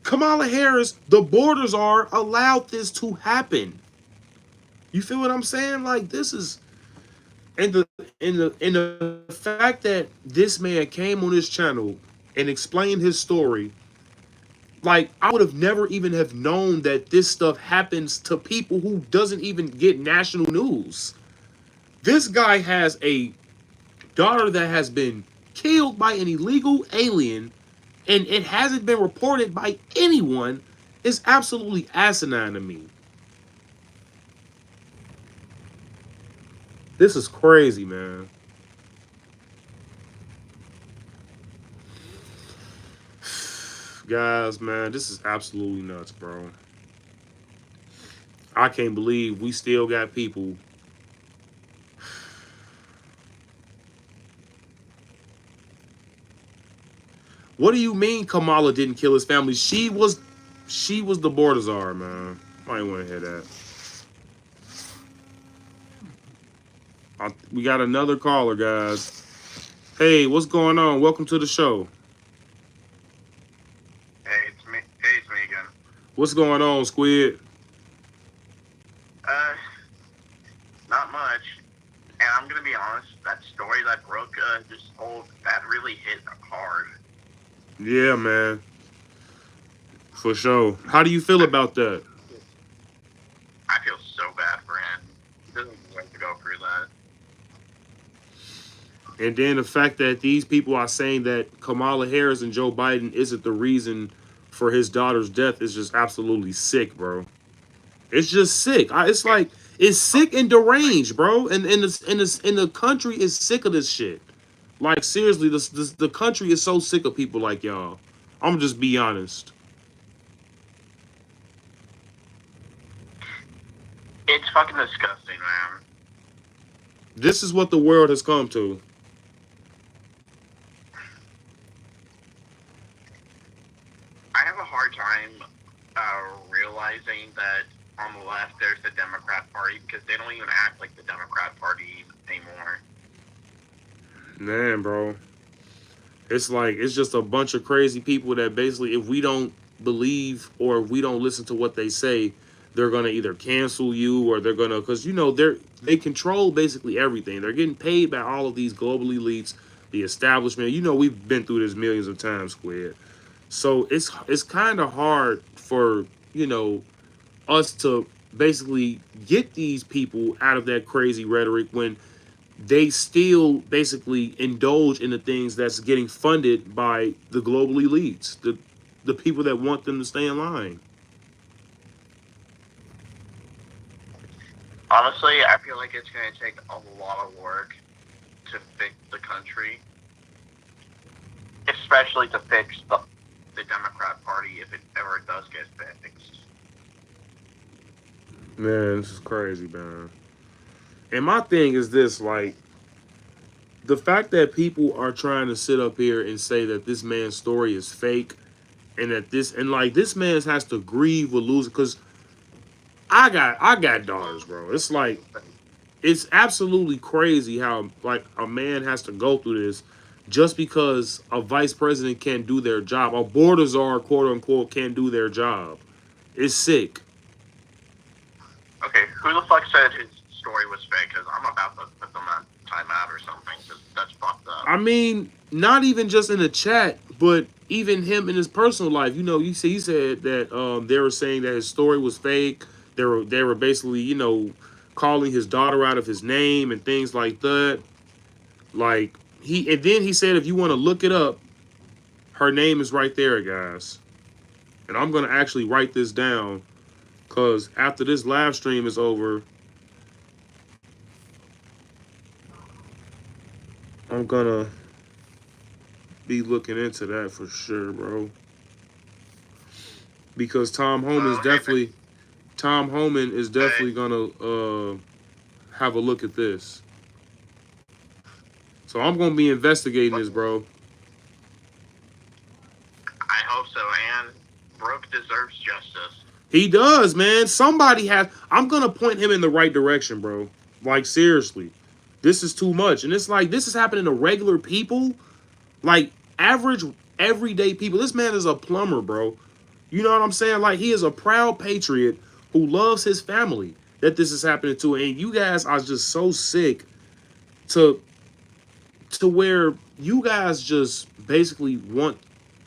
Kamala Harris, the borders are allowed this to happen. You feel what I'm saying? Like, this is, and the fact that this man came on his channel and explained his story, Like, I would have never even have known that this stuff happens to people who doesn't even get national news. This guy has a daughter that has been killed by an illegal alien, and it hasn't been reported by anyone. Is absolutely asinine to me. This is crazy, man. Guys, man, this is absolutely nuts, bro. I can't believe we still got people. What do you mean Kamala didn't kill his family? She was the border czar, man. I ain't want to hear that. We got another caller, guys. Hey, what's going on? Welcome to the show. Hey, it's me. Hey, it's me again. What's going on, Squid? Not much. And I'm gonna be honest, that story that Brooke just told, that really hit hard. Yeah, man. For sure. How do you feel about that? I feel so bad for him. He doesn't have to go through that. And then the fact that these people are saying that Kamala Harris and Joe Biden isn't the reason for his daughter's death is just absolutely sick, bro. It's just sick. It's like, it's sick and deranged, bro. And the country is sick of this shit. Like, seriously, the country is so sick of people like y'all. I'm just be honest. It's fucking disgusting, man. This is what the world has come to. I have a hard time realizing that on the left there's the Democrat Party, because they don't even act like the Democrat Party anymore. Man, bro. It's like, it's just a bunch of crazy people that basically, if we don't believe or if we don't listen to what they say, they're going to either cancel you or they're going to, because, you know, they control basically everything. They're getting paid by all of these global elites, the establishment. You know, we've been through this millions of times, Squid. So it's kind of hard for, you know, us to basically get these people out of that crazy rhetoric when they still basically indulge in the things that's getting funded by the global elites, the people that want them to stay in line. Honestly, I feel like it's going to take a lot of work to fix the country, especially to fix the Democrat Party if it ever does get fixed. Man, this is crazy, man. And my thing is this, like, the fact that people are trying to sit up here and say that this man's story is fake and that this man has to grieve with losing, because I got daughters, bro. It's like, it's absolutely crazy how, like, a man has to go through this just because a vice president can't do their job. A border czar, quote unquote, can't do their job. It's sick. Okay, who the fuck said his story was fake? Because I'm about to put them on timeout or something, because that's fucked up. I mean, not even just in the chat, but even him in his personal life. You know, he said that they were saying that his story was fake. They were basically, you know, calling his daughter out of his name and things like that. Like, and then he said, if you want to look it up, her name is right there, guys. And I'm going to actually write this down, because after this live stream is over, I'm going to be looking into that for sure, bro. Because Tom Homan is definitely gonna have a look at this. So I'm gonna be investigating this, bro. I hope so, and Brooke deserves justice. He does, man. Somebody has. I'm gonna point him in the right direction, bro. Like, seriously, this is too much, and it's like, this is happening to regular people, like average, everyday people. This man is a plumber, bro. You know what I'm saying? Like, he is a proud patriot who loves his family that this is happening to. And you guys are just so sick to where you guys just basically want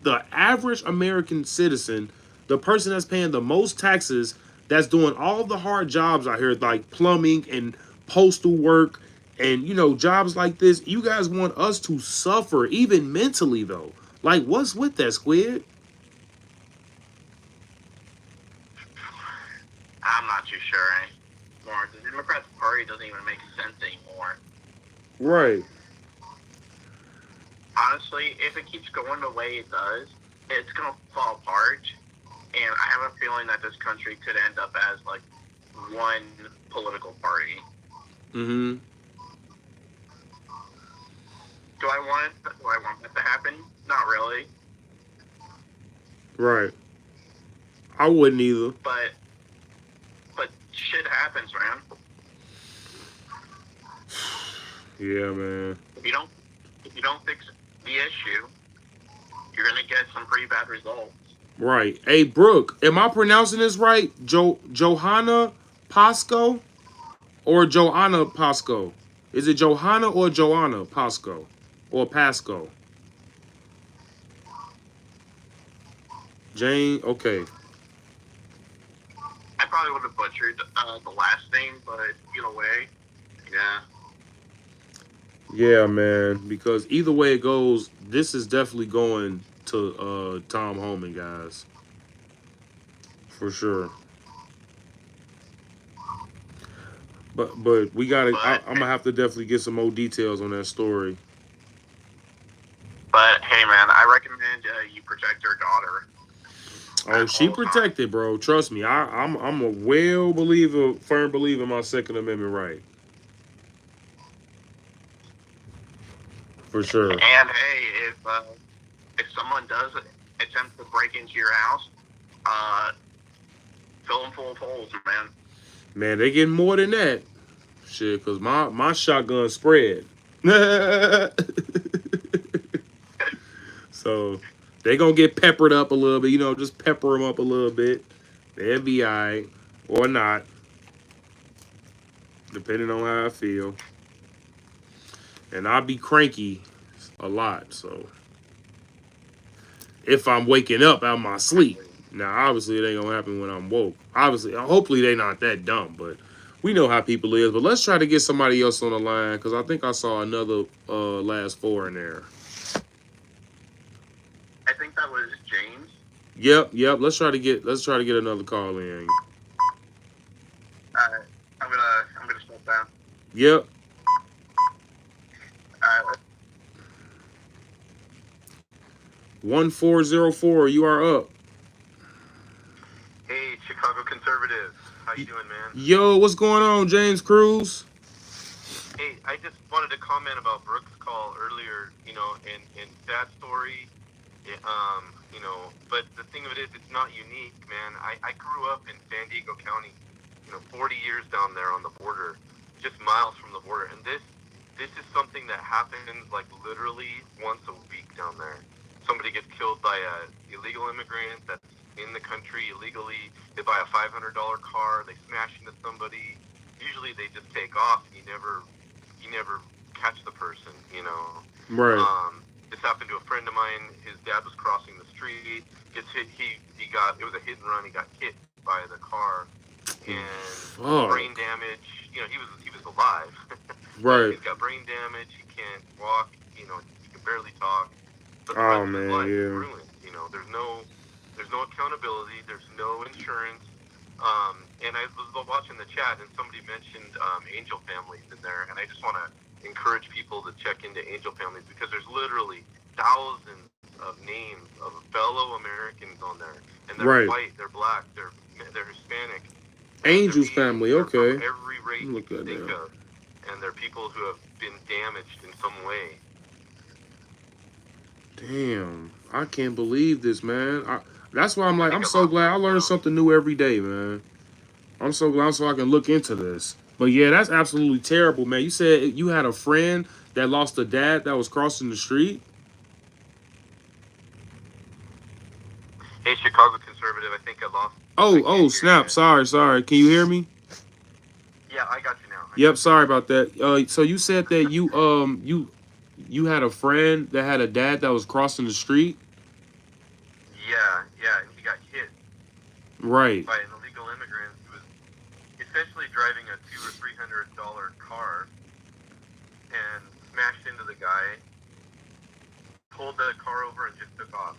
the average American citizen, the person that's paying the most taxes, that's doing all the hard jobs out here, like plumbing and postal work and, you know, jobs like this. You guys want us to suffer, even mentally, though. Like, what's with that, Squid? I'm not too sure anymore. The Democrats' party doesn't even make sense anymore. Right. Honestly, if it keeps going the way it does, it's going to fall apart. And I have a feeling that this country could end up as, like, one political party. Mm-hmm. Do I want that to happen? Not really. Right. I wouldn't either. But shit happens, man. Yeah, man. If you don't fix the issue, you're gonna get some pretty bad results. Right. Hey, Brooke, am I pronouncing this right? Johanna Pasco or Joanna Pasco? Is it Johanna or Joanna Pasco or Pasco? Jane. Okay. I probably would have butchered the last name, but either way, yeah. Yeah, man. Because either way it goes, this is definitely going to Tom Homan, guys. For sure. But we gotta. I'm gonna have to definitely get some more details on that story. But hey, man, I recommend you protect your daughter. Oh, she protected, bro. Trust me. I'm a firm believer in my Second Amendment right. For sure. And hey, if someone does attempt to break into your house, fill them full of holes, man. Man, they getting more than that. Shit, cause my shotgun spread. So they gonna get peppered up a little bit, you know, just pepper them up a little bit. They'll be alright. Or not. Depending on how I feel. And I'll be cranky a lot, so if I'm waking up out of my sleep. Now obviously it ain't gonna happen when I'm woke. Obviously, hopefully they not that dumb, but we know how people is. But let's try to get somebody else on the line, because I think I saw another last four in there. I think that was James. Yep. Let's try to get another call in. I'm gonna step down. Yep. 1404, you are up. Hey, Chicago conservative. How you doing, man? Yo, what's going on, James Cruz? Hey, I just wanted to comment about Brooks' call earlier, you know, and sad story, you know, but the thing of it is, it's not unique, man. I grew up in San Diego County, you know, 40 years down there on the border, just miles from the border, and this is something that happens, like, literally once a week down there. Somebody gets killed by a illegal immigrant that's in the country illegally. They buy a $500 car. They smash into somebody. Usually they just take off. And you never catch the person, you know. Right. This happened to a friend of mine. His dad was crossing the street. Gets hit. It was a hit and run. He got hit by the car and brain damage. You know, he was alive. Right. He's got brain damage. He can't walk. You know, he can barely talk. But the Oh rest of his man, life is yeah. ruined. You know, there's no accountability. There's no insurance. And I was watching the chat, and somebody mentioned angel families in there, and I just want to encourage people to check into angel families, because there's literally thousands of names of fellow Americans on there, and they're white, they're black, they're Hispanic. Angels family, okay. Every race you can think of, and they're people who have been damaged in some way. Damn, I can't believe this, man. That's why I'm like, I'm so glad I learn something new every day, man. I'm so glad so I can look into this. But yeah, that's absolutely terrible, man. You said you had a friend that lost a dad that was crossing the street? Hey, Chicago conservative, I think I lost. Oh, snap. Sorry. Can you hear me? Yeah, I got you now. Yep, sorry about that. So you said that you had a friend that had a dad that was crossing the street? Right. by an illegal immigrant who was essentially driving a $200 or $300 car and smashed into the guy, pulled the car over, and just took off.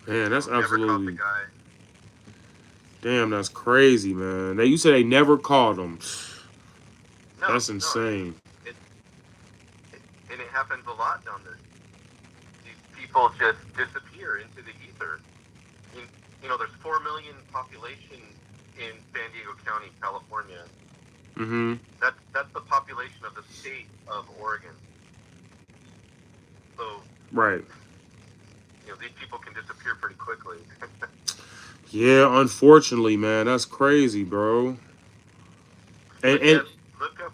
Man, that's Never caught the absolutely. guy. Damn, that's crazy, man. You said they never caught him. No, That's insane. And it happens a lot down there. These people just disappear into the ether. You know, there's 4 million population in San Diego County, California. Mm-hmm. That's the population of the state of Oregon. So, Right. you know, these people can disappear pretty quickly. Yeah, unfortunately, man, that's crazy, bro. And look up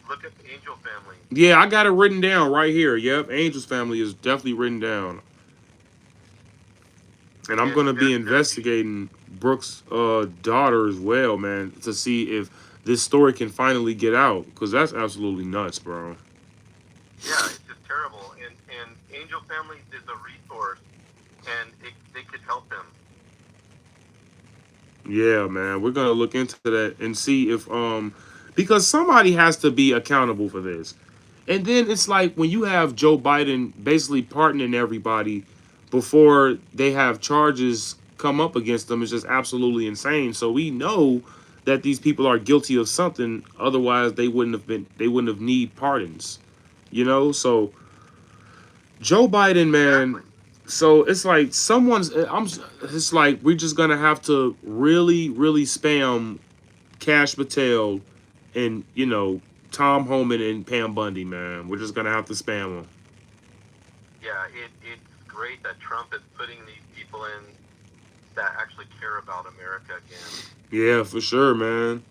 the Angel family. yeah, I got it written down right here. Yep, Angel's family is definitely written down. And I'm gonna be investigating Brooks' daughter as well, man, to see if this story can finally get out, because that's absolutely nuts, bro. Yeah, it's just terrible. And Angel Families is a resource, and they could help them. Yeah, man, we're gonna look into that and see if because somebody has to be accountable for this. And then it's like when you have Joe Biden basically pardoning everybody before they have charges come up against them is just absolutely insane. So we know that these people are guilty of something, otherwise they wouldn't have need pardons. You know, so Joe Biden, man. So it's like it's like we're just gonna have to really, really spam Cash Patel and Tom Homan and Pam Bundy, man. We're just gonna have to spam them. Yeah, it's great that Trump is putting these people in that actually care about America again. Yeah, for sure, man.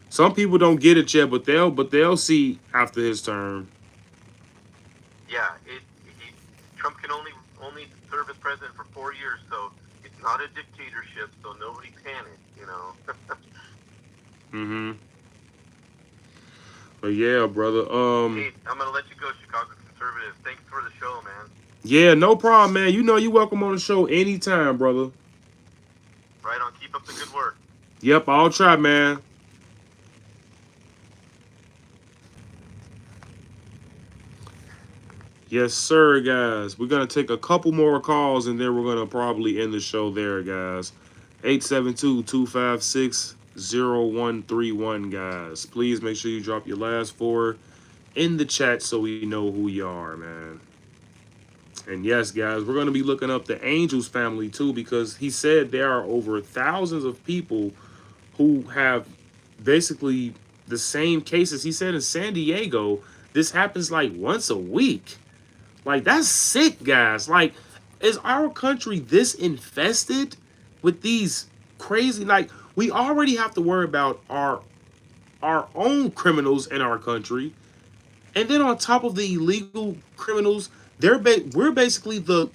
Some people don't get it yet, but they'll see after his term. Yeah, Trump can only serve as president for 4 years, so it's not a dictatorship. So nobody panic, you know. Mm-hmm. But yeah, brother. Hey, I'm gonna let you go, Chicago conservative. Thanks for the show, man. Yeah, no problem, man. You know you're welcome on the show anytime, brother. Right on. Keep up the good work. Yep, I'll try, man. Yes, sir, guys. We're going to take a couple more calls, and then we're going to probably end the show there, guys. 872-256-0131, guys. Please make sure you drop your last four in the chat so we know who you are, man. And yes, guys, we're going to be looking up the Angels family, too, because he said there are over thousands of people who have basically the same cases. He said in San Diego, this happens like once a week. Like, that's sick, guys. Like, is our country this infested with these crazy, like, we already have to worry about our own criminals in our country. And then on top of the illegal criminals, we're basically the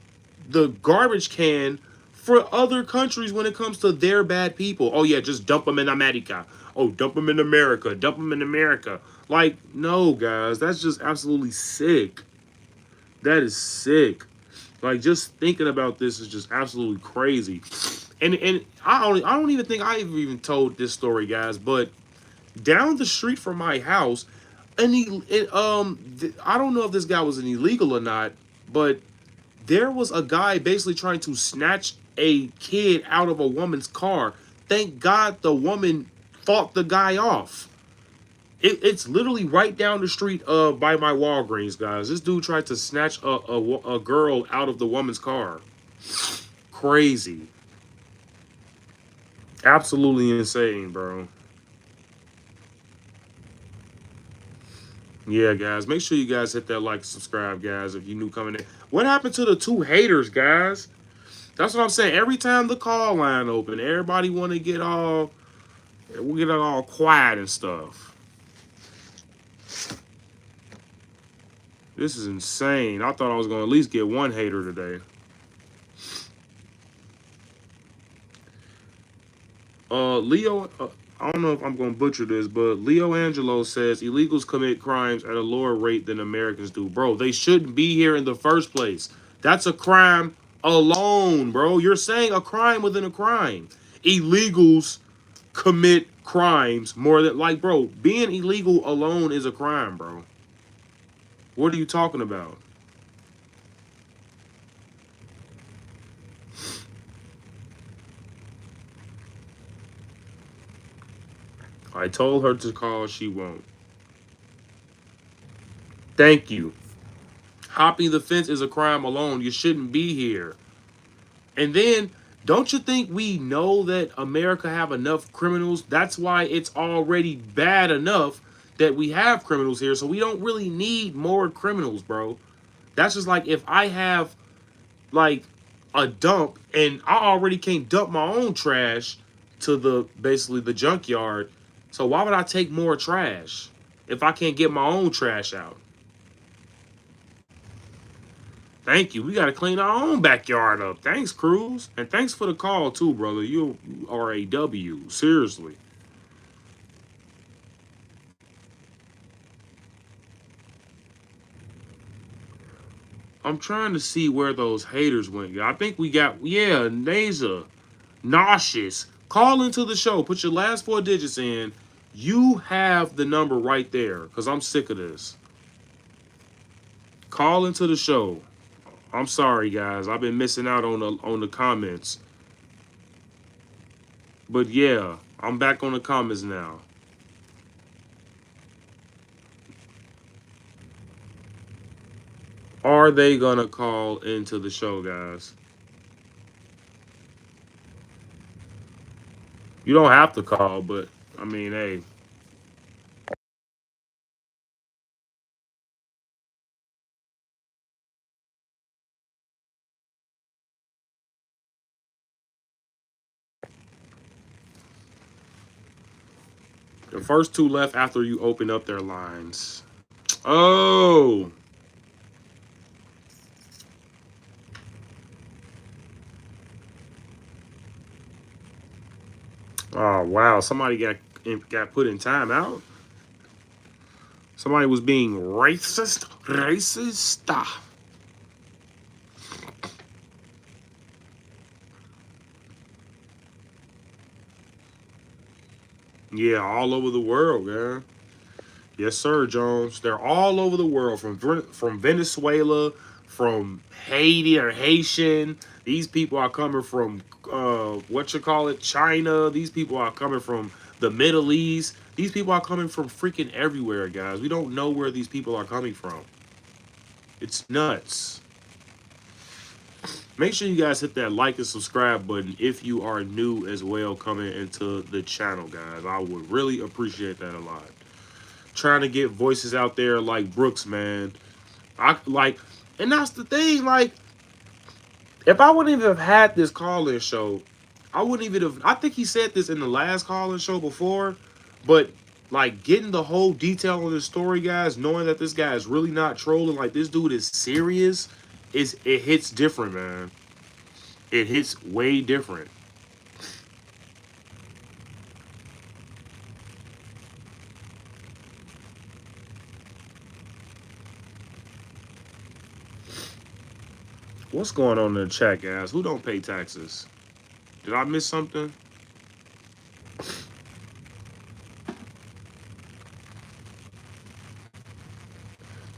garbage can for other countries when it comes to their bad people. Oh yeah, just dump them in America. Oh, dump them in America. Dump them in America. Like, no, guys, that's just absolutely sick. That is sick. Like, just thinking about this is just absolutely crazy. And I don't even think I even told this story, guys. But down the street from my house, I don't know if this guy was an illegal or not, but there was a guy basically trying to snatch a kid out of a woman's car. Thank God the woman fought the guy off. It's literally right down the street by my Walgreens, guys. This dude tried to snatch a girl out of the woman's car. Crazy. Absolutely insane, bro. Yeah, guys. Make sure you guys hit that like and subscribe, guys, if you new coming in. What happened to the two haters, guys? That's what I'm saying. Every time the call line open, everybody want to get all quiet and stuff. This is insane. I thought I was going to at least get one hater today. Leo, I don't know if I'm going to butcher this, but Leo Angelo says illegals commit crimes at a lower rate than Americans do. Bro, they shouldn't be here in the first place. That's a crime alone, bro. You're saying a crime within a crime. Illegals commit crimes more than, like, bro, being illegal alone is a crime, bro. What are you talking about? I told her to call, she won't. Thank you. Hopping the fence is a crime alone. You shouldn't be here. And then, don't you think we know that America have enough criminals? That's why it's already bad enough that we have criminals here. So we don't really need more criminals, bro. That's just like if I have like a dump and I already can't dump my own trash to the basically the junkyard. So why would I take more trash if I can't get my own trash out? Thank you. We got to clean our own backyard up. Thanks, Cruz. And thanks for the call, too, brother. You are a W. Seriously. I'm trying to see where those haters went. I think we got, yeah, Naza, nauseous. Call into the show. Put your last 4 digits in. You have the number right there because I'm sick of this. Call into the show. I'm sorry, guys. I've been missing out on the comments. But yeah, I'm back on the comments now. Are they gonna call into the show, guys? You don't have to call, but I mean, hey. The first 2 left after you open up their lines. Oh. Oh wow! Somebody got put in timeout. Somebody was being racist. Racist. Yeah, all over the world, man. Yes, sir, Jones. They're all over the world, from Venezuela, from Haiti or Haitian. These people are coming from China. These people are coming from the Middle East. These people are coming from freaking everywhere, guys. We don't know where these people are coming from. It's nuts. Make sure you guys hit that like and subscribe button if you are new as well coming into the channel, guys. I would really appreciate that a lot. Trying to get voices out there like Brooks, man. And that's the thing, like, if I wouldn't even have had this call-in show, I wouldn't even have, I think he said this in the last call-in show before, but like getting the whole detail of the story, guys, knowing that this guy is really not trolling, like this dude is serious, it hits different, man. It hits way different. What's going on in the chat, guys? Who don't pay taxes? Did I miss something?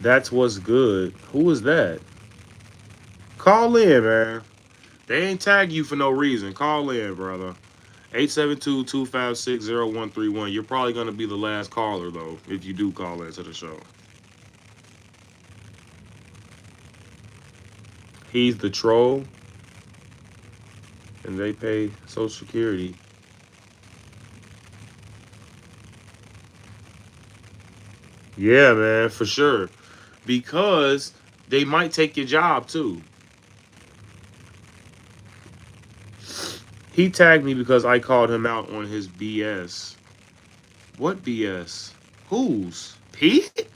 That's what's good. Who is that? Call in, man. They ain't tag you for no reason. Call in, brother. 872-256-0131. You're probably going to be the last caller, though, if you do call into the show. He's the troll, and they pay Social Security. Yeah, man, for sure. Because they might take your job, too. He tagged me because I called him out on his BS. What BS? Whose? Pete?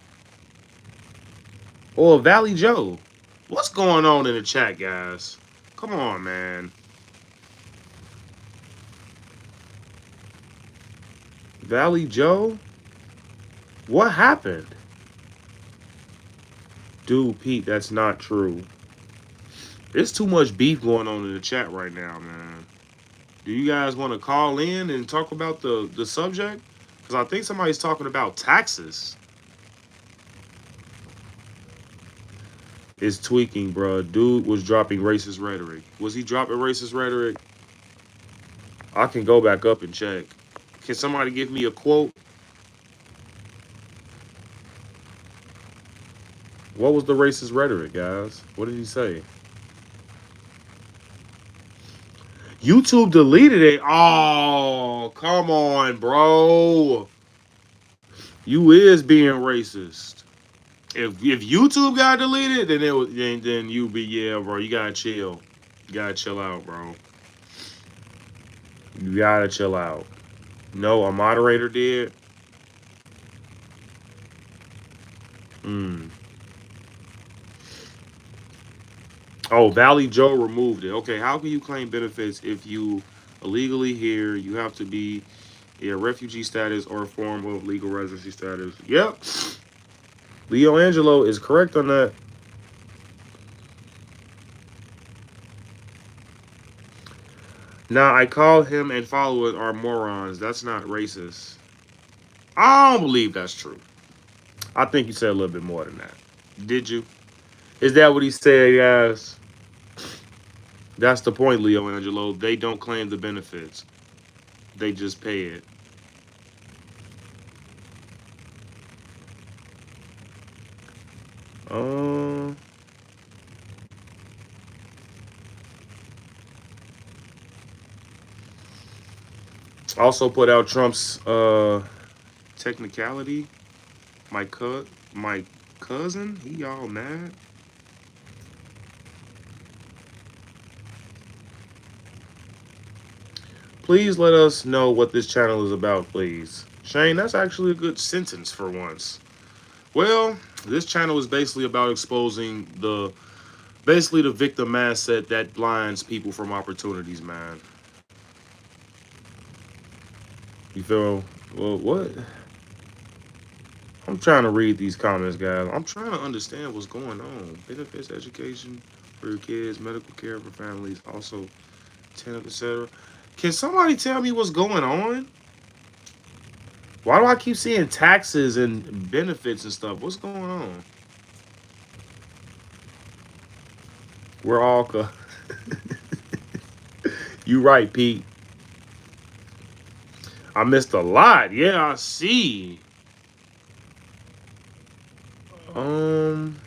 Or Valley Joe? What's going on in the chat, guys? Come on, man. Valley Joe? What happened? Dude, Pete, that's not true. It's too much beef going on in the chat right now, man. Do you guys want to call in and talk about the subject? Because I think somebody's talking about taxes. It's tweaking, bro. Dude was dropping racist rhetoric. Was he dropping racist rhetoric? I can go back up and check. Can somebody give me a quote? What was the racist rhetoric, guys? What did he say? YouTube deleted it. Oh, come on, bro. You is being racist. If YouTube got deleted, then it was then you be bro. You gotta chill. You gotta chill out, bro. You gotta chill out. No, a moderator did. Hmm. Oh, Valley Joe removed it. Okay, how can you claim benefits if you illegally here? You have to be a refugee status or a form of legal residency status. Yep. Leo Angelo is correct on that. Now, I call him and followers are morons. That's not racist. I don't believe that's true. I think you said a little bit more than that. Did you? Is that what he said, guys? That's the point, Leo Angelo. They don't claim the benefits. They just pay it. Uh, also put out Trump's technicality. My cousin, he all mad. Please let us know what this channel is about, please. Shane, that's actually a good sentence for once. Well, this channel is basically about exposing the victim mindset that blinds people from opportunities, man. You feel, well, what? I'm trying to read these comments, guys. I'm trying to understand what's going on. Benefits, education for your kids, medical care for families, also tenant, etc. Can somebody tell me what's going on? Why do I keep seeing taxes and benefits and stuff? What's going on? We're all you right, Pete. I missed a lot. Yeah, I see. Um,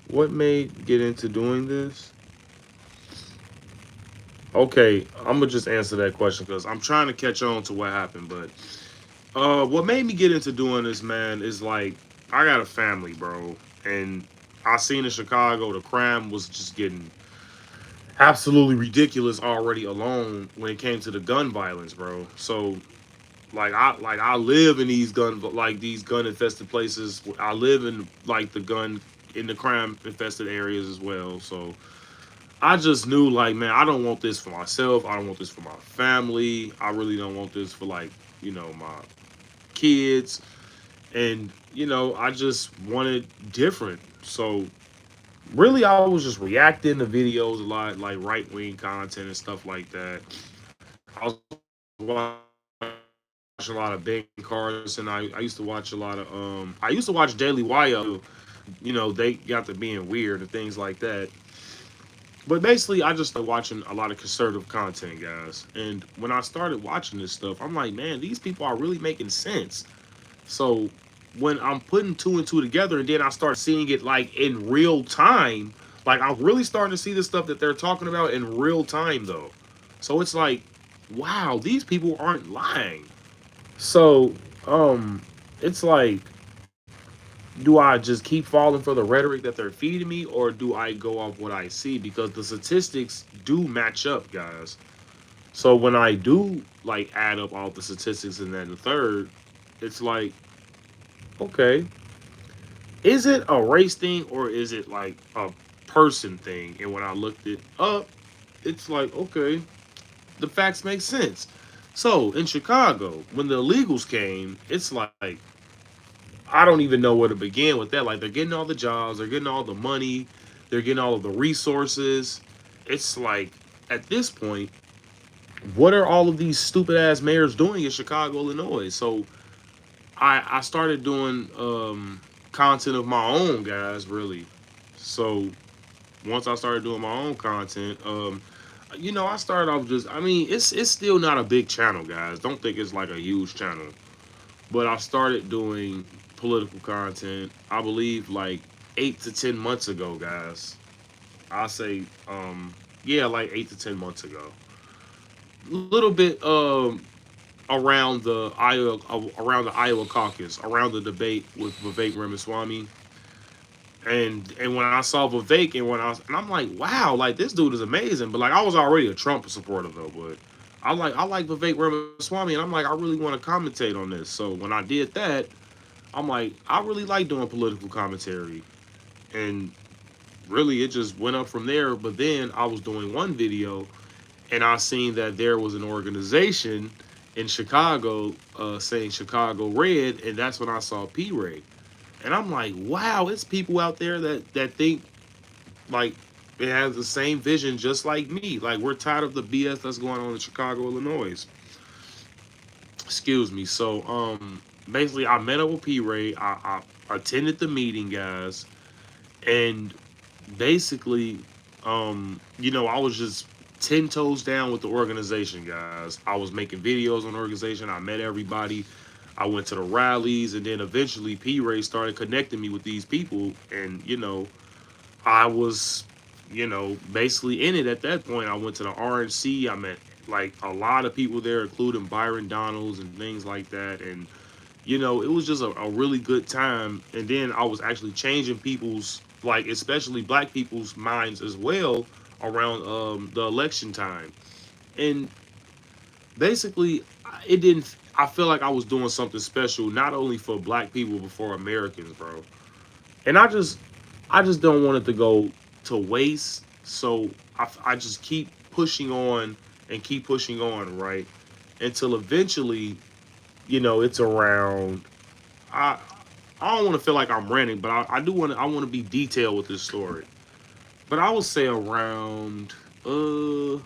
what made get into doing this? Okay, I'm gonna just answer that question because I'm trying to catch on to what happened. But what made me get into doing this, man, is like I got a family, bro, and I seen in Chicago the crime was just getting absolutely ridiculous already alone when it came to the gun violence, bro. So I live in these gun infested places. I live in like the crime infested areas as well. So I just knew like, man, I don't want this for myself. I don't want this for my family. I really don't want this for like, my kids. And, I just wanted different. So really I was just reacting to videos a lot, like right wing content and stuff like that. I was watching a lot of Ben Carson. I used to watch a lot of I used to watch Daily Wire. They got to being weird and things like that. But basically, I just started watching a lot of conservative content, guys. And when I started watching this stuff, I'm like, man, these people are really making sense. So when I'm putting two and two together, and then I start seeing it like in real time, like I'm really starting to see the stuff that they're talking about in real time, though. So it's like, wow, these people aren't lying. So, it's like, do I just keep falling for the rhetoric that they're feeding me, or do I go off what I see? Because the statistics do match up, guys. So when I do like add up all the statistics and then the third, it's like, okay, is it a race thing or is it like a person thing? And when I looked it up, it's like, okay, the facts make sense. So in Chicago, when the illegals came, it's like I don't even know where to begin with that. Like they're getting all the jobs, they're getting all the money, They're getting all of the resources. It's like, at this point, what are all of these stupid ass mayors doing in Chicago, Illinois? So I started doing content of my own, guys, really. So once I started doing my own content, I started off just, I mean, it's still not a big channel, guys. Don't think it's like a huge channel. But I started doing political content, I believe, like 8 to 10 months ago, guys. I say, yeah, like 8 to 10 months ago. A little bit around the Iowa caucus, around the debate with Vivek Ramaswamy. And when I saw Vivek and I'm like, wow, like this dude is amazing. But like I was already a Trump supporter though, but I like Vivek Ramaswamy and I'm like, I really want to commentate on this. So when I did that, I'm like, I really like doing political commentary. And really it just went up from there. But then I was doing one video and I seen that there was an organization in Chicago saying Chicago Red, and that's when I saw P. Ray. And I'm like, wow, it's people out there that think like it has the same vision just like me. Like we're tired of the BS that's going on in Chicago, Illinois. Excuse me. So basically I met up with P. Ray. I attended the meeting, guys, and basically I was just 10 toes down with the organization, guys. I was making videos on the organization. I met everybody. I went to the rallies, and then eventually P. Ray started connecting me with these people, and I was basically in it at that point. I went to the RNC. I met like a lot of people there, including Byron Donalds and things like that, and it was just a really good time. And then I was actually changing people's, like, especially black people's minds as well around the election time. And basically, it didn't, I feel like I was doing something special, not only for black people, but for Americans, bro. And I just don't want it to go to waste. So I just keep pushing on and keep pushing on, right? Until eventually, it's around, I I don't want to feel like I'm ranting, but I want to be detailed with this story. But I would say around uh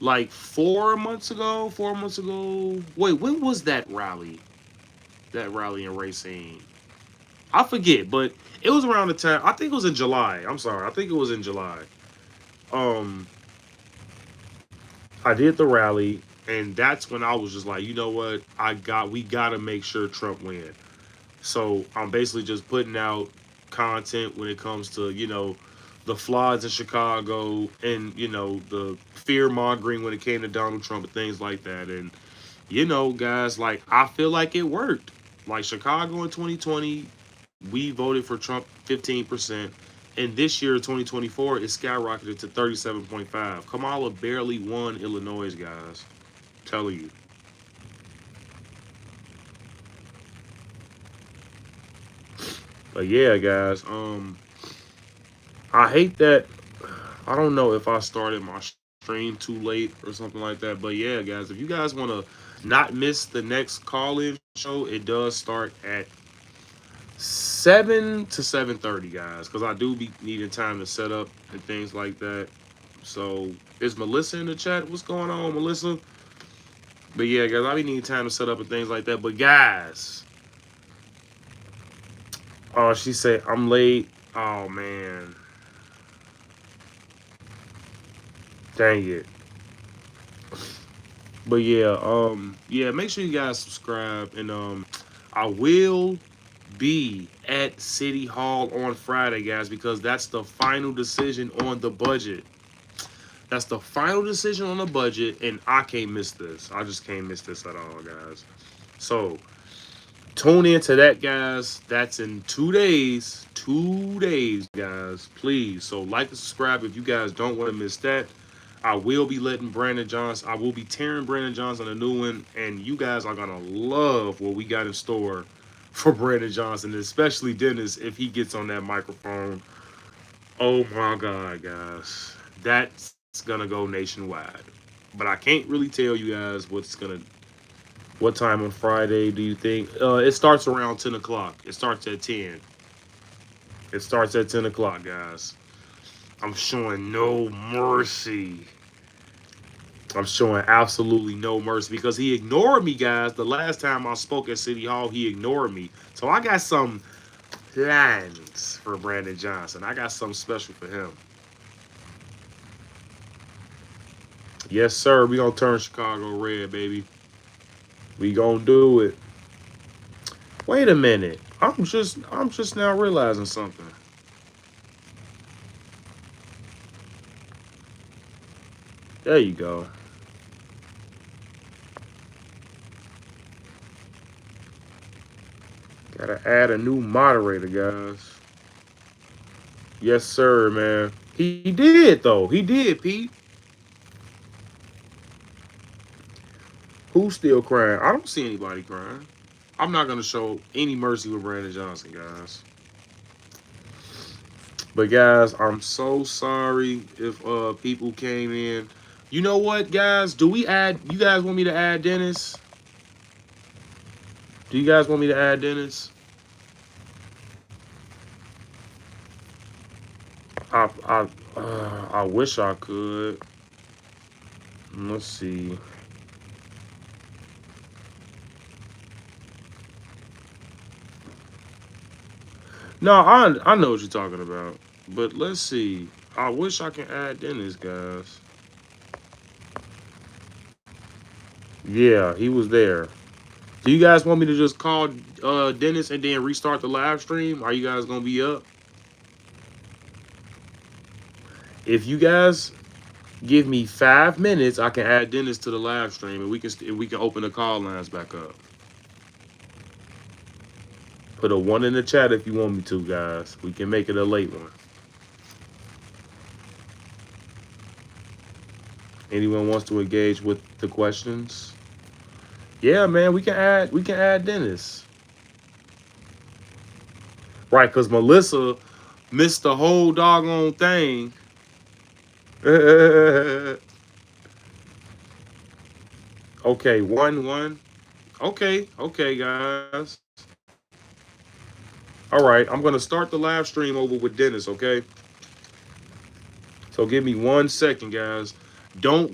like 4 months ago, 4 months ago. Wait, when was that rally? That rally in Racine? I forget, but it was around the time. I think it was in July. I'm sorry. I think it was in July. Um, I did the rally, and that's when I was just like, you know what? We gotta make sure Trump wins. So I'm basically just putting out content when it comes to, the floods in Chicago and, the fear mongering when it came to Donald Trump and things like that. And, guys, like, I feel like it worked. Like, Chicago in 2020, we voted for Trump 15%. And this year, 2024, it skyrocketed to 37.5. Kamala barely won Illinois, guys. I'm telling you. But yeah, guys, I hate that. I don't know if I started my stream too late or something like that. But yeah, guys, if you guys want to not miss the next call-in show, it does start at 7 to 7:30, guys, because I do be needing time to set up and things like that. So is Melissa in the chat? What's going on, Melissa? But yeah, guys, I be needing time to set up and things like that. But guys, oh, she said I'm late. Oh man, dang it. But yeah, yeah, make sure you guys subscribe, and I will be at City Hall on Friday, guys, because that's the final decision on the budget. That's the final decision on the budget, and I can't miss this. I just can't miss this at all, guys. So tune into that, guys. That's in 2 days. 2 days, guys. Please. So like and subscribe if you guys don't want to miss that. I will be letting Brandon Johnson, I will be tearing Brandon Johnson a new one, and you guys are gonna love what we got in store for Brandon Johnson, especially Dennis if he gets on that microphone. Oh my God, guys, that's gonna go nationwide. But I can't really tell you guys what time on Friday do you think? It starts around 10 o'clock. It starts at 10. It starts at 10 o'clock, guys. I'm showing no mercy. I'm showing absolutely no mercy because he ignored me, guys. The last time I spoke at City Hall, he ignored me. So I got some plans for Brandon Johnson. I got something special for him. Yes, sir. We gonna turn Chicago red, baby. We gonna do it. Wait a minute. I'm just now realizing something. There you go. Gotta add a new moderator, guys. Yes, sir, man. He did, though. He did, Pete. Who's still crying? I don't see anybody crying. I'm not gonna show any mercy with Brandon Johnson, guys. But guys, I'm so sorry if people came in. You know what, guys? Do we add? You guys want me to add Dennis? Do you guys want me to add Dennis? I wish I could. Let's see. No, I know what you're talking about. But let's see. I wish I can add Dennis, guys. Yeah, he was there. Do you guys want me to just call Dennis and then restart the live stream? Are you guys gonna be up? If you guys give me 5 minutes, I can add Dennis to the live stream, and we can open the call lines back up. Put a 1 in the chat if you want me to, guys. We can make it a late one. Anyone wants to engage with the questions? Yeah, man, we can add Dennis. Right, because Melissa missed the whole doggone thing. Okay, 1-1. Okay, guys. All right, I'm gonna start the live stream over with Dennis. Okay, so give me 1 second, guys. Don't